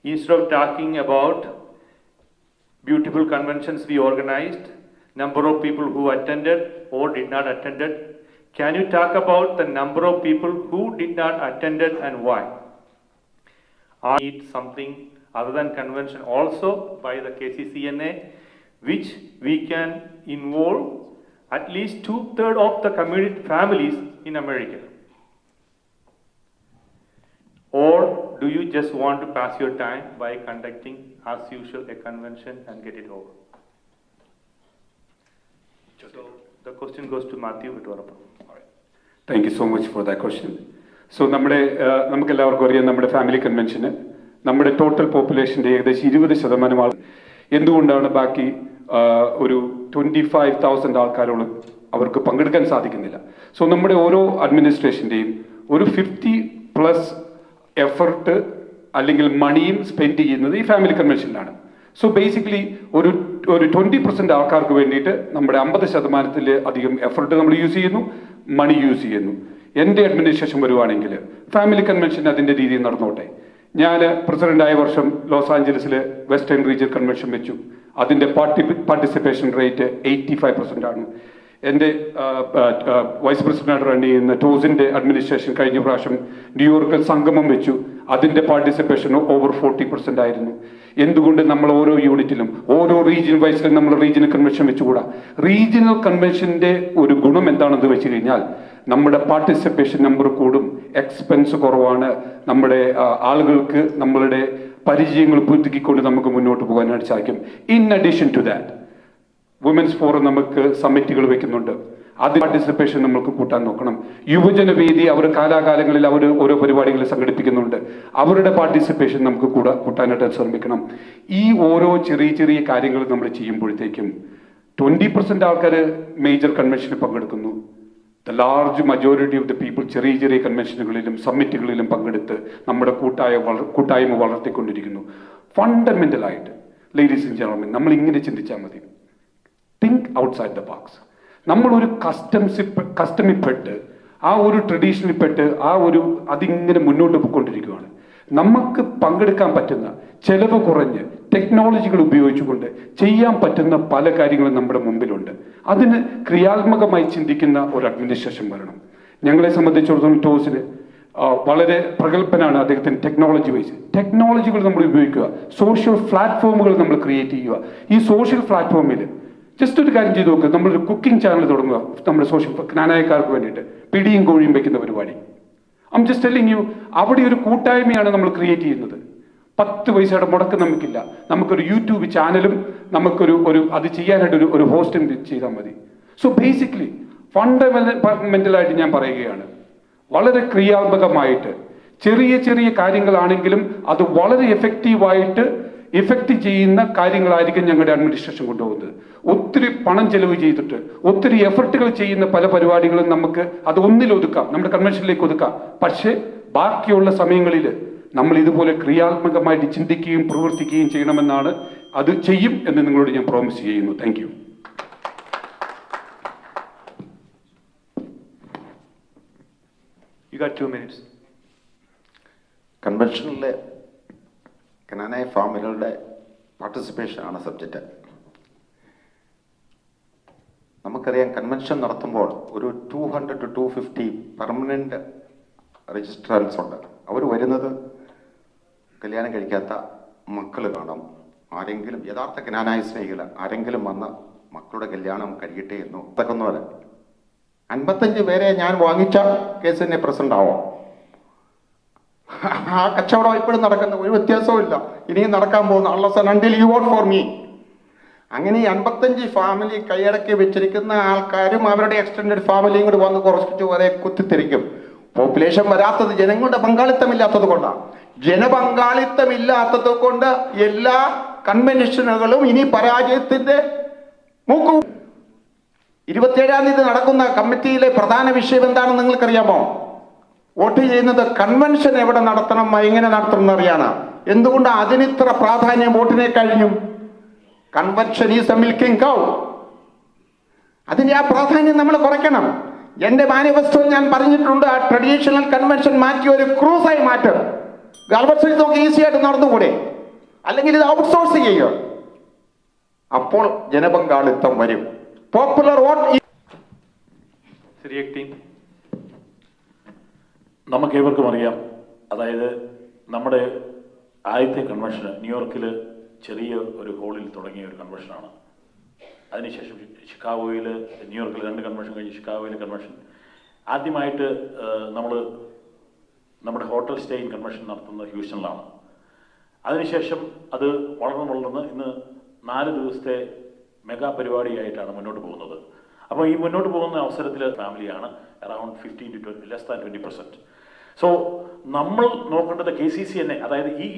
[SPEAKER 18] Instead of talking about beautiful conventions we organized, number of people who attended or did not attended, can you talk about the number of people who did not attended and why? I need something other than convention also by the KCCNA, which we can involve at least 2/3 of the community families in America. Or do you just want to pass your time by conducting as usual a convention and get it over? So the question goes to Matthew Vetuvarapurtha.
[SPEAKER 16] Thank you so much for that question. So നമുക്കെല്ലാവർക്കും അറിയാം, നമ്മുടെ family കൺവെൻഷന് നമ്മുടെ total പോപ്പുലേഷൻ്റെ ഏകദേശം 20% ആൾ. എന്തുകൊണ്ടാണ് ബാക്കി ഒരു 25,000 ആൾക്കാരോട് അവർക്ക് പങ്കെടുക്കാൻ സാധിക്കുന്നില്ല? സോ നമ്മുടെ ഓരോ അഡ്മിനിസ്ട്രേഷൻ്റെയും ഒരു 50+ എഫർട്ട് അല്ലെങ്കിൽ മണിയും സ്പെൻഡ് ചെയ്യുന്നത് ഈ ഫാമിലി കൺവെൻഷനിലാണ്. സോ ബേസിക്കലി ഒരു 20% ആൾക്കാർക്ക് വേണ്ടിയിട്ട് നമ്മുടെ 50% അധികം എഫർട്ട് നമ്മൾ യൂസ് ചെയ്യുന്നു, മണി യൂസ് ചെയ്യുന്നു. എൻ്റെ അഡ്മിനിസ്ട്രേഷൻ വരുവാണെങ്കിൽ ഫാമിലി കൺവെൻഷൻ അതിൻ്റെ രീതിയിൽ നടന്നോട്ടെ. ഞാൻ പ്രസിഡൻ്റായ വർഷം ലോസ് ആഞ്ചലസിൽ വെസ്റ്റേൺ റീജിയൻ കൺവെൻഷൻ വെച്ചു. അതിൻ്റെ പാർട്ടിസിപ്പേഷൻ റേറ്റ് 85% ആണ്. എൻ്റെ വൈസ് പ്രസിഡന്റ് റൺ ചെയ്യുന്ന ടോസിൻ്റെ അഡ്മിനിസ്ട്രേഷൻ കഴിഞ്ഞ പ്രാവശ്യം ന്യൂയോർക്കിൽ സംഗമം വെച്ചു. അതിൻ്റെ പാർട്ടിസിപ്പേഷൻ ഓവർ 40% ആയിരുന്നു. എന്തുകൊണ്ട് നമ്മൾ ഓരോ യൂണിറ്റിലും ഓരോ റീജിയൻ വൈസിലും നമ്മൾ റീജിയണൽ കൺവെൻഷൻ വെച്ചുകൂടാ? റീജിയണൽ കൺവെൻഷൻ്റെ ഒരു ഗുണം എന്താണെന്ന് വെച്ച് കഴിഞ്ഞാൽ നമ്മുടെ പാർട്ടിസിപ്പേഷൻ നമ്പർ കൂടും, എക്സ്പെൻസ് കുറവാണ്, നമ്മുടെ ആളുകൾക്ക് നമ്മളുടെ പരിചയങ്ങൾ പുതുക്കിക്കൊണ്ട് നമുക്ക് മുന്നോട്ട് പോകാനായിട്ട് സാധിക്കും. In addition to that women's forum നമുക്ക് സമ്മിറ്റുകൾ വെക്കുന്നുണ്ട്. അത് പാർട്ടിസിപ്പേഷൻ നമുക്ക് കൂട്ടാൻ നോക്കണം. യുവജനവേദി അവർ കാലാകാലങ്ങളിൽ അവർ ഓരോ പരിപാടികൾ സംഘടിപ്പിക്കുന്നുണ്ട്. അവരുടെ പാർട്ടിസിപ്പേഷൻ നമുക്ക് കൂട്ടാനായിട്ട് ശ്രമിക്കണം. ഈ ഓരോ ചെറിയ ചെറിയ കാര്യങ്ങൾ നമ്മൾ ചെയ്യുമ്പോഴത്തേക്കും 20% ആൾക്കാർ മേജർ കൺവെൻഷനിൽ പങ്കെടുക്കുന്നു. The large majority of the people ചെറിയ ചെറിയ കൺവെൻഷനുകളിലും സമ്മിറ്റുകളിലും പങ്കെടുത്ത് നമ്മുടെ കൂട്ടായ്മ വളർത്തിക്കൊണ്ടിരിക്കുന്നു. ഫണ്ടമെന്റലായിട്ട് ലേഡീസ് ആൻഡ് ജെന്റിൽമെൻ നമ്മൾ ഇങ്ങനെ ചിന്തിച്ചാൽ മതി. Think outside the box. നമ്മളൊരു കസ്റ്റമിൽപ്പെട്ട് ആ ഒരു ട്രഡീഷനിൽപ്പെട്ട് അതിങ്ങനെ മുന്നോട്ട് പോയിക്കൊണ്ടിരിക്കുകയാണ്. നമുക്ക് പങ്കെടുക്കാൻ പറ്റുന്ന ചെലവ് കുറഞ്ഞ് ടെക്നോളജികൾ ഉപയോഗിച്ചുകൊണ്ട് ചെയ്യാൻ പറ്റുന്ന പല കാര്യങ്ങളും നമ്മുടെ മുമ്പിലുണ്ട്. അതിന് ക്രിയാത്മകമായി ചിന്തിക്കുന്ന ഒരു അഡ്മിനിസ്ട്രേഷൻ വരണം. ഞങ്ങളെ സംബന്ധിച്ചിടത്തോളം ടോസിന് വളരെ പ്രഗത്ഭനാണ് അദ്ദേഹത്തിന് ടെക്നോളജി വൈസ്. ടെക്നോളജികൾ നമ്മൾ ഉപയോഗിക്കുക, സോഷ്യൽ പ്ലാറ്റ്ഫോമുകൾ നമ്മൾ ക്രിയേറ്റ് ചെയ്യുക. ഈ സോഷ്യൽ പ്ലാറ്റ്ഫോമിൽ ജസ്റ്റ് ഒരു കാര്യം ചെയ്ത് നോക്കുക, നമ്മളൊരു കുക്കിംഗ് ചാനൽ തുടങ്ങുക നമ്മുടെ സോഷ്യൽ ജ്ഞാനായക്കാർക്ക് വേണ്ടിയിട്ട്, പിടിയും കോഴിയും വയ്ക്കുന്ന പരിപാടി. I am just telling you, അവിടെ ഒരു കൂട്ടായ്മയാണ് നമ്മൾ ക്രിയേറ്റ് ചെയ്യുന്നത്. 10 പൈസയുടെ മുടക്ക് നമുക്കില്ല. നമുക്കൊരു യൂട്യൂബ് ചാനലും നമുക്കൊരു അത് ചെയ്യാനായിട്ട് ഒരു ഹോസ്റ്റിംഗ് ചെയ്താൽ മതി. സോ ബേസിക്കലി ഫണ്ടമെന്റലായിട്ട് ഞാൻ പറയുകയാണ്, വളരെ ക്രിയാത്മകമായിട്ട് ചെറിയ ചെറിയ കാര്യങ്ങളാണെങ്കിലും അത് വളരെ എഫക്റ്റ് ചെയ്യുന്ന കാര്യങ്ങളായിരിക്കും ഞങ്ങളുടെ അഡ്മിനിസ്ട്രേഷൻ കൊണ്ടുപോകുന്നത്. ഒത്തിരി പണം ചെലവ് ചെയ്തിട്ട് ഒത്തിരി എഫർട്ടുകൾ ചെയ്യുന്ന പല പരിപാടികളും നമുക്ക് അത് ഒന്നിലൊതുക്കാം, നമ്മുടെ കൺവെൻഷനിലേക്ക് ഒതുക്കാം. പക്ഷേ ബാക്കിയുള്ള സമയങ്ങളിൽ നമ്മൾ ഇതുപോലെ ക്രിയാത്മകമായിട്ട് ചിന്തിക്കുകയും പ്രവർത്തിക്കുകയും ചെയ്യണമെന്നാണ്. അത് ചെയ്യും എന്ന് നിങ്ങളോട് ഞാൻ പ്രോമിസ് ചെയ്യുന്നു. Thank you.
[SPEAKER 18] You got 2 minutes.
[SPEAKER 4] കൺവെൻഷനിലെ കനാനായ ഫാമിലികളുടെ പാർട്ടിസിപ്പേഷൻ ആണ് സബ്ജക്റ്റ്. നമുക്കറിയാം, കൺവെൻഷൻ നടത്തുമ്പോൾ ഒരു 200 to 250 പെർമനന്റ് രജിസ്ട്രാൻസ് ഉണ്ട്. അവർ വരുന്നത് കല്യാണം കഴിക്കാത്ത മക്കൾ കാണും. ആരെങ്കിലും യഥാർത്ഥ കനാനായ സ്നേഹികൾ ആരെങ്കിലും വന്ന് മക്കളുടെ കല്യാണം കഴിയട്ടെ എന്നോ പോലെ 55 പേരെ ഞാൻ വാങ്ങിച്ച കേസിനെ പ്രസന്റ് ആവും. ആ കച്ചവടം ഇപ്പോഴും നടക്കുന്ന ഒരു വ്യത്യാസവും ഇല്ല, ഇനിയും നടക്കാൻ പോകുന്ന അള്ളസൻ until you vote for me. അങ്ങനെ 55 ഫാമിലി കൈയടക്കി വെച്ചിരിക്കുന്ന ആൾക്കാരും അവരുടെ എക്സ്റ്റൻഡഡ് ഫാമിലിയും കൂടി വന്ന് കുറച്ചിട്ട് വരെ കുത്തിത്തിരിക്കും. പോപ്പുലേഷൻ വരാത്തത് ജനങ്ങളുടെ പങ്കാളിത്തമില്ലാത്തത് കൊണ്ടാണ്. ജനപങ്കാളിത്തമില്ലാത്തത് കൊണ്ട് എല്ലാ കൺവെൻഷനുകളും ഇനി പരാജയത്തിന്റെ മൂക്കും. 27-ാം തീയതി നടക്കുന്ന കമ്മിറ്റിയിലെ പ്രധാന വിഷയം എന്താണെന്ന് നിങ്ങൾക്കറിയാമോ? വോട്ട് ചെയ്യുന്നത് കൺവെൻഷൻ എവിടെ നടത്തണം, എങ്ങനെ നടത്തണം എന്നറിയാനാ. എന്തുകൊണ്ട് അതിനിത്ര പ്രാധാന്യം വോട്ടിനെ കഴിഞ്ഞും? കൺവെൻഷൻ ഈസ് എ മിൽക്കിംഗ് കൗ. അതിന്റെ ആ പ്രാധാന്യം നമ്മൾ കുറയ്ക്കണം. എന്റെ മാനിഫെസ്റ്റോയിൽ ഞാൻ പറഞ്ഞിട്ടുണ്ട്, ആ ട്രഡീഷണൽ കൺവെൻഷൻ മാറ്റി ഒരു ക്രൂസായി മാറ്റും. ഗാൽബർട്സിൽ നോക്കി ഈസി ആയിട്ട് നടന്നുകൂടെ? അല്ലെങ്കിൽ ഇത് ഔട്ട്സോഴ്സ് ചെയ്യുക. അപ്പോൾ ജനപങ്കാളിത്തം വരും. Popular vote.
[SPEAKER 5] നമുക്കേവർക്കും അറിയാം, അതായത് നമ്മുടെ ആദ്യത്തെ കൺവെൻഷൻ ന്യൂയോർക്കിൽ ചെറിയ ഒരു ഹോളിൽ തുടങ്ങിയ ഒരു കൺവെൻഷനാണ്. അതിനുശേഷം ഷിക്കാഗോയിൽ, ന്യൂയോർക്കിൽ 2 കൺവെൻഷൻ കഴിഞ്ഞ് ഷിക്കാഗോയിൽ കൺവെൻഷൻ. ആദ്യമായിട്ട് നമ്മൾ നമ്മുടെ ഹോട്ടൽ സ്റ്റേ ഇൻ കൺവെൻഷൻ നടത്തുന്നത് ഹ്യൂസ്റ്റണിലാണ്. അതിനുശേഷം അത് വളർന്ന് ഇന്ന് 4 ദിവസത്തെ മെഗാ പരിപാടിയായിട്ടാണ് മുന്നോട്ട് പോകുന്നത്. അപ്പോൾ ഈ മുന്നോട്ട് പോകുന്ന അവസരത്തിൽ ഫാമിലിയാണ് around 15 to less than 20%. So നമ്മൾ നോക്കേണ്ടത് KCCNA, അതായത് ഈ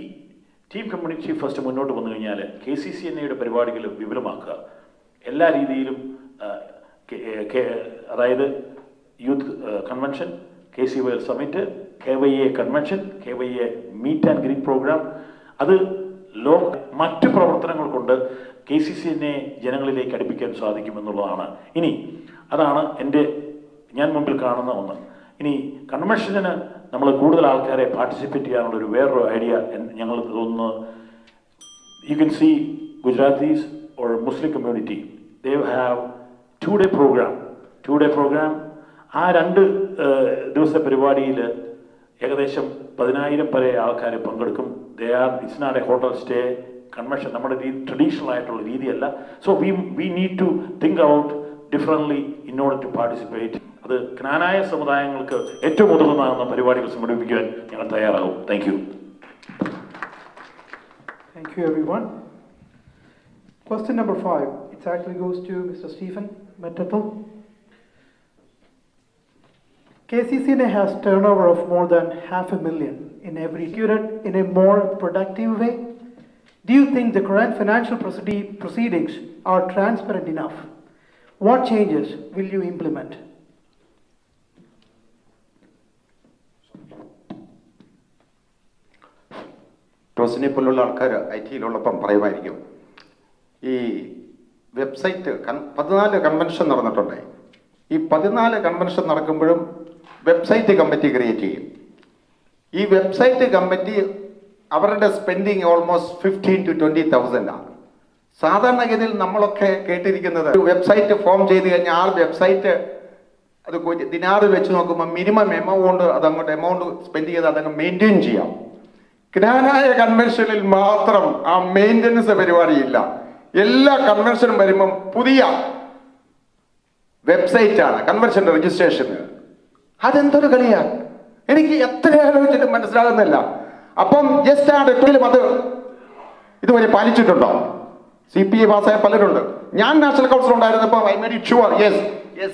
[SPEAKER 5] ടീം കമ്മ്യൂണിറ്റി ഫസ്റ്റ് മുന്നോട്ട് വന്നു കഴിഞ്ഞാൽ KCCNAയുടെ പരിപാടികൾ വിപുലമാക്കുക. എല്ലാ രീതിയിലും, അതായത് youth convention, KCYL summit, KYA convention, KYA meet and greet program, അത് മറ്റു പ്രവർത്തനങ്ങൾ കൊണ്ട് KCCNA ജനങ്ങളിലേക്ക് അടുപ്പിക്കാൻ സാധിക്കുമെന്നുള്ളതാണ്. ഇനി അതാണ് ഞാൻ മുമ്പിൽ കാണുന്ന ഒന്ന്. ഇനി കൺവെൻഷന് നമ്മൾ കൂടുതൽ ആൾക്കാരെ പാർട്ടിസിപ്പേറ്റ് ചെയ്യാനുള്ളൊരു വേറൊരു ഐഡിയ ഞങ്ങൾ തോന്നുന്നു. You can see Gujaratis or Muslim community, they have 2-day program. ആ 2 ദിവസത്തെ പരിപാടിയിൽ ഏകദേശം 10,000 വരെ ആൾക്കാർ പങ്കെടുക്കും. It's not a hotel stay convention, നമ്മുടെ ട്രഡീഷണൽ ആയിട്ടുള്ള രീതിയല്ല. So we need to think out differently in order to participate. അത് ജ്ഞാനായ സമുദായങ്ങൾക്ക് ഏറ്റവും ഉതകുന്ന പരിപാടികൾ സംഘടിപ്പിക്കാൻ ഞങ്ങൾ തയ്യാറാകും. Thank you.
[SPEAKER 14] Thank you, everyone. Question number 5. It actually goes to Mr. Stephen Mettetel. KCCNA has turnover of more than $500,000 in every year in a more productive way. Do you think the current financial proceedings are transparent enough? What changes will you implement?
[SPEAKER 4] ടോസിനെ പോലുള്ള ആൾക്കാർ IT-യിലുള്ളപ്പം പറയുമായിരിക്കും, ഈ website 14 convention നടന്നിട്ടുണ്ട്. ഈ 14 convention നടക്കുമ്പോഴും website committee create ചെയ്യും. ഈ website committee അവരുടെ spending almost 15,000 to 20,000 ആണ്. സാധാരണഗതിയിൽ നമ്മളൊക്കെ കേട്ടിരിക്കുന്നത് വെബ്സൈറ്റ് ഫോം ചെയ്ത് കഴിഞ്ഞാൽ ആ വെബ്സൈറ്റ് അത് ദിനാറിൽ വെച്ച് നോക്കുമ്പോൾ മിനിമം എമൗണ്ട് എമൗണ്ട് സ്പെൻഡ് ചെയ്ത് അതങ്ങ് മെയിൻറ്റെയിൻ ചെയ്യാം. ജ്ഞാനായ കൺവെൻഷനിൽ മാത്രം ആ മെയിൻ്റനൻസ് പരിപാടിയില്ല. എല്ലാ കൺവെൻഷനും വരുമ്പം പുതിയ വെബ്സൈറ്റാണ് കൺവെൻഷൻ്റെ രജിസ്ട്രേഷന്. അതെന്തൊരു കളിയാണ്, എനിക്ക് എത്ര ആലോചിച്ചിട്ട് മനസ്സിലാകുന്നില്ല.
[SPEAKER 17] അപ്പം ജസ്റ്റ് ആ ഡെറ്റിലും അത് ഇതുവരെ പാലിച്ചിട്ടുണ്ടോ? CPA പാസ്സായ പലരുണ്ട്. ഞാൻ നാഷണൽ കൗൺസിൽ ഉണ്ടായിരുന്നപ്പോൾ I made it sure yes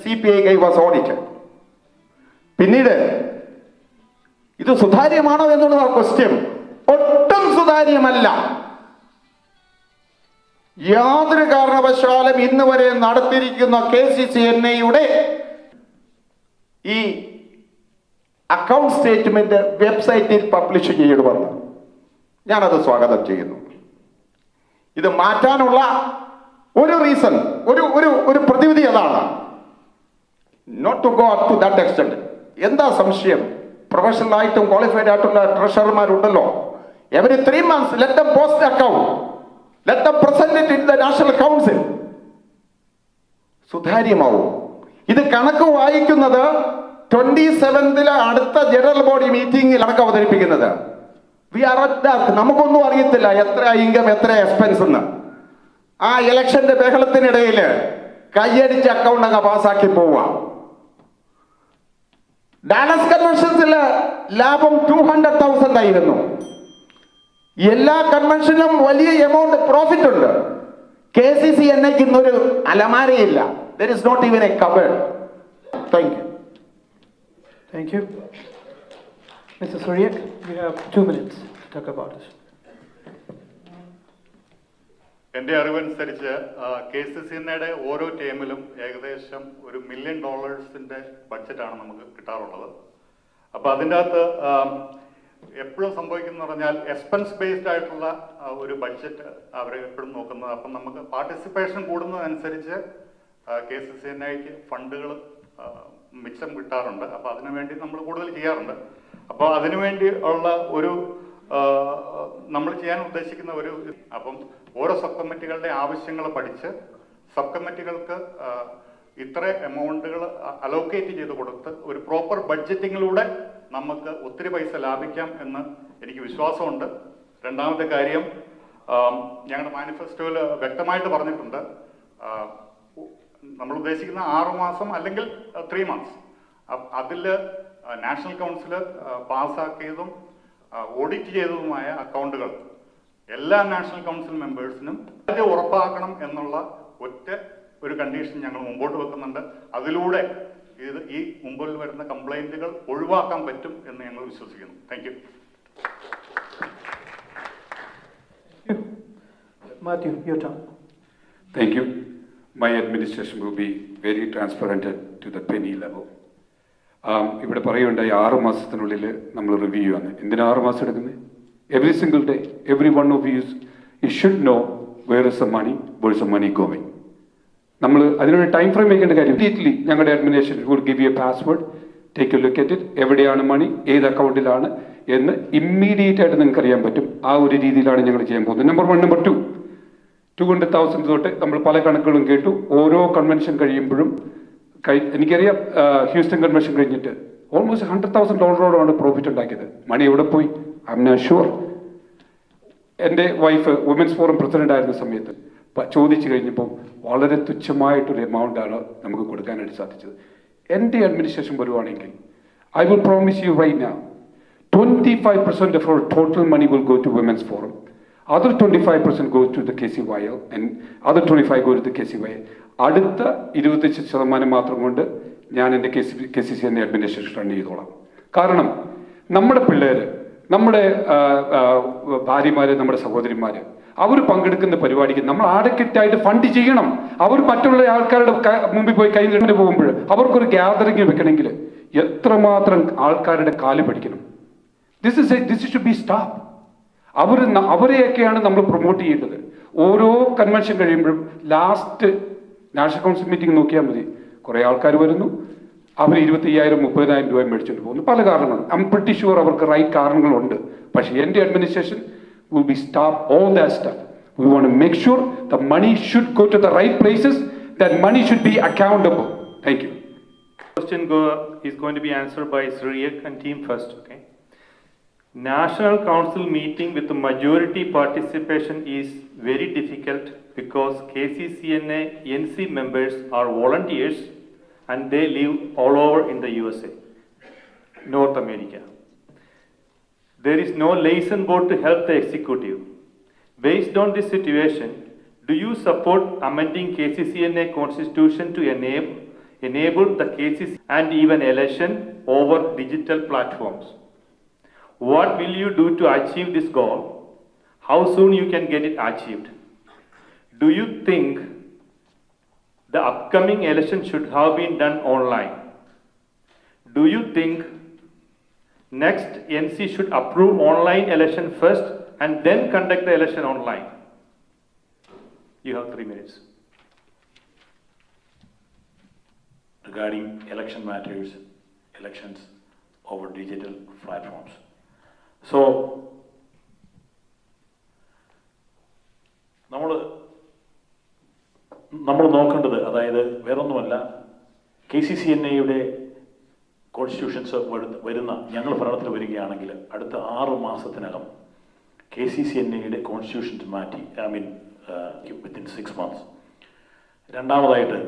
[SPEAKER 17] CPA was audited. പിന്നീട് ഇത് സുതാര്യമാണോ എന്നുള്ളതാണ് ക്വസ്റ്റ്യൻ. ഒട്ടും സുതാര്യമല്ല. യാതൊരു കാരണവശാലും ഇന്ന് വരെ നടത്തിയിരിക്കുന്ന KCCNA ഈ അക്കൗണ്ട് സ്റ്റേറ്റ്മെന്റ് വെബ്സൈറ്റിൽ പബ്ലിഷ് ചെയ്യണമെന്ന് ഞാനത് സ്വാഗതം ചെയ്യുന്നു. ഇത് മാറ്റാനുള്ള ഒരു റീസൺ, ഒരു പ്രതിവിധി അതാണ്. Not to go up to that extent. എന്താ സംശയം? പ്രൊഫഷണൽ ആയിട്ടും ക്വാളിഫൈഡ് ആയിട്ടുള്ള ട്രഷറർമാരുണ്ടല്ലോ. Every 3 months let them post the account, let them present it in the national council. സുതാര്യമാവും. ഇത് കണക്ക് വായിക്കുന്നത് 27th അടുത്ത ജനറൽ ബോഡി മീറ്റിംഗിൽ കണക്ക് അവതരിപ്പിക്കുന്നത്. We are at that. നമുക്കൊന്നും അറിയത്തില്ല എത്ര ഇൻകം എത്ര എക്സ്പെൻസ് എന്ന്. ആ ഇലക്ഷന്റെ ബഹളത്തിനിടയിൽ കയ്യടിച്ച് അക്കൗണ്ട് അങ്ങ് പാസ്സാക്കി പോവുക. ഡാലസ് കൺവെൻഷൻസില് ലാഭം 200,000 ആയിരുന്നു. എല്ലാ കൺവെൻഷനും വലിയ എമൗണ്ട് പ്രോഫിറ്റ് ഉണ്ട്. KCCNAക്ക് ഇന്നൊരു അലമാരയില്ല. There is not even a cupboard. Thank you.
[SPEAKER 14] Thank you. Mr. Suryak, you have 2 minutes to talk about this.
[SPEAKER 7] എൻ്റെ അറിവനുസരിച്ച് KCCNAയുടെ ഓരോ ടീമിലും ഏകദേശം $1 million ബഡ്ജറ്റാണ് നമുക്ക് കിട്ടാറുള്ളത്. അപ്പോൾ അതിൻ്റെ അകത്ത് എപ്പോഴും സംഭവിക്കുന്ന പറഞ്ഞാൽ എക്സ്പെൻസ് ബേസ്ഡ് ആയിട്ടുള്ള ഒരു ബഡ്ജറ്റ് അവർ എപ്പോഴും നോക്കുന്നത്. അപ്പം നമുക്ക് പാർട്ടിസിപ്പേഷൻ കൂടുന്നതനുസരിച്ച് KCCNAയ്ക്ക് ഫണ്ടുകൾ മിച്ചം കിട്ടാറുണ്ട്. അപ്പോൾ അതിനുവേണ്ടി നമ്മൾ കൂടുതൽ ചെയ്യാറുണ്ട്. അപ്പോൾ അതിനുവേണ്ടി ഉള്ള ഒരു നമ്മൾ ചെയ്യാൻ ഉദ്ദേശിക്കുന്ന അപ്പം ഓരോ സബ് കമ്മിറ്റികളുടെ ആവശ്യങ്ങൾ പഠിച്ച് സബ് കമ്മിറ്റികൾക്ക് ഇത്ര എമൗണ്ടുകൾ അലോക്കേറ്റ് ചെയ്ത് കൊടുത്ത് ഒരു പ്രോപ്പർ ബഡ്ജറ്റിങ്ങിലൂടെ നമുക്ക് ഒത്തിരി പൈസ ലാഭിക്കാം എന്ന് എനിക്ക് വിശ്വാസമുണ്ട്. രണ്ടാമത്തെ കാര്യം, ഞങ്ങളുടെ മാനിഫെസ്റ്റോയിൽ വ്യക്തമായിട്ട് പറഞ്ഞിട്ടുണ്ട്, നമ്മൾ ഉദ്ദേശിക്കുന്ന 6 മാസം അല്ലെങ്കിൽ 3 months അതിൽ നാഷണൽ കൗൺസിൽ പാസ്സാക്കിയതും ഓഡിറ്റ് ചെയ്തതുമായ അക്കൗണ്ടുകൾ എല്ലാ നാഷണൽ കൗൺസിൽ മെമ്പേഴ്സിനും അത് ഉറപ്പാക്കണം എന്നുള്ള ഒരു കണ്ടീഷൻ ഞങ്ങൾ മുമ്പോട്ട് വെക്കുന്നുണ്ട്. അതിലൂടെ ഈ മുമ്പിൽ വരുന്ന കംപ്ലൈന്റുകൾ ഒഴിവാക്കാൻ പറ്റും എന്ന് ഞങ്ങൾ വിശ്വസിക്കുന്നു. Thank you.
[SPEAKER 14] Matthew, your turn.
[SPEAKER 16] Thank you. My administration will be very transparent to the penny level. ഇവിടെ പറയുകയുണ്ടായി 6 മാസത്തിനുള്ളിൽ നമ്മൾ റിവ്യൂ ചെയ്യുകയാണ്. എന്തിനാ 6 മാസം എടുക്കുന്നത്? Every single day every one of you should know where is the money, where is the money going. നമ്മൾ അതിനൊരു ടൈം ഫ്രെയിം വെക്കേണ്ട കാര്യം. ഇമ്മീഡിയറ്റ്ലി ഞങ്ങളുടെ administration would give you a password, take a look at it, എവിടെയാണ് money, ഏത് അക്കൗണ്ടിലാണ് എന്ന് immediate ആയിട്ട് നിങ്ങൾക്ക് അറിയാൻ പറ്റും. ആ ഒരു രീതിയിലാണ് ഞങ്ങൾ ചെയ്യാൻ പോകുന്നത്. നമ്പർ 1. നമ്പർ 2, 200,000 തൊട്ട് നമ്മൾ പല കണക്കുകളും കേട്ടു. ഓരോ കൺവെൻഷൻ കഴിയുമ്പോഴും എനിക്കറിയാം, ഹ്യൂസ്റ്റൺ കൺവെൻഷൻ കഴിഞ്ഞിട്ട് ഓൾമോസ്റ്റ് $100,000 പ്രോഫിറ്റ് ഉണ്ടാക്കിയത്. മണി എവിടെ പോയി? I'm not sure. എൻ്റെ വൈഫ് വുമൻസ് ഫോറം പ്രസിഡന്റ് ആയിരുന്ന സമയത്ത് ചോദിച്ചു കഴിഞ്ഞപ്പോൾ വളരെ തുച്ഛമായിട്ടൊരു എമൗണ്ടാണ് നമുക്ക് കൊടുക്കാനായിട്ട് സാധിച്ചത്. എൻ്റെ അഡ്മിനിസ്ട്രേഷൻ വരുവാണെങ്കിൽ I will promise you right now 25% of our total money will go to women's forum. Other 25% goes to the KCYL and other 25% go to the KCYL. അടുത്ത 25% മാത്രം കൊണ്ട് ഞാൻ എൻ്റെ KCCNA അഡ്മിനിസ്ട്രേഷൻ റൺ ചെയ്തോളാം. കാരണം നമ്മുടെ പിള്ളേർ, നമ്മുടെ ഭാര്യമാര്, നമ്മുടെ സഹോദരിമാര് അവർ പങ്കെടുക്കുന്ന പരിപാടിക്ക് നമ്മൾ ആഡക്കറ്റായിട്ട് ഫണ്ട് ചെയ്യണം. അവർ മറ്റുള്ള ആൾക്കാരുടെ മുമ്പിൽ പോയി കൈ നീട്ടി പോകുമ്പോൾ അവർക്കൊരു ഗ്യാതറിങ് വെക്കണമെങ്കിൽ എത്രമാത്രം ആൾക്കാരുടെ കാല് പഠിക്കണം. This should be stop. അവരെയൊക്കെയാണ് നമ്മൾ പ്രൊമോട്ട് ചെയ്യേണ്ടത്. ഓരോ കൺവെൻഷൻ കഴിയുമ്പോഴും ലാസ്റ്റ് നാഷണൽ കൗൺസിൽ മീറ്റിംഗ് നോക്കിയാൽ മതി, കുറേ ആൾക്കാർ വരുന്നു, അവർ 25,000-30,000 രൂപ മേടിച്ചുകൊണ്ട് പോകുന്നു. പല കാരണങ്ങൾ. ഐ എം പ്രിറ്റി ഷുവർ അവർക്ക് റൈറ്റ് കാരണങ്ങളുണ്ട്. പക്ഷേ എൻ്റെ administration will be stop all that stuff. We want to make sure the money should go to the right places, that money should be accountable. Thank you.
[SPEAKER 18] Question is going to be answered by Suryak and team first. Okay. National Council meeting with the majority participation is very difficult because KCCNA NC members are volunteers and they live all over in the USA, North America. There is no liaison board to help the executive. Based on this situation, do you support amending KCCNA constitution to enable the KCC and even election over digital platforms? What will you do to achieve this goal? How soon you can get it achieved? Do you think the upcoming election should have been done online? Do you think next NC should approve online election first and then conduct the election online? You have 3 minutes.
[SPEAKER 5] Regarding election matters, elections over digital platforms. So, നമ്മൾ നോക്കേണ്ടത്, അതായത് വേറൊന്നുമല്ല, KCCNA constitutions വരുന്ന ഞങ്ങൾ ഭരണത്തിൽ വരികയാണെങ്കിൽ അടുത്ത 6 മാസത്തിനകം KCCNA കോൺസ്റ്റിറ്റ്യൂഷൻസ് മാറ്റി, വിത്തിൻ 6 months. രണ്ടാമതായിട്ട്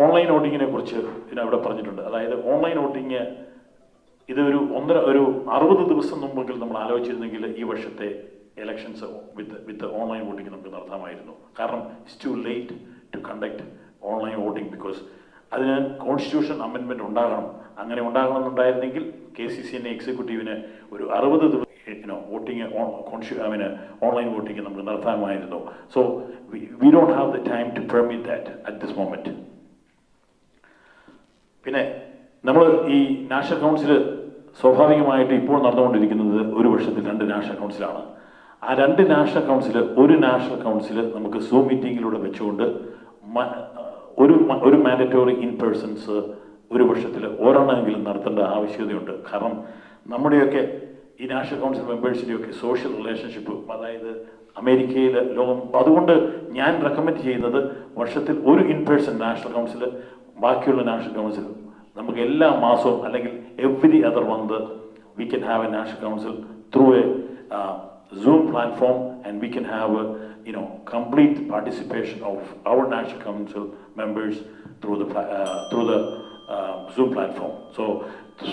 [SPEAKER 5] ഓൺലൈൻ വോട്ടിങ്ങിനെ കുറിച്ച് ഇവിടെ പറഞ്ഞിട്ടുണ്ട്. അതായത് ഓൺലൈൻ വോട്ടിങ് ഇതൊരു 60 ദിവസം മുമ്പെങ്കിൽ നമ്മൾ ആലോചിച്ചിരുന്നെങ്കിൽ ഈ വർഷത്തെ elections with online voting നമുക്ക് നടത്താമായിരുന്നു. കാരണം it's too late to conduct online voting because അതിന് കോൺസ്റ്റിറ്റ്യൂഷൻ അമെൻമെൻറ്റ് ഉണ്ടാകണം. അങ്ങനെ ഉണ്ടാകണമെന്നുണ്ടായിരുന്നെങ്കിൽ KCCNA എക്സിക്യൂട്ടീവിന് ഒരു 60 ദിവസം വോട്ടിങ് ഓൺലൈൻ വോട്ടിങ് നമുക്ക് നടത്താമായിരുന്നു. So we don't have the time to permit that at this moment. പിന്നെ നമ്മൾ ഈ നാഷണൽ കൗൺസിൽ സ്വാഭാവികമായിട്ട് ഇപ്പോൾ നടന്നുകൊണ്ടിരിക്കുന്നത് ഒരു വർഷത്തിൽ 2 നാഷണൽ കൗൺസിലാണ്. ആ 2 നാഷണൽ കൗൺസിൽ, ഒരു നാഷണൽ കൗൺസിൽ നമുക്ക് സൂം മീറ്റിങ്ങിലൂടെ വെച്ചുകൊണ്ട് ഒരു മാൻഡറ്റോറി ഇൻ പേഴ്സൺസ് ഒരു വർഷത്തിൽ ഒരെണ്ണമെങ്കിലും നടത്തേണ്ട ആവശ്യകതയുണ്ട്. കാരണം നമ്മുടെയൊക്കെ ഈ നാഷണൽ കൗൺസിൽ മെമ്പേഴ്സിൻ്റെയൊക്കെ സോഷ്യൽ റിലേഷൻഷിപ്പ്, അതായത് അമേരിക്കയിൽ ലോകം, അതുകൊണ്ട് ഞാൻ റെക്കമെൻഡ് ചെയ്യുന്നത് വർഷത്തിൽ ഒരു ഇൻ പേഴ്സൺ നാഷണൽ കൗൺസിൽ, ബാക്കിയുള്ള നാഷണൽ കൗൺസിൽ നമുക്ക് എല്ലാ മാസവും അല്ലെങ്കിൽ every other month we can have A national council through A Zoom platform, and we can have complete participation of our national council members through the Zoom platform. So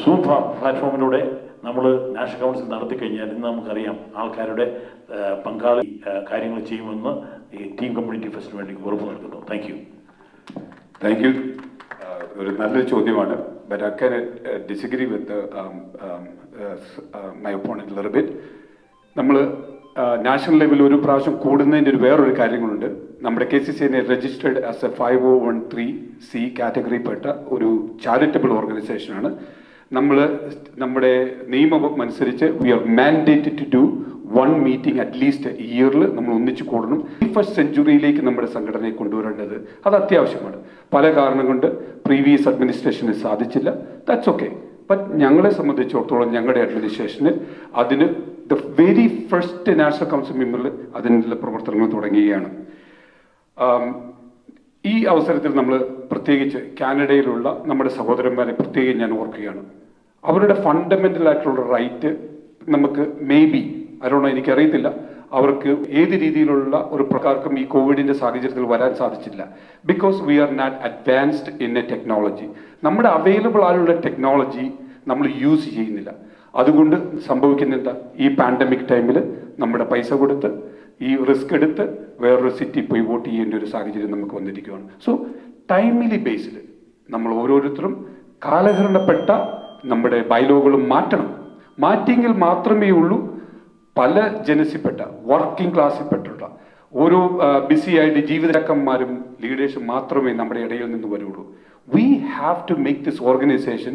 [SPEAKER 5] Zoom platformiലൂടെ നമ്മൾ national council നടത്തി കഴിഞ്ഞാൽ ഇന്ന് നമുക്കറിയാം ആൾക്കാരുടെ പങ്കാളി കാര്യങ്ങൾ ചെയ്യുമെന്ന് ഈ ടീം കമ്മ്യൂണിറ്റി ഫെസ്റ്റിന് വേണ്ടി ഉറപ്പ് നൽകുന്നു. Thank you.
[SPEAKER 16] ഒരു നല്ലൊരു ചോദ്യമാണ്. But I can disagree with my opponent a little bit. നമ്മൾ നാഷണൽ ലെവലിൽ ഒരു പ്രാവശ്യം കൂടുന്നതിൻ്റെ വേറൊരു കാര്യങ്ങളുണ്ട്. നമ്മുടെ KCCNA registered as a 5013C കാറ്റഗറിപ്പെട്ട ഒരു ചാരിറ്റബിൾ ഓർഗനൈസേഷനാണ്. നമ്മുടെ നിയമം അനുസരിച്ച് we are mandated to do 1 meeting at least ഇയറിൽ നമ്മൾ ഒന്നിച്ചു കൂടണം. 21st സെഞ്ച്വറിയിലേക്ക് നമ്മുടെ സംഘടനയെ കൊണ്ടുവരേണ്ടത് അത് അത്യാവശ്യമാണ്. പല കാരണം കൊണ്ട് പ്രീവിയസ് അഡ്മിനിസ്ട്രേഷന് സാധിച്ചില്ല. That's okay. ബട്ട് ഞങ്ങളെ സംബന്ധിച്ചിടത്തോളം ഞങ്ങളുടെ അഡ്മിനിസ്ട്രേഷന് അതിന് the very first national council മെമ്പറിൽ അതിനുള്ള പ്രവർത്തനങ്ങൾ തുടങ്ങുകയാണ്. ഈ അവസരത്തിൽ നമ്മൾ പ്രത്യേകിച്ച് കാനഡയിലുള്ള നമ്മുടെ സഹോദരന്മാരെ പ്രത്യേകം ഞാൻ ഓർക്കുകയാണ്. അവരുടെ ഫണ്ടമെൻ്റൽ ആയിട്ടുള്ള റൈറ്റ് നമുക്ക് എനിക്കറിയത്തില്ല അവർക്ക് ഏത് രീതിയിലുള്ള ഒരു പ്രകാർക്കും ഈ കോവിഡിൻ്റെ സാഹചര്യത്തിൽ വരാൻ സാധിച്ചില്ല. Because we are not advanced in a technology. നമ്മുടെ അവൈലബിൾ ആയുള്ള ടെക്നോളജി നമ്മൾ യൂസ് ചെയ്യുന്നില്ല. അതുകൊണ്ട് സംഭവിക്കുന്ന എന്താ, ഈ പാൻഡമിക് ടൈമിൽ നമ്മുടെ പൈസ കൊടുത്ത് ഈ റിസ്ക് എടുത്ത് വേറൊരു സിറ്റി പോയി വോട്ട് ചെയ്യേണ്ട ഒരു സാഹചര്യം നമുക്ക് വന്നിരിക്കുകയാണ്. സോ ടൈംലി ബേസ്ഡ് നമ്മൾ ഓരോരുത്തരും കാലഹരണപ്പെട്ട നമ്മുടെ ബൈലോകളും മാറ്റിയെങ്കിൽ മാത്രമേ ഉള്ളൂ പല ജനസിൽപ്പെട്ട വർക്കിംഗ് ക്ലാസ്സിൽപ്പെട്ടുള്ള ഓരോ ബിസി ആയിട്ട് ജീവിതരക്കന്മാരും ലീഡേഴ്സും മാത്രമേ നമ്മുടെ ഇടയിൽ നിന്ന് വരുള്ളൂ. We have to make this organization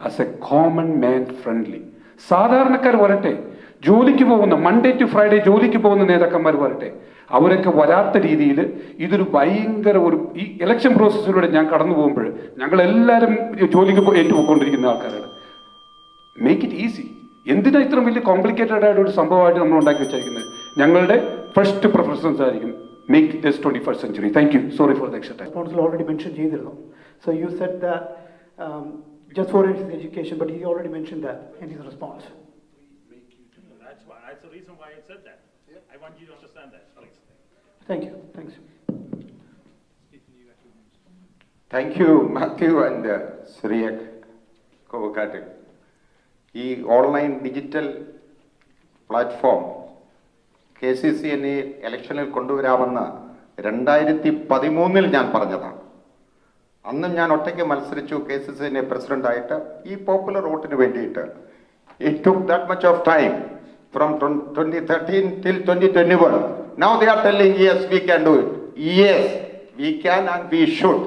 [SPEAKER 16] as a common man friendly. സാധാരണക്കാർ വരട്ടെ, ജോലിക്ക് പോകുന്ന മൺഡേ ടു ഫ്രൈഡേ ജോലിക്ക് പോകുന്ന നേതാക്കന്മാർ വരട്ടെ, അവരൊക്കെ വരാത്ത രീതിയിൽ ഇതൊരു ഭയങ്കര ഈ ഇലക്ഷൻ പ്രോസസ്സിലൂടെ ഞാൻ കടന്നു പോകുമ്പോൾ ഞങ്ങളെല്ലാവരും ജോലിക്ക് ഏറ്റുപോയിക്കൊണ്ടിരിക്കുന്ന ആൾക്കാരാണ്. Make it easy. എന്തിനാ ഇത്രയും വലിയ കോംപ്ലിക്കേറ്റഡ് ആയിട്ട് ഒരു സംഭവമായിട്ട് നമ്മൾ ഉണ്ടാക്കി വെച്ചിരിക്കുന്നത്? ഞങ്ങളുടെ ഫസ്റ്റ് പ്രിഫറൻസ് ആയിരിക്കും make this 21st century. Thank you. Sorry for the extra time.
[SPEAKER 14] Council already mentioned ചെയ്തിരുന്നു. So you said that just for his education, but he already mentioned that in his response.
[SPEAKER 5] That's the reason why I said that. I want you to understand that.
[SPEAKER 14] Thank you. Thanks.
[SPEAKER 17] Thank you Mathew and Cyriac Kovakkattu. ഈ online digital platform KCCNA ഇലക്ഷനിൽ കൊണ്ടുവരാമെന്ന് 2013 ഞാൻ പറഞ്ഞതാണ്. അന്നും ഞാൻ ഒറ്റയ്ക്ക് മത്സരിച്ചു KCCNA പ്രസിഡന്റായിട്ട് ഈ popular വോട്ടിന് വേണ്ടിയിട്ട്. It took that much of time from 2013 till 2021. Now they are telling, yes, we can do it. Yes, we can and we should.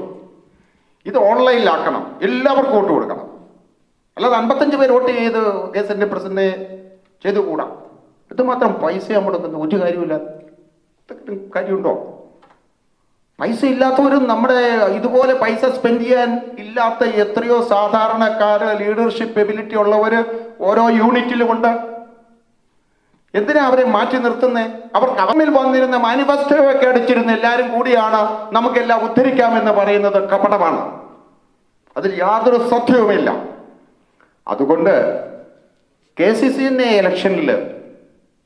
[SPEAKER 17] ഇത് ഓൺലൈനിലാക്കണം, എല്ലാവർക്കും വോട്ട് കൊടുക്കണം. അല്ലാതെ 55 പേര് വോട്ട് ചെയ്ത് KCCNA പ്രസിഡന്റിനെ ചെയ്തുകൂടാ. ഇത് മാത്രം പൈസ മുടക്കുന്ന ഒരു കാര്യമില്ല. കാര്യമുണ്ടോ? പൈസ ഇല്ലാത്തവരും നമ്മുടെ ഇതുപോലെ പൈസ സ്പെൻഡ് ചെയ്യാൻ ഇല്ലാത്ത എത്രയോ സാധാരണക്കാര്, ലീഡർഷിപ്പ് എബിലിറ്റി ഉള്ളവര് ഓരോ യൂണിറ്റിലുമുണ്ട്. എന്തിനാ അവരെ മാറ്റി നിർത്തുന്നേ? അവർ കവമിൽ വന്നിരുന്ന മാനിഫെസ്റ്റോ ഒക്കെ അടിച്ചിരുന്ന എല്ലാവരും കൂടിയാണ് നമുക്കെല്ലാം ഉദ്ധരിക്കാമെന്ന് പറയുന്നത് കപടമാണ്. അതിൽ യാതൊരു സത്യവുമില്ല. അതുകൊണ്ട് KCCNA ഇലക്ഷനിൽ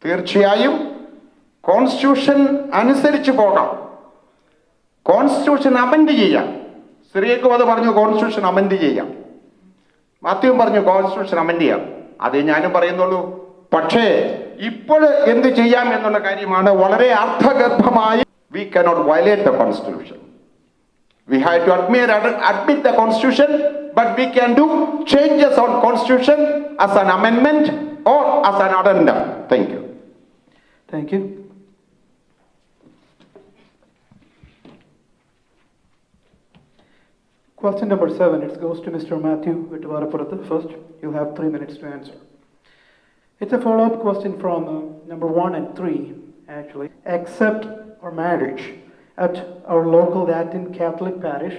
[SPEAKER 17] തീർച്ചയായും കോൺസ്റ്റിറ്റ്യൂഷൻ അനുസരിച്ച് പോകാം. കോൺസ്റ്റിറ്റ്യൂഷൻ അമെൻഡ് ചെയ്യാം. സിറിയക്കും അത് പറഞ്ഞു, കോൺസ്റ്റിറ്റ്യൂഷൻ അമെൻഡ് ചെയ്യാം. മാത്യുവും പറഞ്ഞു കോൺസ്റ്റിറ്റ്യൂഷൻ അമെൻഡ് ചെയ്യാം. അതേ ഞാനും പറയുന്നുള്ളൂ. പക്ഷേ ഇപ്പോൾ എന്ത് ചെയ്യാം എന്നുള്ള കാര്യമാണ് വളരെ അർത്ഥഗർഭമായി. We cannot violate the constitution. We have to admit the constitution, but we can do changes on constitution as an amendment or as an addendum. Thank you.
[SPEAKER 14] Thank you. Question number 7, it goes to Mr. Matthew Vittuvarappurathu. First, you'll have 3 minutes to answer. It's a follow-up question from number 1 and 3, actually. Accept our marriage at our local Latin Catholic parish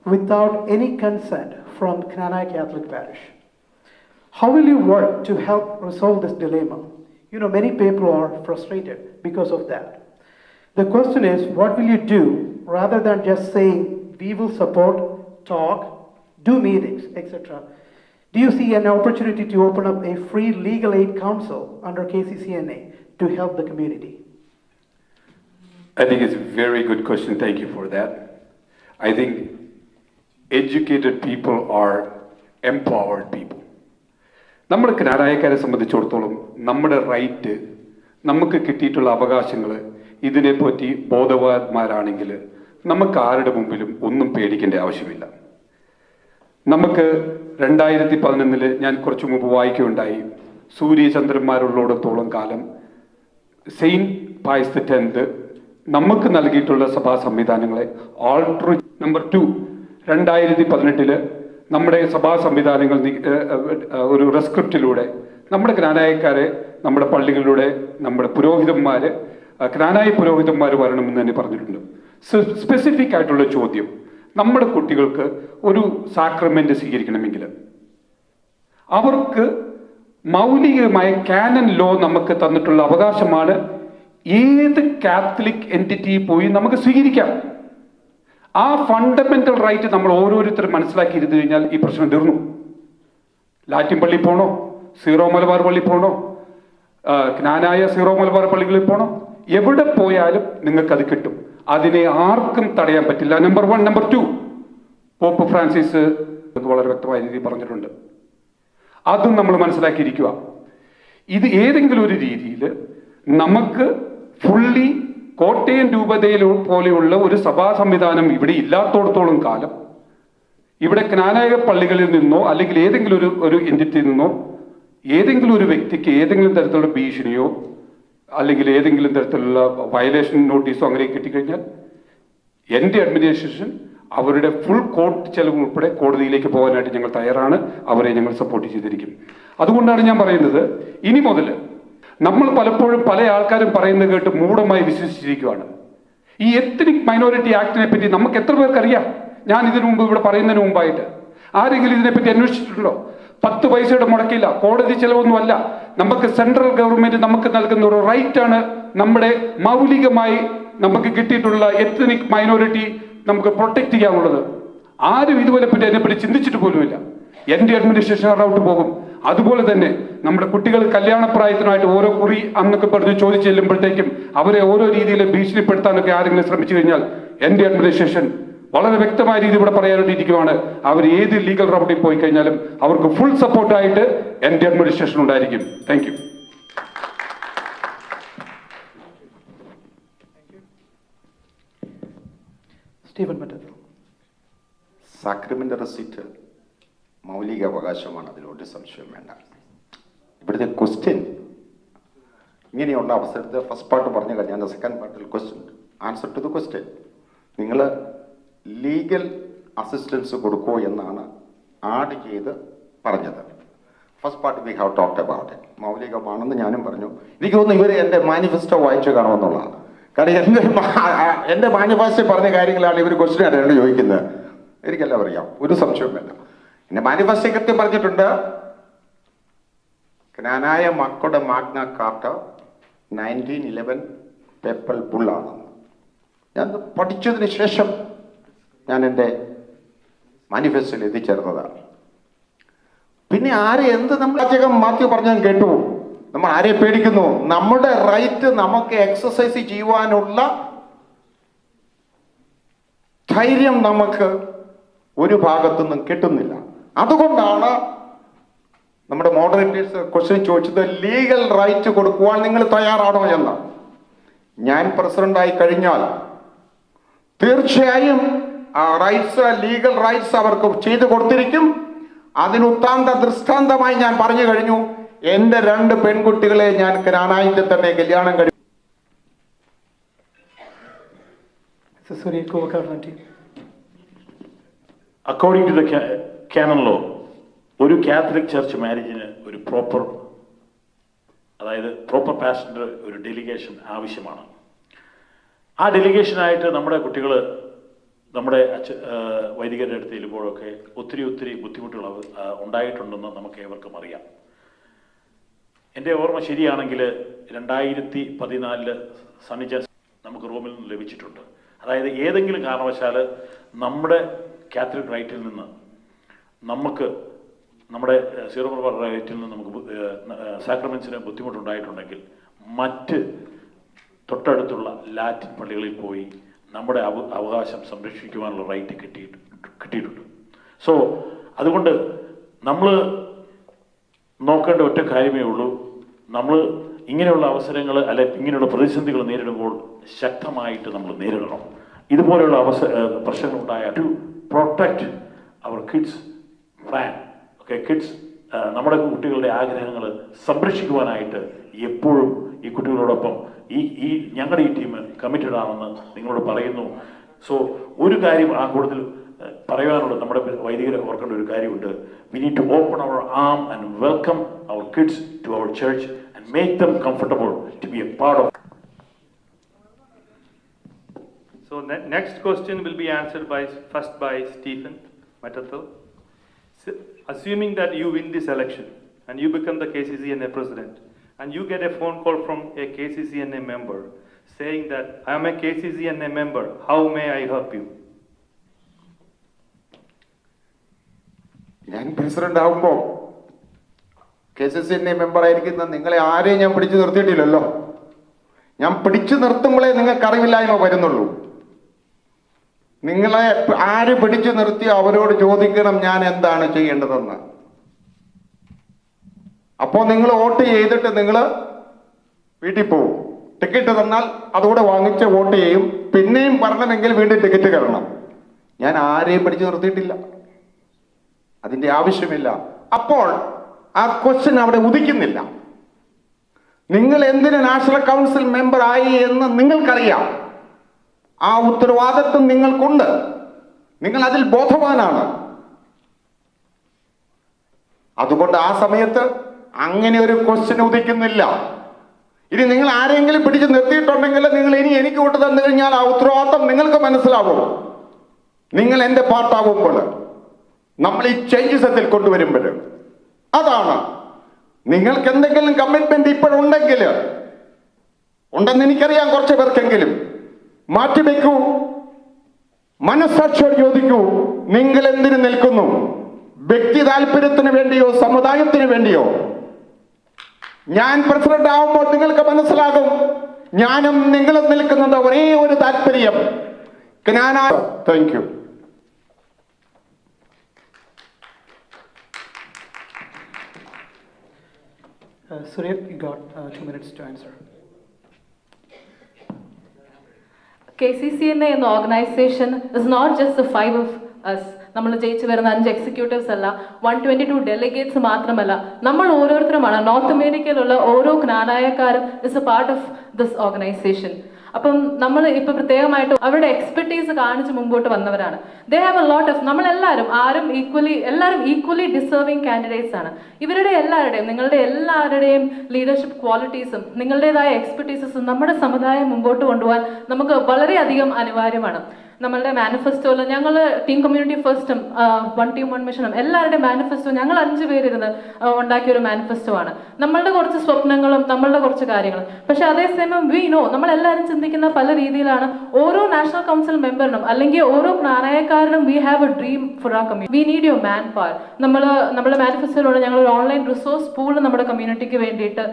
[SPEAKER 14] without any consent from Knanaya Catholic parish. How will you work to help resolve this dilemma? You know, many people are frustrated because of that. The question is, what will you do rather than just saying, we will support, talk, do meetings, etc.? Do you see an opportunity to open up a free legal aid council under KCCNA to help the community?
[SPEAKER 16] I think it's a very good question. Thank you for that. I think educated people are empowered people. നമ്മുടെ ക്നാനായക്കാരെ സംബന്ധിച്ചിടത്തോളം നമ്മുടെ right, നമുക്ക് കിട്ടിയിട്ടുള്ള അവകാശങ്ങൾ, ഇതിനെപ്പറ്റി ബോധവാന്മാരാണെങ്കിൽ നമുക്ക് ആരുടെ മുമ്പിലും ഒന്നും പേടിക്കേണ്ട ആവശ്യമില്ല. നമുക്ക് 2011 ഞാൻ കുറച്ചു മുമ്പ് വായിക്കുകയുണ്ടായി, സൂര്യചന്ദ്രന്മാരുള്ളിടത്തോളം കാലം സെയിൻറ്റ് പയസ് X നമുക്ക് നൽകിയിട്ടുള്ള സഭാ സംവിധാനങ്ങളെ ആൾട്ടർ. നമ്പർ 2, 2018 നമ്മുടെ സഭാ സംവിധാനങ്ങൾ ഒരു റെസ്ക്രിപ്റ്റിലൂടെ നമ്മുടെ ക്നാനായക്കാരെ നമ്മുടെ പള്ളികളിലൂടെ നമ്മുടെ പുരോഹിതന്മാര്, ക്നാനായ പുരോഹിതന്മാർ വരണമെന്ന് തന്നെ പറഞ്ഞിട്ടുണ്ട്. സ്പെസിഫിക് ആയിട്ടുള്ള ചോദ്യം, നമ്മുടെ കുട്ടികൾക്ക് ഒരു സാക്രമെന്റ് സ്വീകരിക്കണമെങ്കിൽ അവർക്ക് മൗലികമായ കാനൻ ലോ നമുക്ക് തന്നിട്ടുള്ള അവകാശമാണ്. ഏത് കാത്തലിക് എൻറ്റിറ്റി പോയി നമുക്ക് സ്വീകരിക്കാം. ആ ഫണ്ടമെന്റൽ റൈറ്റ് നമ്മൾ ഓരോരുത്തരും മനസ്സിലാക്കിയിരുന്നു കഴിഞ്ഞാൽ ഈ പ്രശ്നം തീർന്നു. ലാറ്റിൻ പള്ളി പോണോ, സീറോ മലബാർ പള്ളി പോണോ, ക്നാനായ സീറോ മലബാർ പള്ളികളിൽ പോണോ, എവിടെ പോയാലും നിങ്ങൾക്കത് കിട്ടും. അതിനെ ആർക്കും തടയാൻ പറ്റില്ല. നമ്പർ 1. നമ്പർ 2, പോപ്പ് ഫ്രാൻസിസ് വളരെ വ്യക്തമായ രീതിയിൽ പറഞ്ഞിട്ടുണ്ട്. അതും നമ്മൾ മനസ്സിലാക്കിയിരിക്കുക. ഇത് ഏതെങ്കിലും ഒരു രീതിയിൽ നമുക്ക് ഫുള്ളി കോട്ടയം രൂപതയിൽ പോലെയുള്ള ഒരു സഭാ സംവിധാനം ഇവിടെ ഇല്ലാത്തോടത്തോളം കാലം ഇവിടെ ക്നാനായ പള്ളികളിൽ നിന്നോ അല്ലെങ്കിൽ ഏതെങ്കിലും ഒരു എൻറ്റിറ്റിയിൽ നിന്നോ ഏതെങ്കിലും ഒരു വ്യക്തിക്ക് ഏതെങ്കിലും തരത്തിലുള്ള ഭീഷണിയോ അല്ലെങ്കിൽ ഏതെങ്കിലും തരത്തിലുള്ള വയലേഷൻ നോട്ടീസോ അങ്ങനെ കിട്ടിക്കഴിഞ്ഞാൽ എൻ്റെ അഡ്മിനിസ്ട്രേഷൻ അവരുടെ ഫുൾ കോർട്ട് ചെലവ് ഉൾപ്പെടെ കോടതിയിലേക്ക് പോകാനായിട്ട് ഞങ്ങൾ തയ്യാറാണ്. അവരെ ഞങ്ങൾ സപ്പോർട്ട് ചെയ്തിരിക്കും. അതുകൊണ്ടാണ് ഞാൻ പറയുന്നത്, ഇനി മുതൽ നമ്മൾ പലപ്പോഴും പല ആൾക്കാരും പറയുന്നത് കേട്ട് മൂഢമായി വിശ്വസിച്ചിരിക്കുകയാണ്. ഈ എത്നിക് മൈനോറിറ്റി ആക്ടിനെ പറ്റി നമുക്ക് എത്ര പേർക്കറിയാം? ഞാൻ ഇതിനു മുമ്പ് ഇവിടെ പറയുന്നതിന് മുമ്പായിട്ട് ആരെങ്കിലും ഇതിനെപ്പറ്റി അന്വേഷിച്ചിട്ടുണ്ടോ? 10 പൈസയുടെ മുടക്കില്ല, കോടതി ചെലവൊന്നുമല്ല. നമുക്ക് സെൻട്രൽ ഗവൺമെന്റ് നമുക്ക് നൽകുന്ന ഒരു റൈറ്റാണ്. നമ്മുടെ മൗലികമായി നമുക്ക് കിട്ടിയിട്ടുള്ള എത്നിക് മൈനോറിറ്റി നമുക്ക് പ്രൊട്ടക്ട് ചെയ്യാനുള്ളത്. ആരും ഇതുപോലെ പറ്റി അതിനെപ്പറ്റി ചിന്തിച്ചിട്ട് പോലുമില്ല. എൻ്റെ അഡ്മിനിസ്ട്രേഷൻ റൗട്ട് പോകും. അതുപോലെ തന്നെ നമ്മുടെ കുട്ടികൾ കല്യാണപ്രായത്തിനായിട്ട് ഓരോ കുറി അന്നൊക്കെ പറഞ്ഞ് ചോദിച്ചു ചെല്ലുമ്പോഴത്തേക്കും അവരെ ഓരോ രീതിയിൽ ഭീഷണിപ്പെടുത്താനൊക്കെ ആരെങ്കിലും ശ്രമിച്ചു കഴിഞ്ഞാൽ എൻ്റെ അഡ്മിനിസ്ട്രേഷൻ വളരെ വ്യക്തമായ രീതി ഇവിടെ പറയാനിരിക്കുകയാണ്. അവർ ഏത് ലീഗൽ റൗണ്ടിൽ പോയി കഴിഞ്ഞാലും അവർക്ക് ഫുൾ സപ്പോർട്ടായിട്ട് എൻ്റെ അഡ്മിനിസ്ട്രേഷൻ ഉണ്ടായിരിക്കും. Thank you.
[SPEAKER 14] Stephen Mattathil.
[SPEAKER 4] Sacrament receipt മൗലിക അവകാശമാണ്, അതിലൊരു സംശയം വേണ്ട. ഇവിടുത്തെ ക്വസ്റ്റ്യൻ ഇങ്ങനെയുള്ള അവസരത്തിൽ ഫസ്റ്റ് പാർട്ട് പറഞ്ഞു കഴിഞ്ഞാൽ സെക്കൻഡ് പാർട്ടിൽ question answer to the question. നിങ്ങൾ ലീഗൽ അസിസ്റ്റൻസ് കൊടുക്കുമോ എന്നാണ് ആഡ് ചെയ്ത് പറഞ്ഞത്. First part we have talked about it. മൗലികമാണെന്ന് ഞാനും പറഞ്ഞു. എനിക്ക് തോന്നുന്നു ഇവർ എൻ്റെ മാനിഫെസ്റ്റോ വായിച്ചു കാണുമെന്നുള്ളതാണ്. കാരണം എൻ്റെ മാനിഫെസ്റ്റോ പറഞ്ഞ കാര്യങ്ങളാണ് ഇവർ ക്വസ്റ്റ്യൻ ആയിട്ടാണ് ചോദിക്കുന്നത്. എനിക്കെല്ലാം അറിയാം, ഒരു സംശയവും വേണ്ട. എൻ്റെ മാനിഫെസ്റ്റോ കൃത്യം പറഞ്ഞിട്ടുണ്ട്, ജ്ഞാനായ മക്കളുടെ മാഗ്ന കാർട്ട 1911 പേപ്പൽ ബുള്ളാണെന്ന്. ഞാൻ പഠിച്ചതിന് ശേഷം ഞാൻ എൻ്റെ മാനിഫെസ്റ്റോയിൽ എത്തിച്ചേർന്നതാണ്. പിന്നെ ആരെ എന്ത് നമ്മൾ അദ്ദേഹം മാത്യു പറഞ്ഞാൽ കേട്ടു, നമ്മൾ ആരെ പേടിക്കുന്നു? നമ്മുടെ റൈറ്റ് നമുക്ക് എക്സസൈസ് ചെയ്യുവാനുള്ള ധൈര്യം നമുക്ക് ഒരു ഭാഗത്തുനിന്നും കിട്ടുന്നില്ല. അതുകൊണ്ടാണ് നമ്മുടെ മോഡറേറ്റേഴ്സ് ക്വസ്റ്റ്യൻ ചോദിച്ചത്, ലീഗൽ റൈറ്റ് കൊടുക്കുവാൻ നിങ്ങൾ തയ്യാറാണോ എന്ന്. ഞാൻ പ്രസിഡന്റായി കഴിഞ്ഞാൽ തീർച്ചയായും ആ റൈറ്റ്സ്, ലീഗൽ റൈറ്റ്സ് അവർക്ക് ചെയ്തു കൊടുത്തിരിക്കും. അതിനുത്താന്ത ദൃഷ്ടാന്തമായി ഞാൻ പറഞ്ഞു കഴിഞ്ഞു. എൻ്റെ 2 പെൺകുട്ടികളെ ഞാൻ ജ്ഞാനായിട്ട് തന്നെ കല്യാണം കഴിച്ചു.
[SPEAKER 5] According to the canon law, ഒരു കാത്തലിക് ചർച്ച് മാരേജിന് ഒരു പ്രോപ്പർ പാസ്റ്ററിന്റെ ഒരു ഡെലിഗേഷൻ ആവശ്യമാണ്. ആ ഡെലിഗേഷനായിട്ട് നമ്മുടെ കുട്ടികൾ നമ്മുടെ വൈദികരുടെ അടുത്ത് ചെല്ലുമ്പോഴൊക്കെ ഒത്തിരി ബുദ്ധിമുട്ടുകൾ ഉണ്ടായിട്ടുണ്ടെന്ന് നമുക്ക് ഏവർക്കും അറിയാം. എൻ്റെ ഓർമ്മ ശരിയാണെങ്കിൽ 2014 സണ്ണിച്ച നമുക്ക് റോമിൽ നിന്ന് ലഭിച്ചിട്ടുണ്ട്. അതായത് ഏതെങ്കിലും കാരണവശാൽ നമ്മുടെ കാത്തലിക് റൈറ്റിൽ നിന്ന് നമുക്ക് നമ്മുടെ സീറോ മലബാർ റൈറ്റിൽ നിന്ന് നമുക്ക് സാക്രമെന്റ്സിന് ബുദ്ധിമുട്ടുണ്ടായിട്ടുണ്ടെങ്കിൽ മറ്റ് തൊട്ടടുത്തുള്ള ലാറ്റിൻ പള്ളികളിൽ പോയി നമ്മുടെ അവകാശം സംരക്ഷിക്കുവാനുള്ള റൈറ്റ് കിട്ടിയിട്ടുണ്ട്. സോ അതുകൊണ്ട് നമ്മൾ നോക്കേണ്ട ഒറ്റ കാര്യമേ ഉള്ളൂ, നമ്മൾ ഇങ്ങനെയുള്ള അവസരങ്ങൾ അല്ലെ ഇങ്ങനെയുള്ള പ്രതിസന്ധികൾ നേരിടുമ്പോൾ ശക്തമായിട്ട് നമ്മൾ നേരിടണം. ഇതുപോലെയുള്ള പ്രശ്നങ്ങളുണ്ടായ to protect our kids plan, okay, kids നമ്മുടെ കുട്ടികളുടെ ആഗ്രഹങ്ങൾ സംരക്ഷിക്കുവാനായിട്ട് എപ്പോഴും ഈ കുട്ടികളോടൊപ്പം ഈ ഞങ്ങളുടെ ഈ ടീം കമ്മിറ്റഡ് ആണെന്ന് നിങ്ങളോട് പറയുന്നു. സോ ഒരു കാര്യം ആ കൂടുതൽ പറയാനുള്ള നമ്മുടെ വൈദികരെ ഓർക്കേണ്ട ഒരു കാര്യമുണ്ട്. We need to open our arm and welcome our kids to our church and make them comfortable to be a part of.
[SPEAKER 18] So next question will be answered first by Stephen Matathil. Assuming that you win this election and you become the KCCNA president and you get a phone call from a KCCNA member saying that I am a KCCNA member, how may I help you?
[SPEAKER 4] ഞാൻ president ആകുമ്പോൾ KCCNA member ആയിരിക്കുന്ന നിങ്ങളെ ആരെയും ഞാൻ പിടിച്ചു നിർത്തിയിട്ടില്ലല്ലോ. ഞാൻ പിടിച്ചു നിർത്തുമ്പോഴേ നിങ്ങൾക്ക് അറിവില്ലായ്മ വരുന്നുള്ളൂ. നിങ്ങളെ ആര് പിടിച്ചു നിർത്തി അവരോട് ചോദിക്കണം ഞാൻ എന്താണ് ചെയ്യേണ്ടതെന്ന്. അപ്പോൾ നിങ്ങൾ വോട്ട് ചെയ്തിട്ട് നിങ്ങൾ വീട്ടിൽ പോകും. ടിക്കറ്റ് തന്നാൽ അതുകൂടെ വാങ്ങിച്ച് വോട്ട് ചെയ്യും. പിന്നെയും വരണമെങ്കിൽ വീണ്ടും ടിക്കറ്റ് കയറണം. ഞാൻ ആരെയും പിടിച്ചു നിർത്തിയിട്ടില്ല, അതിൻ്റെ ആവശ്യമില്ല. അപ്പോൾ ആ ക്വസ്റ്റ്യൻ അവിടെ ഉദിക്കുന്നില്ല. നിങ്ങൾ എന്തിന് നാഷണൽ കൗൺസിൽ മെമ്പർ ആയി എന്ന് നിങ്ങൾക്കറിയാം. ആ ഉത്തരവാദിത്വം നിങ്ങൾക്കുണ്ട്. നിങ്ങൾ അതിൽ ബോധവാനാണ്. അതുകൊണ്ട് ആ സമയത്ത് അങ്ങനെ ഒരു ക്വസ്റ്റ്യൻ ഉദിക്കുന്നില്ല. ഇനി നിങ്ങൾ ആരെങ്കിലും പിടിച്ച് നിർത്തിയിട്ടുണ്ടെങ്കിൽ നിങ്ങൾ ഇനി എനിക്ക് വിട്ടു തന്നു കഴിഞ്ഞാൽ ആ ഉത്തരവാദിത്വം നിങ്ങൾക്ക് മനസ്സിലാവും. നിങ്ങൾ എൻ്റെ പാർട്ടാകുമ്പോൾ, നമ്മൾ ഈ ചേഞ്ചസ് അതിൽ കൊണ്ടുവരുമ്പോൾ, അതാണ് നിങ്ങൾക്ക് എന്തെങ്കിലും കമ്മിറ്റ്മെന്റ് ഇപ്പോഴുണ്ടെങ്കിൽ, ഉണ്ടെന്ന് എനിക്കറിയാം കുറച്ച് പേർക്കെങ്കിലും, മാറ്റിവെക്കൂ. മനസ്സാക്ഷിയോട് ചോദിക്കൂ, നിങ്ങൾ എന്തിനു നിൽക്കുന്നു? വ്യക്തി താല്പര്യത്തിന് വേണ്ടിയോ സമുദായത്തിന് വേണ്ടിയോ? ഞാൻ പ്രസിഡന്റ് ആവുമ്പോൾ നിങ്ങൾക്ക് മനസ്സിലാകും ഞാനും നിങ്ങളും നിൽക്കുന്നത് ഒരേ ഒരു താല്പര്യം. Thank you.
[SPEAKER 14] Surya, you got 2 minutes to answer.
[SPEAKER 15] KCCNA എന്ന organization is not just the 5 of us. നമ്മൾ ജയിച്ചു വരുന്ന 5 എക്സിക്യൂട്ടീവ്സ് അല്ല, 122 ഡെലിഗേറ്റ്സ് മാത്രമല്ല, നമ്മൾ ഓരോരുത്തരുമാണ്. നോർത്ത് അമേരിക്കയിലുള്ള ഓരോ ജ്ഞാനായക്കാരും is a part of this organization. അപ്പം നമ്മൾ ഇപ്പൊ പ്രത്യേകമായിട്ട് അവരുടെ എക്സ്പെർട്ടീസ് കാണിച്ച് മുമ്പോട്ട് വന്നവരാണ്. They have a lot of, നമ്മളെല്ലാവരും എല്ലാവരും ഈക്വലി ഡിസേർവിംഗ് കാൻഡിഡേറ്റ്സ് ആണ്. ഇവരുടെ എല്ലാവരുടെയും, നിങ്ങളുടെ എല്ലാവരുടെയും ലീഡർഷിപ്പ് ക്വാളിറ്റീസും നിങ്ങളുടേതായ എക്സ്പെർട്ടീസസും നമ്മുടെ സമുദായം മുമ്പോട്ട് കൊണ്ടുപോകാൻ നമുക്ക് വളരെയധികം അനിവാര്യമാണ്. നമ്മളുടെ മാനിഫെസ്റ്റോയിൽ ഞങ്ങൾ ടീം കമ്മ്യൂണിറ്റി ഫസ്റ്റും 1 Team 1 Mission എല്ലാവരുടെയും മാനിഫെസ്റ്റോ ഞങ്ങൾ 5 പേരിരുന്ന് ഉണ്ടാക്കിയ ഒരു മാനിഫെസ്റ്റോ ആണ്. നമ്മളുടെ കുറച്ച് സ്വപ്നങ്ങളും നമ്മളുടെ കുറച്ച് കാര്യങ്ങളും. പക്ഷെ അതേസമയം വി നോ, നമ്മളെല്ലാവരും ചിന്തിക്കുന്ന പല രീതിയിലാണ്. ഓരോ നാഷണൽ കൗൺസിൽ മെമ്പറിനും അല്ലെങ്കിൽ ഓരോ ജ്ഞാനായക്കാരനും we have a dream for a community. We need your man power. നമ്മുടെ മാനിഫെസ്റ്റോയിലൂടെ ഞങ്ങൾ ഒരു ഓൺലൈൻ റിസോഴ്സ് പൂൾ നമ്മുടെ കമ്മ്യൂണിറ്റിക്ക് വേണ്ടിയിട്ട്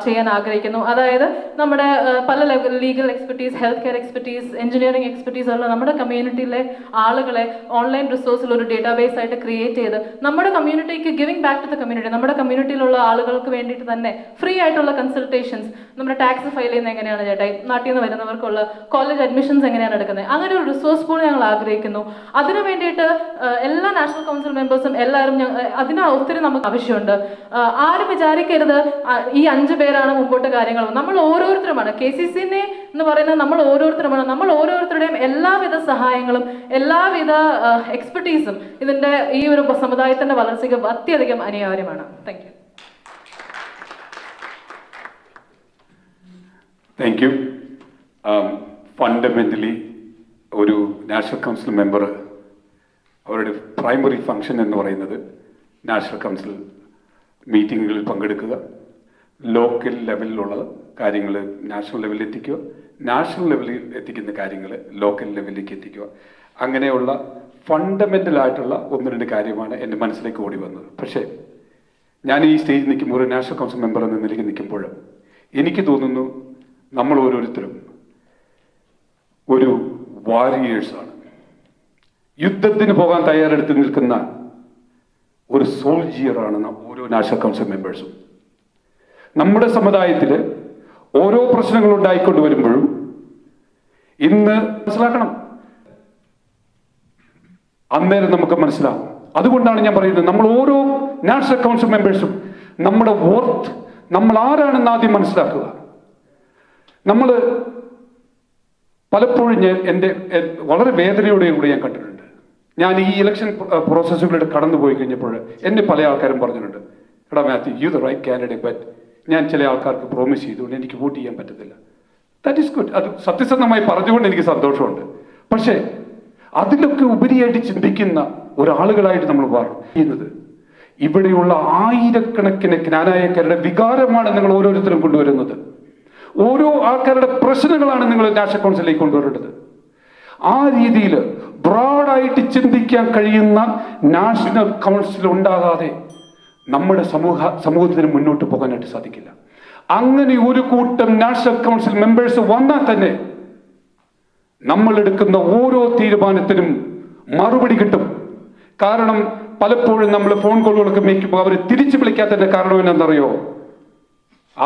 [SPEAKER 15] ചെയ്യാൻ ആഗ്രഹിക്കുന്നു. അതായത് നമ്മുടെ പല legal expertise, health care expertise, engineering expertise ഉള്ള നമ്മുടെ കമ്മ്യൂണിറ്റിയിലെ ആളുകളെ ഓൺലൈൻ റിസോഴ്സിൽ ഒരു ഡേറ്റാബേസ് ആയിട്ട് ക്രിയേറ്റ് ചെയ്ത് നമ്മുടെ കമ്മ്യൂണിറ്റിക്ക് giving back to the community, നമ്മുടെ കമ്മ്യൂണിറ്റിയിലുള്ള ആളുകൾക്ക് വേണ്ടിയിട്ട് തന്നെ ഫ്രീ ആയിട്ടുള്ള കൺസൾട്ടേഷൻസ്, നമ്മുടെ ടാക്സ് ഫയൽ ചെയ്യുന്നത് എങ്ങനെയാണ് ചേട്ടായി, നാട്ടിൽ നിന്ന് വരുന്നവർക്കുള്ള കോളേജ് അഡ്മിഷൻസ് എങ്ങനെയാണ് എടുക്കുന്നത്, അങ്ങനെ ഒരു റിസോഴ്സ് പൂൾ ഞങ്ങൾ ആഗ്രഹിക്കുന്നു. അതിനു വേണ്ടിയിട്ട് എല്ലാ നാഷണൽ കൗൺസിൽ മെമ്പേഴ്സും എല്ലാവരും അതിന് ഒത്തിരി നമുക്ക് ആവശ്യമുണ്ട്. ആരും വിചാരിക്കരുത് ഈ 5 പേരാണ് മുമ്പോട്ട് കാര്യങ്ങൾ. നമ്മൾ ഓരോരുത്തരുമാണ്. KCCNA എന്ന് പറയുന്നത് നമ്മൾ ഓരോരുത്തരുമാണ്. നമ്മൾ ഓരോരുത്തരുടെയും എല്ലാവിധ സഹായങ്ങളും എല്ലാവിധ എക്സ്പെർട്ടീസും ഇതിന്റെ ഈ ഒരു സമുദായത്തിന്റെ വളർച്ചയ്ക്ക് അത്യധികം അനിവാര്യമാണ്. Thank you.
[SPEAKER 16] Thank you. Fundamentally ഒരു നാഷണൽ കൗൺസിൽ മെമ്പർ അവരുടെ പ്രൈമറി ഫങ്ഷൻ എന്ന് പറയുന്നത് നാഷണൽ കൗൺസിൽ മീറ്റിങ്ങുകളിൽ പങ്കെടുക്കുക, ലോക്കൽ ലെവലിലുള്ള കാര്യങ്ങൾ നാഷണൽ ലെവലിൽ എത്തിക്കുക, നാഷണൽ ലെവലിൽ എത്തിക്കുന്ന കാര്യങ്ങൾ ലോക്കൽ ലെവലിലേക്ക് എത്തിക്കുക. അങ്ങനെയുള്ള ഫണ്ടമെൻ്റൽ ആയിട്ടുള്ള 1-2 കാര്യമാണ് എൻ്റെ മനസ്സിലേക്ക് ഓടി വന്നത്. പക്ഷേ ഞാൻ ഈ സ്റ്റേജിൽ നിൽക്കുമ്പോൾ, ഒരു നാഷണൽ കൗൺസിൽ മെമ്പർ എന്ന നിലയ്ക്ക് നിൽക്കുമ്പോൾ എനിക്ക് തോന്നുന്നു നമ്മൾ ഓരോരുത്തരും ഒരു വാരിയേഴ്സാണ്. യുദ്ധത്തിന് പോകാൻ തയ്യാറെടുത്ത് നിൽക്കുന്ന ഒരു സോൾജിയറാണ് ഓരോ നാഷണൽ കൗൺസിൽ മെമ്പേഴ്സും. നമ്മുടെ സമുദായത്തിൽ ഓരോ പ്രശ്നങ്ങൾ ഉണ്ടായിക്കൊണ്ട് വരുമ്പോഴും ഇന്ന് മനസ്സിലാക്കണം, അന്നേരം നമുക്ക് മനസ്സിലാവും. അതുകൊണ്ടാണ് ഞാൻ പറയുന്നത്, നമ്മൾ ഓരോ നാഷണൽ കൗൺസിൽ മെമ്പേഴ്സും നമ്മുടെ വർത്ത്, നമ്മൾ ആരാണെന്ന് ആദ്യം മനസ്സിലാക്കുക. നമ്മൾ പലപ്പോഴും വളരെ വേദനയോടുകൂടി ഞാൻ കണ്ടിട്ടുണ്ട്. ഞാൻ ഈ ഇലക്ഷൻ പ്രോസസ്സുകളിലൂടെ കടന്നുപോയി കഴിഞ്ഞപ്പോൾ എന്നെ പല ആൾക്കാരും പറഞ്ഞിട്ടുണ്ട്, എടാ Mathew, you the right candidate, but ഞാൻ ചില ആൾക്കാർക്ക് പ്രോമിസ് ചെയ്തുകൊണ്ട് എനിക്ക് വോട്ട് ചെയ്യാൻ പറ്റത്തില്ല. That is good. അത് സത്യസന്ധമായി പറഞ്ഞുകൊണ്ട് എനിക്ക് സന്തോഷമുണ്ട്. പക്ഷേ അതിലൊക്കെ ഉപരിയായിട്ട് ചിന്തിക്കുന്ന ഒരാളുകളായിട്ട് നമ്മൾ പറയുന്നത്, ഇവിടെയുള്ള ആയിരക്കണക്കിന് ജ്ഞാനായക്കാരുടെ വികാരമാണ് നിങ്ങൾ ഓരോരുത്തരും കൊണ്ടുവരുന്നത്. ഓരോ ആൾക്കാരുടെ പ്രശ്നങ്ങളാണ് നിങ്ങൾ നാഷണൽ കൗൺസിലേക്ക് കൊണ്ടുവരേണ്ടത്. ആ രീതിയിൽ ബ്രോഡായിട്ട് ചിന്തിക്കാൻ കഴിയുന്ന നാഷണൽ കൗൺസിൽ ഉണ്ടാകാതെ നമ്മുടെ സമൂഹത്തിന് മുന്നോട്ട് പോകാനായിട്ട് സാധിക്കില്ല. അങ്ങനെ ഒരു കൂട്ടം നാഷണൽ കൗൺസിൽ മെമ്പേഴ്സ് വന്നാൽ തന്നെ നമ്മൾ എടുക്കുന്ന ഓരോ തീരുമാനത്തിനും മറുപടി കിട്ടും. കാരണം പലപ്പോഴും നമ്മൾ ഫോൺ കോളുകളൊക്കെ വയ്ക്കുമ്പോൾ അവർ തിരിച്ചു വിളിക്കാത്തതിന്റെ കാരണം എന്താണെന്നറിയോ?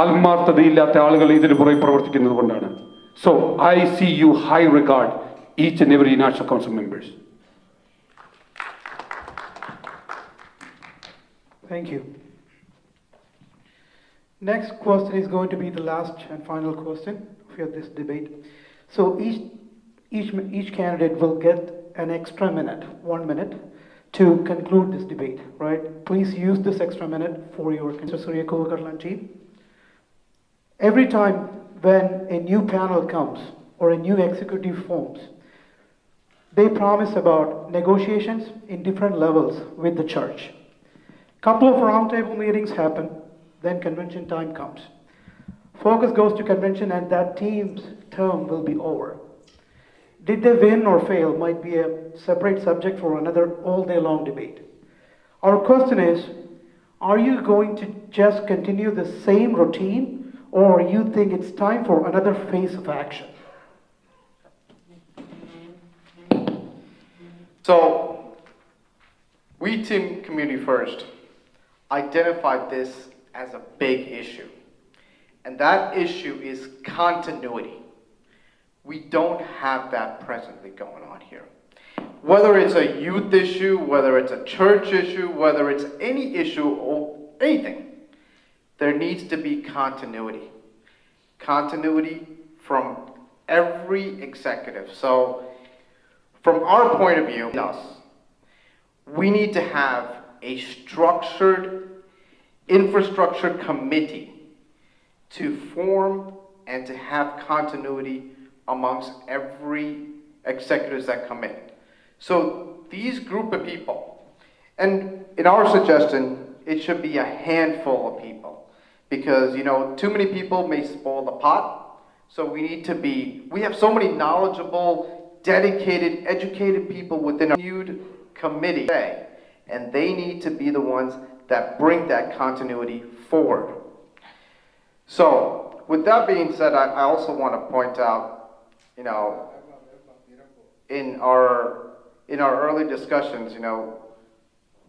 [SPEAKER 16] ആത്മാർത്ഥതയില്ലാത്ത ആളുകൾ ഇതിന് പുറകെ പ്രവർത്തിക്കുന്നത് കൊണ്ടാണ്. So I see you high regard each and every national council members.
[SPEAKER 14] Thank you. Next question is going to be the last and final question for this debate. So each candidate will get an extra minute, 1 minute, to conclude this debate, right? Please use this extra minute for your Surya Kuvakaran team. Every time when a new panel comes or a new executive forms, they promise about negotiations in different levels with the church. Couple of roundtable meetings happen, then convention time comes. Focus goes to convention and that team's term will be over. Did they win or fail might be a separate subject for another all-day long debate. Our question is, are you going to just continue the same routine, or you think it's time for another phase of action?
[SPEAKER 10] So, we Team Community First identified this as a big issue. And that issue is continuity. We don't have that presently going on here. Whether it's a youth issue, whether it's a church issue, whether it's any issue or anything, there needs to be continuity. Continuity from every executive. So from our point of view, we need to have a structured infrastructure committee to form and to have continuity amongst every executives that come in. So these group of people, and in our suggestion, it should be a handful of people, because too many people may spoil the pot. So we have so many knowledgeable, dedicated, educated people within our committee, and they need to be the ones that bring that continuity forward. So with that being said, I also want to point out, in our early discussions,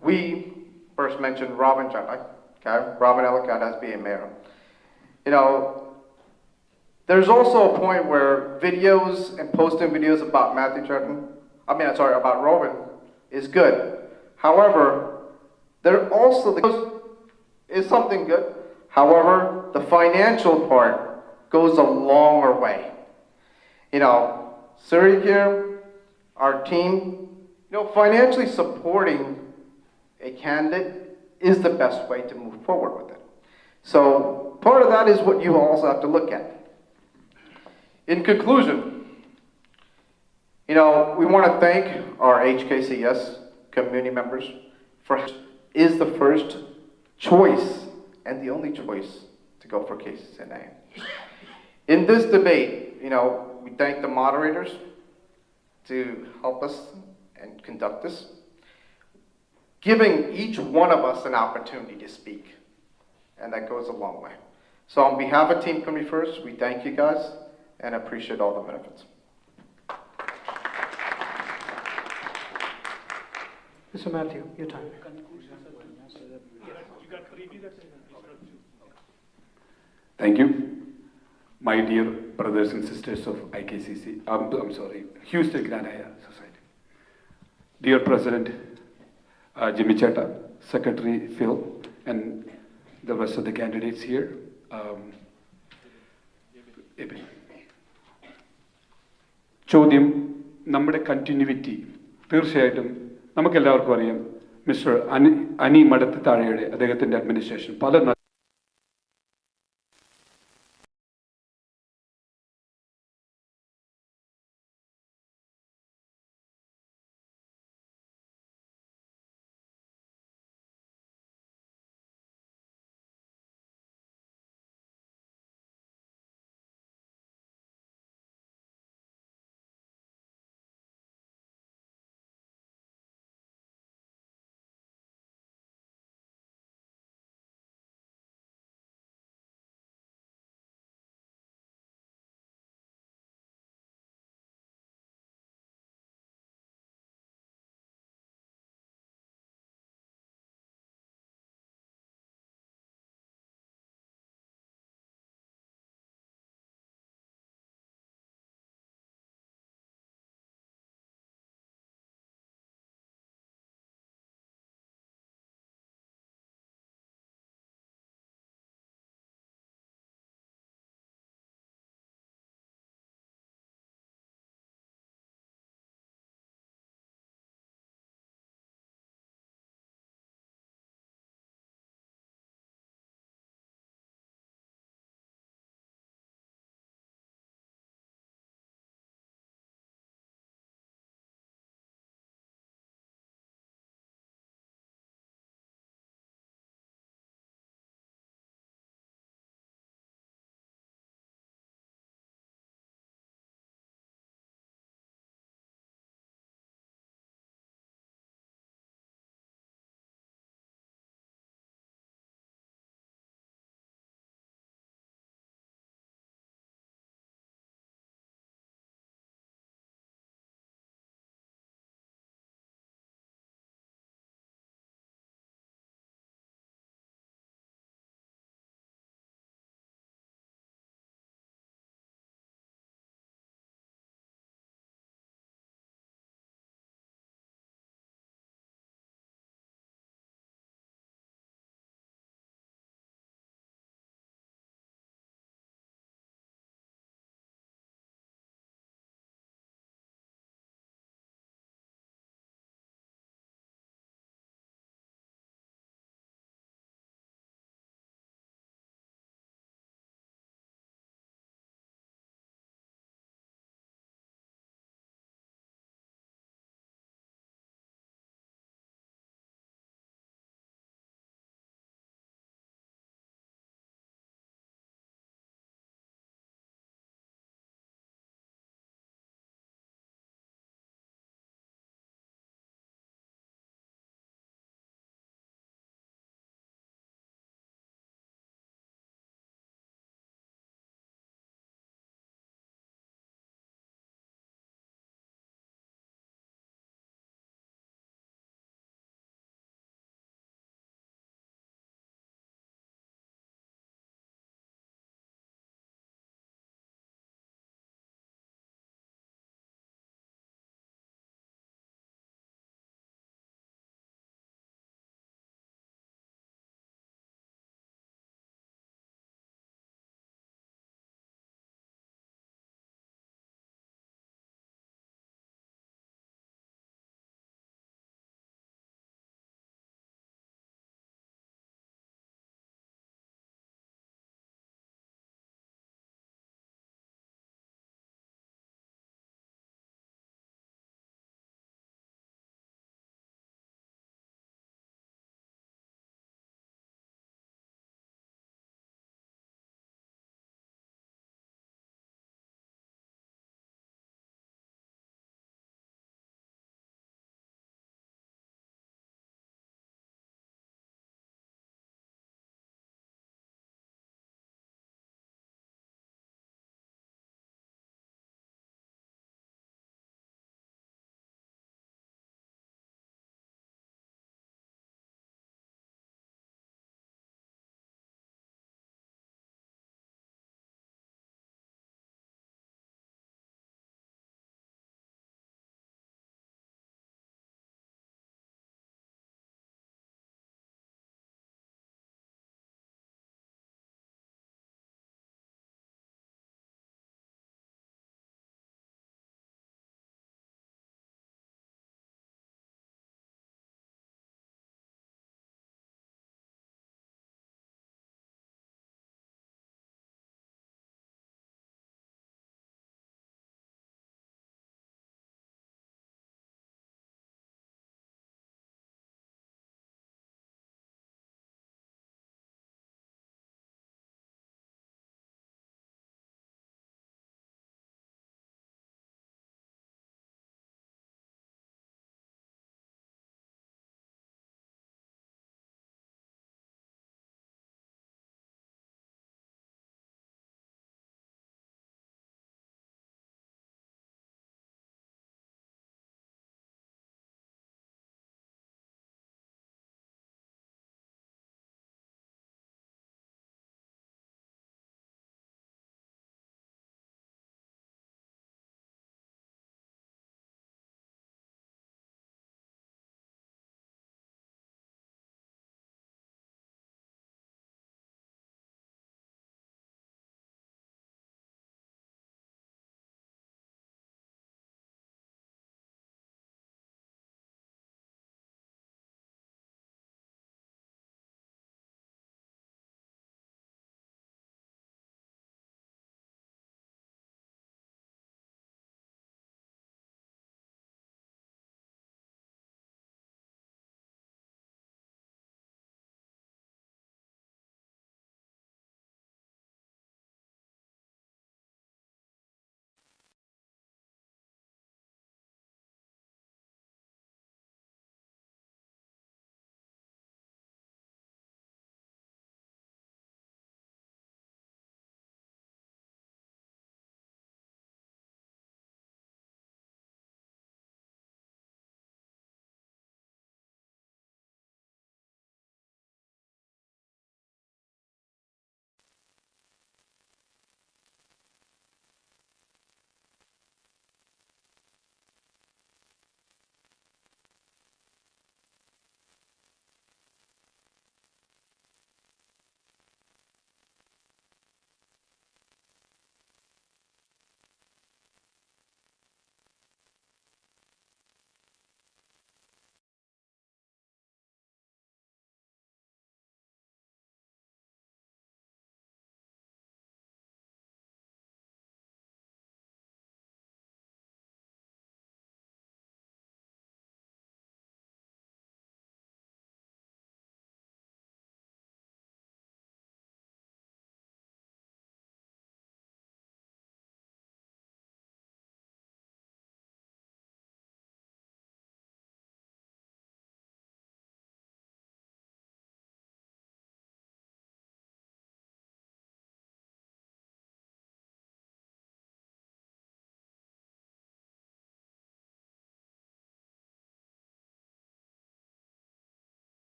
[SPEAKER 10] we first mentioned Robin Ellicott, Robin Ellicott as being mayor. There's also a point where videos and posting videos about about Robin is good. However, there also is something good. However, the financial part goes a longer way. Suri here, our team, financially supporting a candidate is the best way to move forward with it. So part of that is what you also have to look at. In conclusion, we want to thank our HKCS community members for is the first choice and the only choice to go for KCCNA. In this debate, we thank the moderators to help us and conduct this, giving each one of us an opportunity to speak, and that goes a long way. So on behalf of Team Community First, we thank you guys and appreciate all the benefits.
[SPEAKER 14] Mr. Matthew, your time.
[SPEAKER 16] Thank you. My dear brothers and sisters of Houston Granaya Society. Dear President Jimmy Chetta, Secretary Phil, and the rest of the candidates here. ചോദ്യം നമ്മുടെ continuity തീർച്ചയായിട്ടും നമുക്കെല്ലാവർക്കും അറിയാം mister അനി മടത്തി താഴെയുടെ അദ്ദേഹത്തിൻ്റെ administration പല